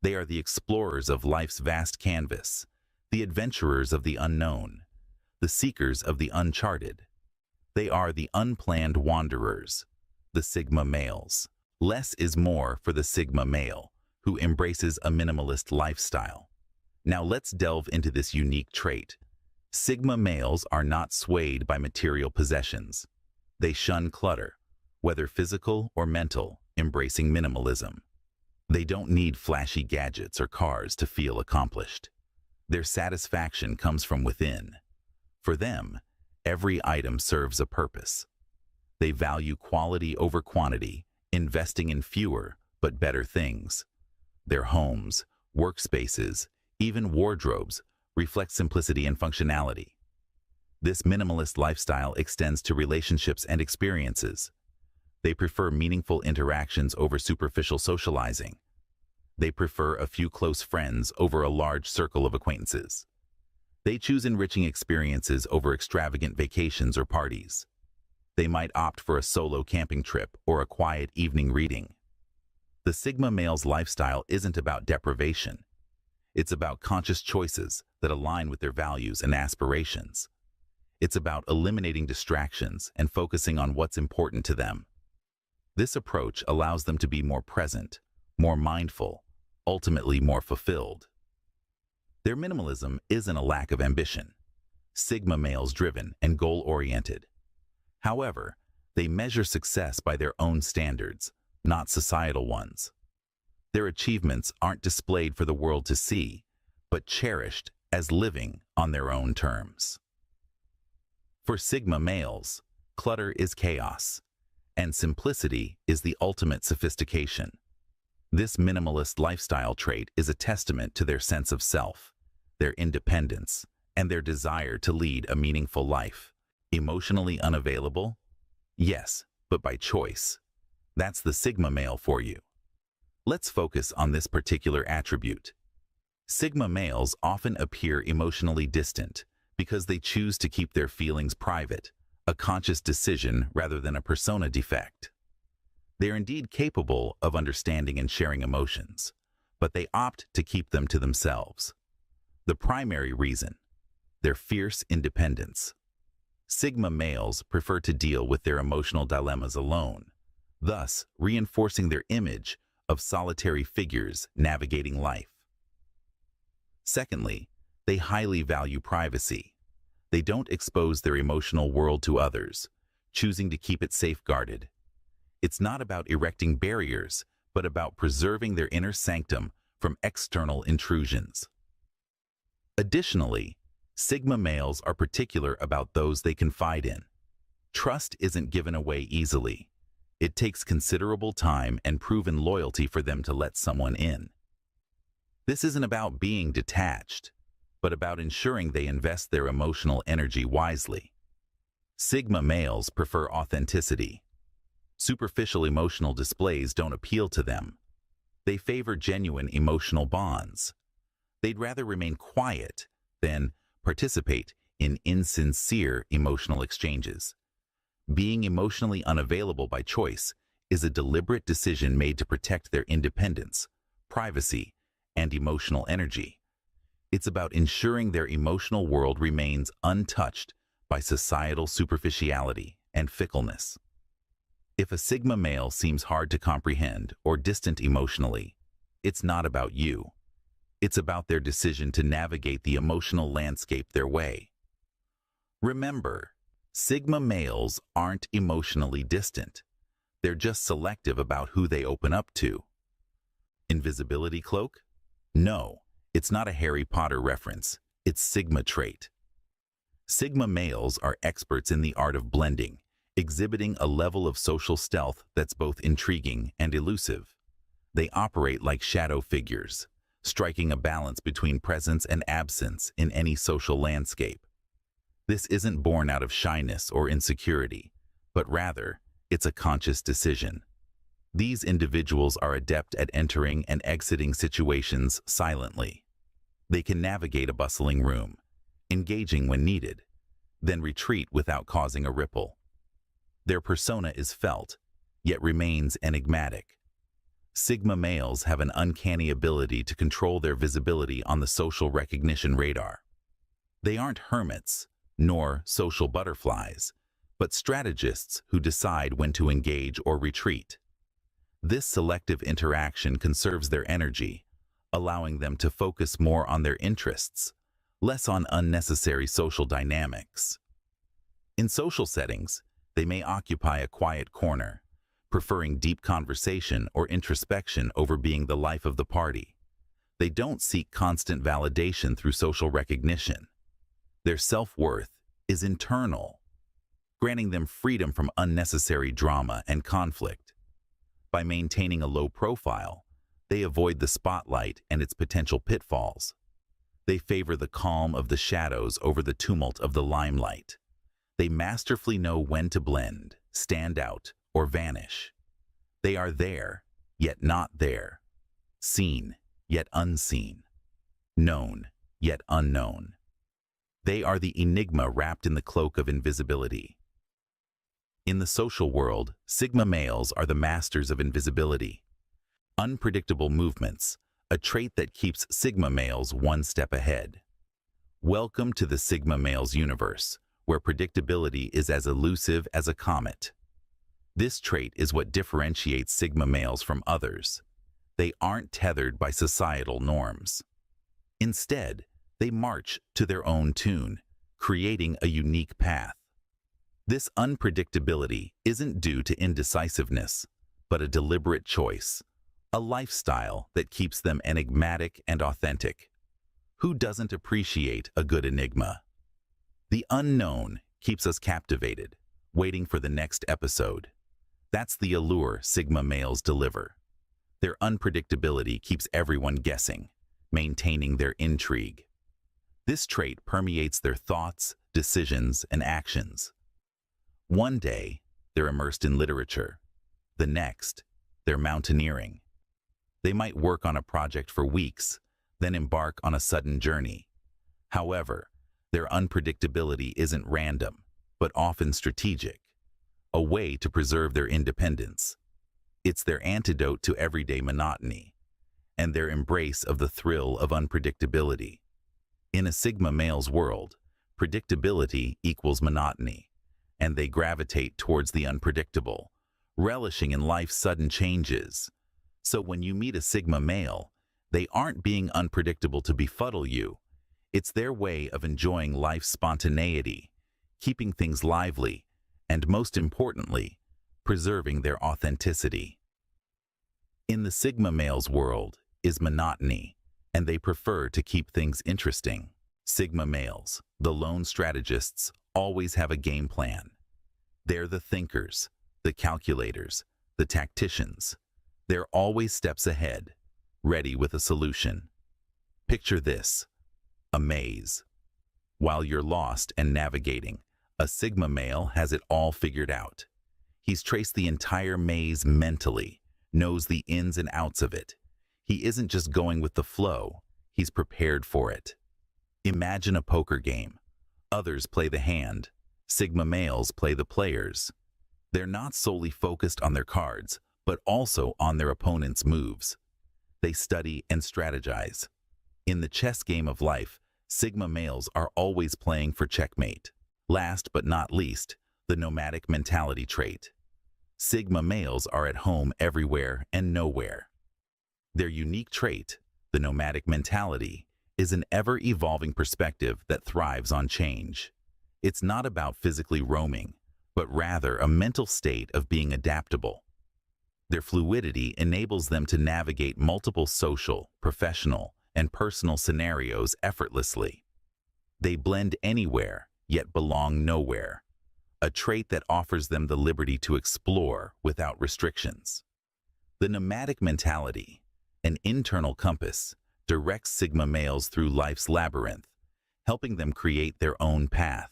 S5: They are the explorers of life's vast canvas, the adventurers of the unknown, the seekers of the uncharted. They are the unplanned wanderers, the Sigma males. Less is more for the Sigma male, who embraces a minimalist lifestyle. Now let's delve into this unique trait. Sigma males are not swayed by material possessions. They shun clutter, whether physical or mental, embracing minimalism. They don't need flashy gadgets or cars to feel accomplished. Their satisfaction comes from within. For them, every item serves a purpose. They value quality over quantity, investing in fewer but better things. Their homes, workspaces, even wardrobes reflect simplicity and functionality. This minimalist lifestyle extends to relationships and experiences. They prefer meaningful interactions over superficial socializing. They prefer a few close friends over a large circle of acquaintances. They choose enriching experiences over extravagant vacations or parties. They might opt for a solo camping trip or a quiet evening reading. The Sigma male's lifestyle isn't about deprivation. It's about conscious choices that align with their values and aspirations. It's about eliminating distractions and focusing on what's important to them. This approach allows them to be more present, more mindful, ultimately more fulfilled. Their minimalism isn't a lack of ambition. Sigma males driven and goal-oriented. However, they measure success by their own standards, not societal ones. Their achievements aren't displayed for the world to see, but cherished as living on their own terms. For Sigma males, clutter is chaos, and simplicity is the ultimate sophistication. This minimalist lifestyle trait is a testament to their sense of self, their independence, and their desire to lead a meaningful life. Emotionally unavailable? Yes, but by choice. That's the Sigma male for you. Let's focus on this particular attribute. Sigma males often appear emotionally distant because they choose to keep their feelings private, a conscious decision rather than a persona defect. They're indeed capable of understanding and sharing emotions, but they opt to keep them to themselves. The primary reason: their fierce independence. Sigma males prefer to deal with their emotional dilemmas alone, thus reinforcing their image of solitary figures navigating life. Secondly, they highly value privacy. They don't expose their emotional world to others, choosing to keep it safeguarded. It's not about erecting barriers, but about preserving their inner sanctum from external intrusions. Additionally, Sigma males are particular about those they confide in. Trust isn't given away easily. It takes considerable time and proven loyalty for them to let someone in. This isn't about being detached, but about ensuring they invest their emotional energy wisely. Sigma males prefer authenticity. Superficial emotional displays don't appeal to them. They favor genuine emotional bonds. They'd rather remain quiet than participate in insincere emotional exchanges. Being emotionally unavailable by choice is a deliberate decision made to protect their independence, privacy, and emotional energy. It's about ensuring their emotional world remains untouched by societal superficiality and fickleness. If a Sigma male seems hard to comprehend or distant emotionally, it's not about you. It's about their decision to navigate the emotional landscape their way. Remember, Sigma males aren't emotionally distant. They're just selective about who they open up to. Invisibility cloak? No, it's not a Harry Potter reference. It's Sigma trait. Sigma males are experts in the art of blending, exhibiting a level of social stealth that's both intriguing and elusive. They operate like shadow figures, striking a balance between presence and absence in any social landscape. This isn't born out of shyness or insecurity, but rather, it's a conscious decision. These individuals are adept at entering and exiting situations silently. They can navigate a bustling room, engaging when needed, then retreat without causing a ripple. Their persona is felt, yet remains enigmatic. Sigma males have an uncanny ability to control their visibility on the social recognition radar. They aren't hermits, nor social butterflies, but strategists who decide when to engage or retreat. This selective interaction conserves their energy, allowing them to focus more on their interests, less on unnecessary social dynamics. In social settings, they may occupy a quiet corner, preferring deep conversation or introspection over being the life of the party. They don't seek constant validation through social recognition. Their self-worth is internal, granting them freedom from unnecessary drama and conflict. By maintaining a low profile, they avoid the spotlight and its potential pitfalls. They favor the calm of the shadows over the tumult of the limelight. They masterfully know when to blend, stand out, or vanish. They are there, yet not there. Seen, yet unseen. Known, yet unknown. They are the enigma wrapped in the cloak of invisibility. In the social world, Sigma males are the masters of invisibility. Unpredictable movements, a trait that keeps Sigma males one step ahead. Welcome to the Sigma males universe, where predictability is as elusive as a comet. This trait is what differentiates Sigma males from others. They aren't tethered by societal norms. Instead, they march to their own tune, creating a unique path. This unpredictability isn't due to indecisiveness, but a deliberate choice, a lifestyle that keeps them enigmatic and authentic. Who doesn't appreciate a good enigma? The unknown keeps us captivated, waiting for the next episode. That's the allure Sigma males deliver. Their unpredictability keeps everyone guessing, maintaining their intrigue. This trait permeates their thoughts, decisions, and actions. One day, they're immersed in literature. The next, they're mountaineering. They might work on a project for weeks, then embark on a sudden journey. However, their unpredictability isn't random, but often strategic, a way to preserve their independence. It's their antidote to everyday monotony, and their embrace of the thrill of unpredictability. In a Sigma male's world, predictability equals monotony, and they gravitate towards the unpredictable, relishing in life's sudden changes. So when you meet a Sigma male, they aren't being unpredictable to befuddle you. It's their way of enjoying life's spontaneity, keeping things lively, and most importantly, preserving their authenticity. In the Sigma male's world is monotony, and they prefer to keep things interesting. Sigma males, the lone strategists, always have a game plan. They're the thinkers, the calculators, the tacticians. They're always steps ahead, ready with a solution. Picture this: a maze. While you're lost and navigating, a Sigma male has it all figured out. He's traced the entire maze mentally, knows the ins and outs of it. He isn't just going with the flow, he's prepared for it. Imagine a poker game. Others play the hand. Sigma males play the players. They're not solely focused on their cards, but also on their opponent's moves. They study and strategize. In the chess game of life, Sigma males are always playing for checkmate. Last but not least, the nomadic mentality trait. Sigma males are at home everywhere and nowhere. Their unique trait, the nomadic mentality, is an ever-evolving perspective that thrives on change. It's not about physically roaming, but rather a mental state of being adaptable. Their fluidity enables them to navigate multiple social, professional, and personal scenarios effortlessly. They blend anywhere, yet belong nowhere, a trait that offers them the liberty to explore without restrictions. The nomadic mentality, an internal compass, directs Sigma males through life's labyrinth, helping them create their own path.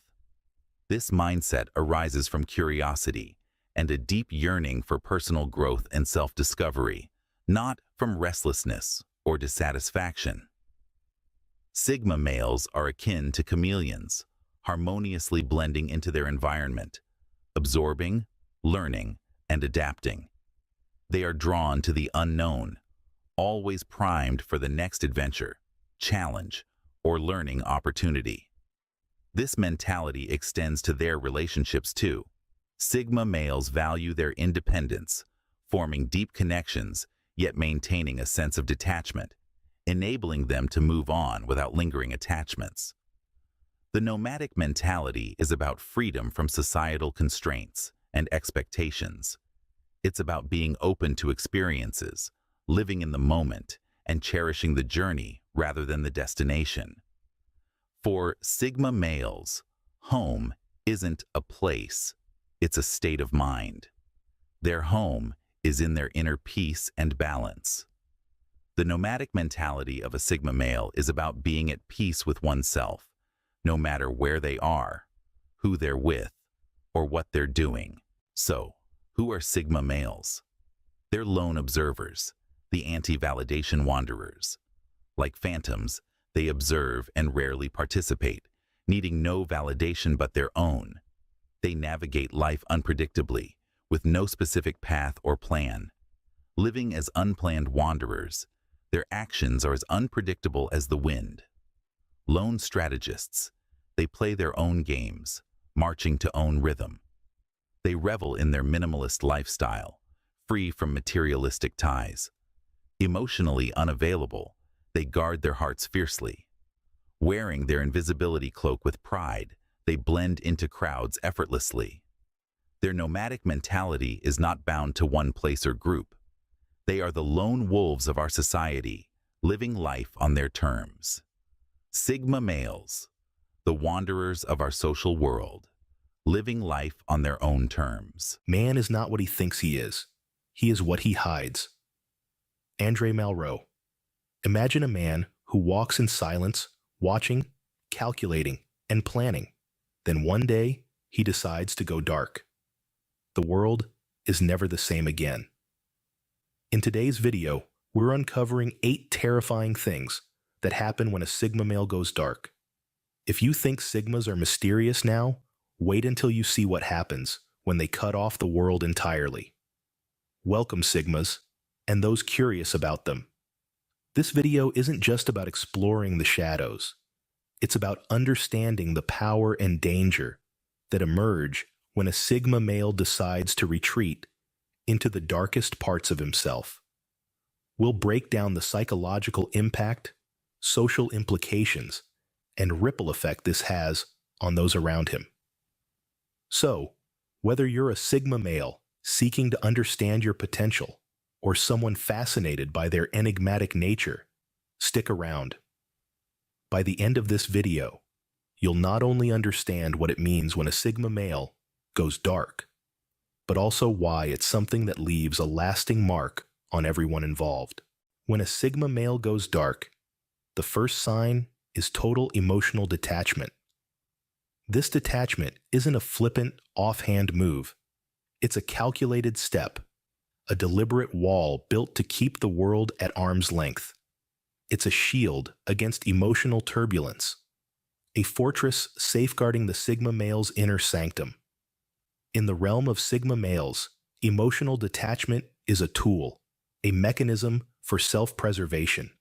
S5: This mindset arises from curiosity and a deep yearning for personal growth and self-discovery, not from restlessness or dissatisfaction. Sigma males are akin to chameleons, harmoniously blending into their environment, absorbing, learning, and adapting. They are drawn to the unknown, always primed for the next adventure, challenge, or learning opportunity. This mentality extends to their relationships too. Sigma males value their independence, forming deep connections, yet maintaining a sense of detachment, enabling them to move on without lingering attachments. The nomadic mentality is about freedom from societal constraints and expectations. It's about being open to experiences, living in the moment, and cherishing the journey rather than the destination. For Sigma males, home isn't a place, it's a state of mind. Their home is in their inner peace and balance. The nomadic mentality of a Sigma male is about being at peace with oneself, no matter where they are, who they're with, or what they're doing. So, who are Sigma males? They're lone observers, the anti-validation wanderers. Like phantoms, they observe and rarely participate, needing no validation but their own. They navigate life unpredictably, with no specific path or plan. Living as unplanned wanderers, Their actions are as unpredictable as the wind. Lone strategists. They play their own games, marching to own rhythm. They revel in their minimalist lifestyle, free from materialistic ties. Emotionally unavailable, they guard their hearts fiercely. Wearing their invisibility cloak with pride, they blend into crowds effortlessly. Their nomadic mentality is not bound to one place or group. They are the lone wolves of our society, living life on their terms. Sigma males, the wanderers of our social world, living life on their own terms.
S6: Man is not what he thinks he is. He is what he hides. Andre Malraux. Imagine a man who walks in silence, watching, calculating, and planning. Then one day, he decides to go dark. The world is never the same again. In today's video, we're uncovering 8 terrifying things that happen when a Sigma male goes dark. If you think Sigmas are mysterious now, wait until you see what happens when they cut off the world entirely. Welcome, Sigmas, and those curious about them. This video isn't just about exploring the shadows. It's about understanding the power and danger that emerge when a Sigma male decides to retreat into the darkest parts of himself. We'll break down the psychological impact, social implications, and ripple effect this has on those around him. So, whether you're a Sigma male seeking to understand your potential or someone fascinated by their enigmatic nature, stick around. By the end of this video, you'll not only understand what it means when a Sigma male goes dark, but also why it's something that leaves a lasting mark on everyone involved. When a Sigma male goes dark, the first sign is total emotional detachment. This detachment isn't a flippant, offhand move. It's a calculated step, a deliberate wall built to keep the world at arm's length. It's a shield against emotional turbulence, a fortress safeguarding the Sigma male's inner sanctum. In the realm of Sigma males, emotional detachment is a tool, a mechanism for self-preservation.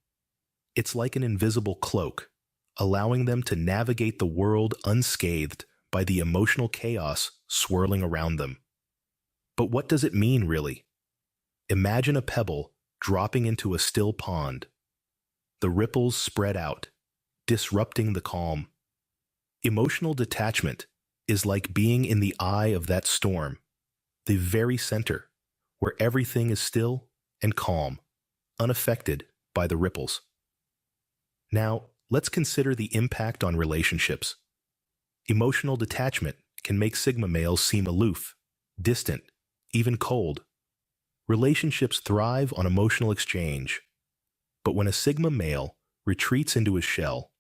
S6: It's like an invisible cloak, allowing them to navigate the world unscathed by the emotional chaos swirling around them. But what does it mean, really? Imagine a pebble dropping into a still pond. The ripples spread out, disrupting the calm. Emotional detachment is like being in the eye of that storm, the very center, where everything is still and calm, unaffected by the ripples. Now, let's consider the impact on relationships. Emotional detachment can make Sigma males seem aloof, distant, even cold. Relationships thrive on emotional exchange. But when a Sigma male retreats into his shell,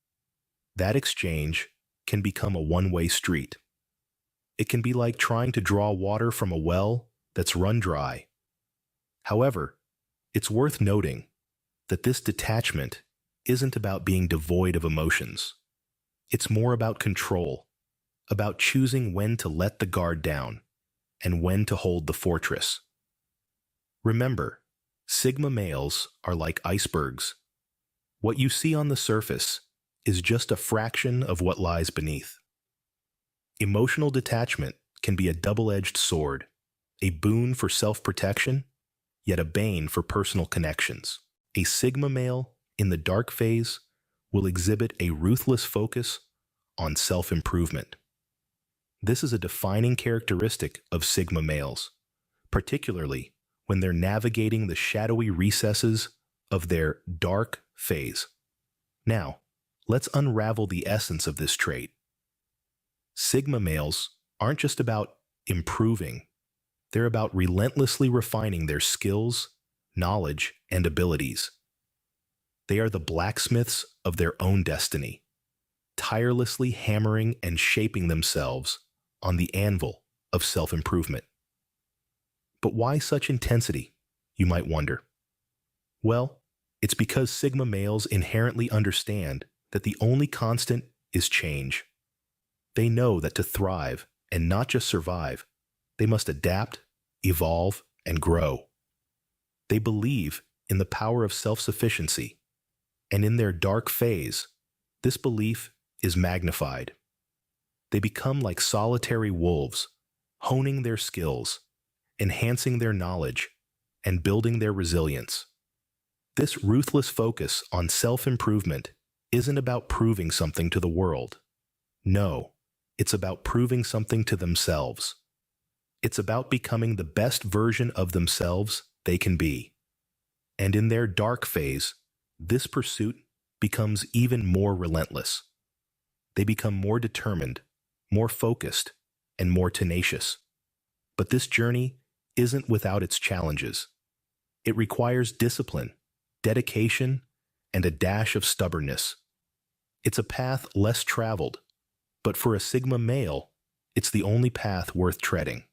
S6: that exchange can become a one-way street. It can be like trying to draw water from a well that's run dry. However, it's worth noting that this detachment isn't about being devoid of emotions. It's more about control, about choosing when to let the guard down and when to hold the fortress. Remember, Sigma males are like icebergs. What you see on the surface is just a fraction of what lies beneath. Emotional detachment can be a double-edged sword, a boon for self-protection, yet a bane for personal connections. A Sigma male in the dark phase will exhibit a ruthless focus on self-improvement. This is a defining characteristic of Sigma males, particularly when they're navigating the shadowy recesses of their dark phase. Now, let's unravel the essence of this trait. Sigma males aren't just about improving. They're about relentlessly refining their skills, knowledge, and abilities. They are the blacksmiths of their own destiny, tirelessly hammering and shaping themselves on the anvil of self-improvement. But why such intensity, you might wonder? Well, it's because Sigma males inherently understand that the only constant is change. They know that to thrive, and not just survive, they must adapt, evolve, and grow. They believe in the power of self-sufficiency, and in their dark phase, this belief is magnified. They become like solitary wolves, honing their skills, enhancing their knowledge, and building their resilience. This ruthless focus on self-improvement isn't about proving something to the world. No, it's about proving something to themselves. It's about becoming the best version of themselves they can be. And in their dark phase, this pursuit becomes even more relentless. They become more determined, more focused, and more tenacious. But this journey isn't without its challenges. It requires discipline, dedication, and a dash of stubbornness. It's a path less traveled, but for a Sigma male, it's the only path worth treading.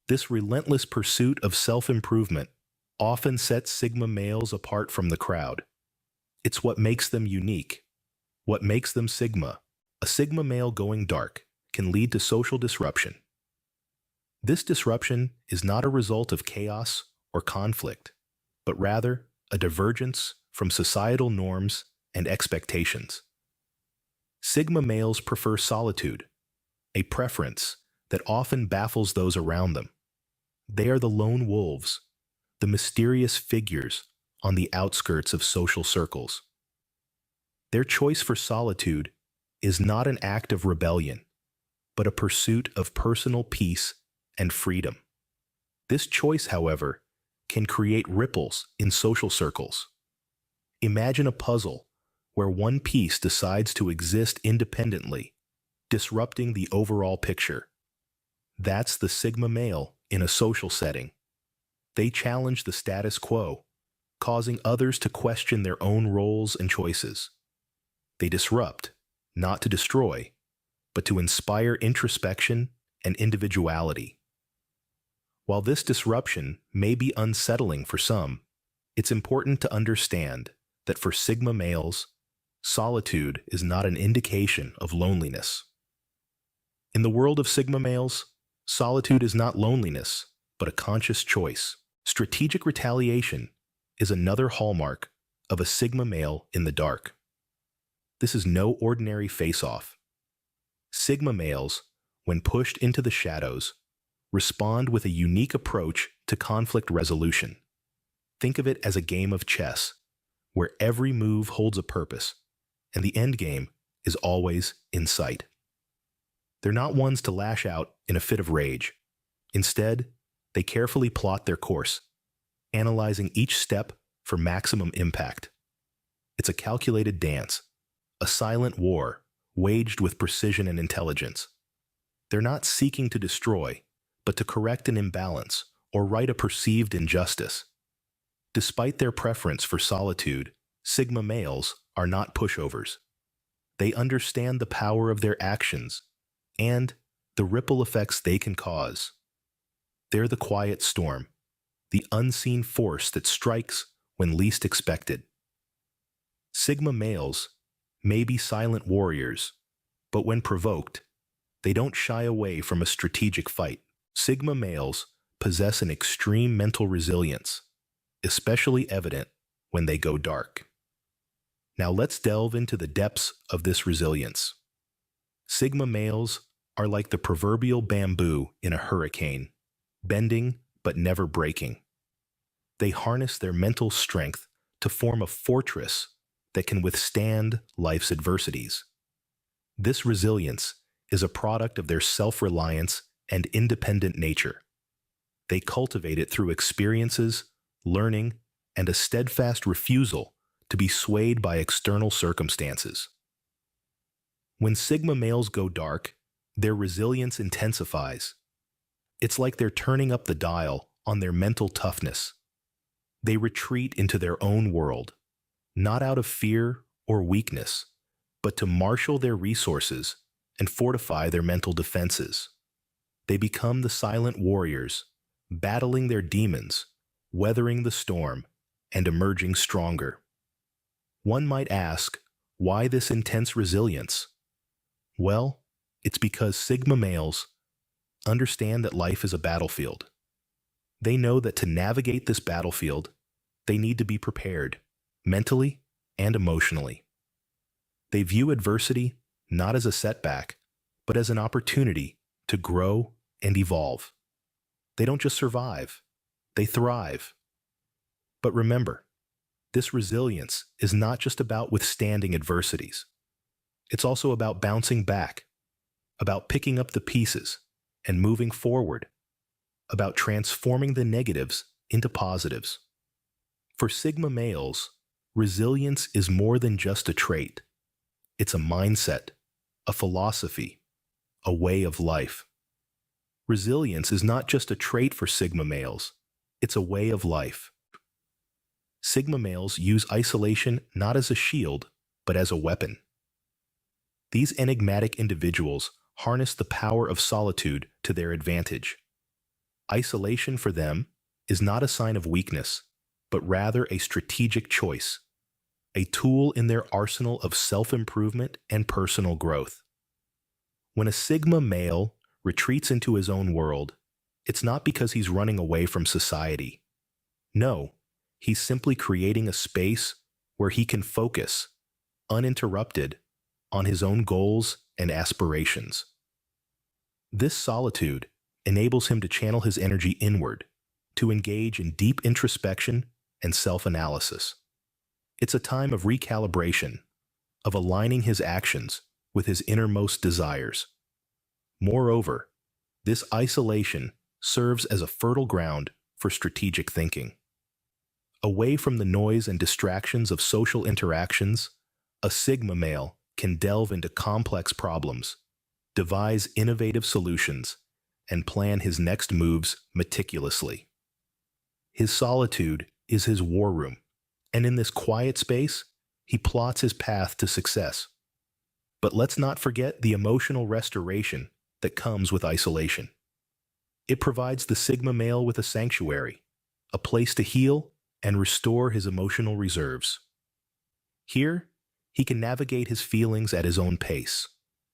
S6: This relentless pursuit of self-improvement often sets Sigma males apart from the crowd. It's what makes them unique, what makes them Sigma. A Sigma male going dark can lead to social disruption. This disruption is not a result of chaos or conflict, but rather a divergence from societal norms and expectations. Sigma males prefer solitude, a preference that often baffles those around them. They are the lone wolves, the mysterious figures on the outskirts of social circles. Their choice for solitude is not an act of rebellion, but a pursuit of personal peace and freedom. This choice, however, can create ripples in social circles. Imagine a puzzle where one piece decides to exist independently, disrupting the overall picture. That's the Sigma male in a social setting. They challenge the status quo, causing others to question their own roles and choices. They disrupt, not to destroy, but to inspire introspection and individuality. While this disruption may be unsettling for some, it's important to understand that for Sigma males, solitude is not an indication of loneliness. In the world of Sigma males, solitude is not loneliness, but a conscious choice. Strategic retaliation is another hallmark of a Sigma male in the dark. This is no ordinary face-off. Sigma males, when pushed into the shadows, respond with a unique approach to conflict resolution. Think of it as a game of chess, where every move holds a purpose, and the end game is always in sight. They're not ones to lash out in a fit of rage. Instead, they carefully plot their course, analyzing each step for maximum impact. It's a calculated dance, a silent war waged with precision and intelligence. They're not seeking to destroy, but to correct an imbalance or right a perceived injustice. Despite their preference for solitude, Sigma males are not pushovers. They understand the power of their actions and the ripple effects they can cause. They're the quiet storm, the unseen force that strikes when least expected. Sigma males may be silent warriors, but when provoked, they don't shy away from a strategic fight. Sigma males possess an extreme mental resilience, especially evident when they go dark. Now let's delve into the depths of this resilience. Sigma males are like the proverbial bamboo in a hurricane, bending but never breaking. They harness their mental strength to form a fortress that can withstand life's adversities. This resilience is a product of their self-reliance and independent nature. They cultivate it through experiences, learning, and a steadfast refusal to be swayed by external circumstances. When Sigma males go dark, their resilience intensifies. It's like they're turning up the dial on their mental toughness. They retreat into their own world, not out of fear or weakness, but to marshal their resources and fortify their mental defenses. They become the silent warriors, battling their demons, weathering the storm, and emerging stronger. One might ask, why this intense resilience? Well, it's because Sigma males understand that life is a battlefield. They know that to navigate this battlefield, they need to be prepared, mentally and emotionally. They view adversity not as a setback, but as an opportunity to grow and evolve. They don't just survive, they thrive. But remember, this resilience is not just about withstanding adversities. It's also about bouncing back, about picking up the pieces and moving forward, about transforming the negatives into positives. For Sigma males, resilience is more than just a trait. It's a mindset, a philosophy, a way of life. Resilience is not just a trait for Sigma males, it's a way of life. Sigma males use isolation not as a shield, but as a weapon. These enigmatic individuals harness the power of solitude to their advantage. Isolation for them is not a sign of weakness, but rather a strategic choice, a tool in their arsenal of self-improvement and personal growth. When a Sigma male retreats into his own world, it's not because he's running away from society. No, he's simply creating a space where he can focus, uninterrupted, on his own goals and aspirations. This solitude enables him to channel his energy inward, to engage in deep introspection and self-analysis. It's a time of recalibration, of aligning his actions with his innermost desires. Moreover, this isolation serves as a fertile ground for strategic thinking. Away from the noise and distractions of social interactions, a Sigma male can delve into complex problems, devise innovative solutions, and plan his next moves meticulously. His solitude is his war room, and in this quiet space, he plots his path to success. But let's not forget the emotional restoration that comes with isolation. It provides the Sigma male with a sanctuary, a place to heal and restore his emotional reserves. Here, he can navigate his feelings at his own pace,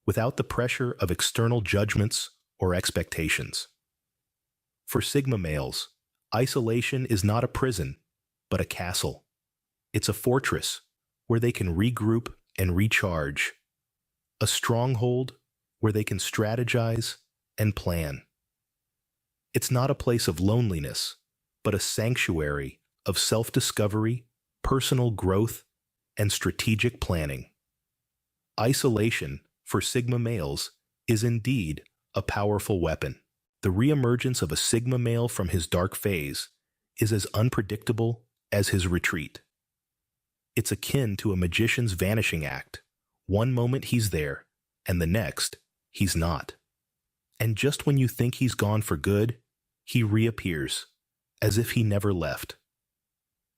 S6: without the pressure of external judgments or expectations. For Sigma males, isolation is not a prison, but a castle. It's a fortress where they can regroup and recharge, a stronghold where they can strategize and plan. It's not a place of loneliness, but a sanctuary of self-discovery, personal growth, and strategic planning. Isolation, for Sigma males, is indeed a powerful weapon. The reemergence of a Sigma male from his dark phase is as unpredictable as his retreat. It's akin to a magician's vanishing act. One moment he's there, and the next, he's not. And just when you think he's gone for good, he reappears, as if he never left.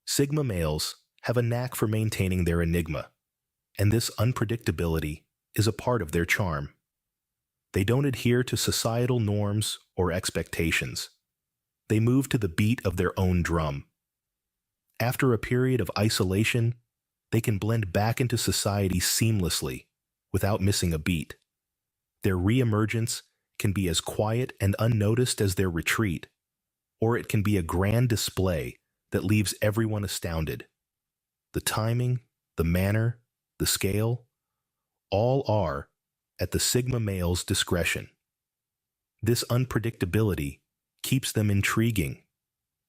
S6: Sigma males have a knack for maintaining their enigma, and this unpredictability is a part of their charm. They don't adhere to societal norms or expectations. They move to the beat of their own drum. After a period of isolation, they can blend back into society seamlessly, without missing a beat. Their reemergence can be as quiet and unnoticed as their retreat, or it can be a grand display that leaves everyone astounded. The timing, the manner, the scale, all are at the Sigma male's discretion. This unpredictability keeps them intriguing,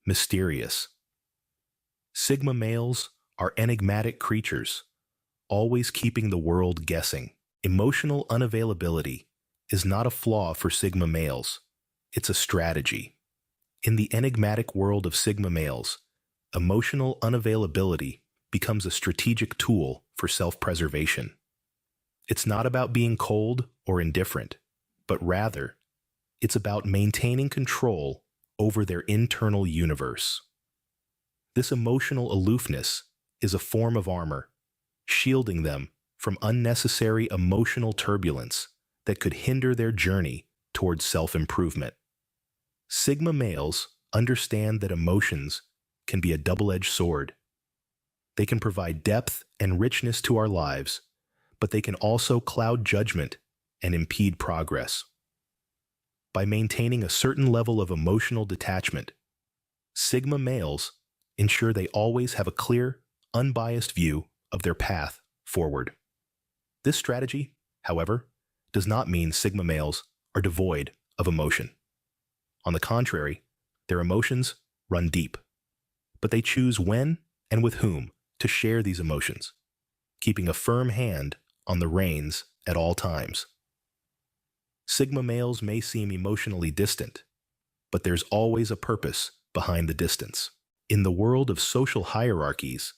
S6: mysterious. Sigma males are enigmatic creatures, always keeping the world guessing. Emotional unavailability is not a flaw for Sigma males, it's a strategy. In the enigmatic world of Sigma males, emotional unavailability becomes a strategic tool for self-preservation. It's not about being cold or indifferent, but rather, it's about maintaining control over their internal universe. This emotional aloofness is a form of armor, shielding them from unnecessary emotional turbulence that could hinder their journey towards self-improvement. Sigma males understand that emotions can be a double-edged sword. They can provide depth and richness to our lives, but they can also cloud judgment and impede progress. By maintaining a certain level of emotional detachment, Sigma males ensure they always have a clear, unbiased view of their path forward. This strategy, however, does not mean Sigma males are devoid of emotion. On the contrary, their emotions run deep, but they choose when and with whom to share these emotions, keeping a firm hand on the reins at all times. Sigma males may seem emotionally distant, but there's always a purpose behind the distance. In the world of social hierarchies,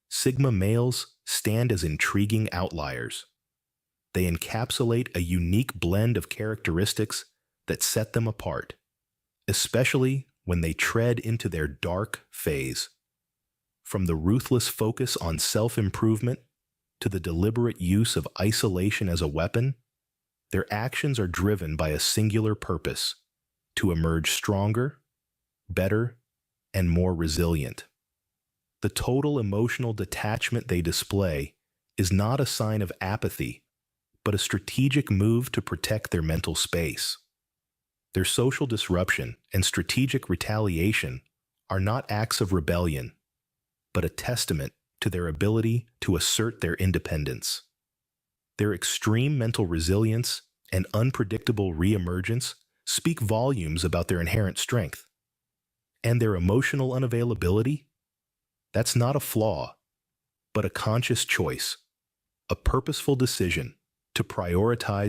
S6: Sigma males stand as intriguing outliers. They encapsulate a unique blend of characteristics that set them apart, especially when they tread into their dark phase. From the ruthless focus on self-improvement to the deliberate use of isolation as a weapon, their actions are driven by a singular purpose: to emerge stronger, better, and more resilient. The total emotional detachment they display is not a sign of apathy, but a strategic move to protect their mental space. Their social disruption and strategic retaliation are not acts of rebellion, but a testament to their ability to assert their independence. Their extreme mental resilience and unpredictable reemergence speak volumes about their inherent strength. And their emotional unavailability? That's not a flaw, but a conscious choice, a purposeful decision to prioritize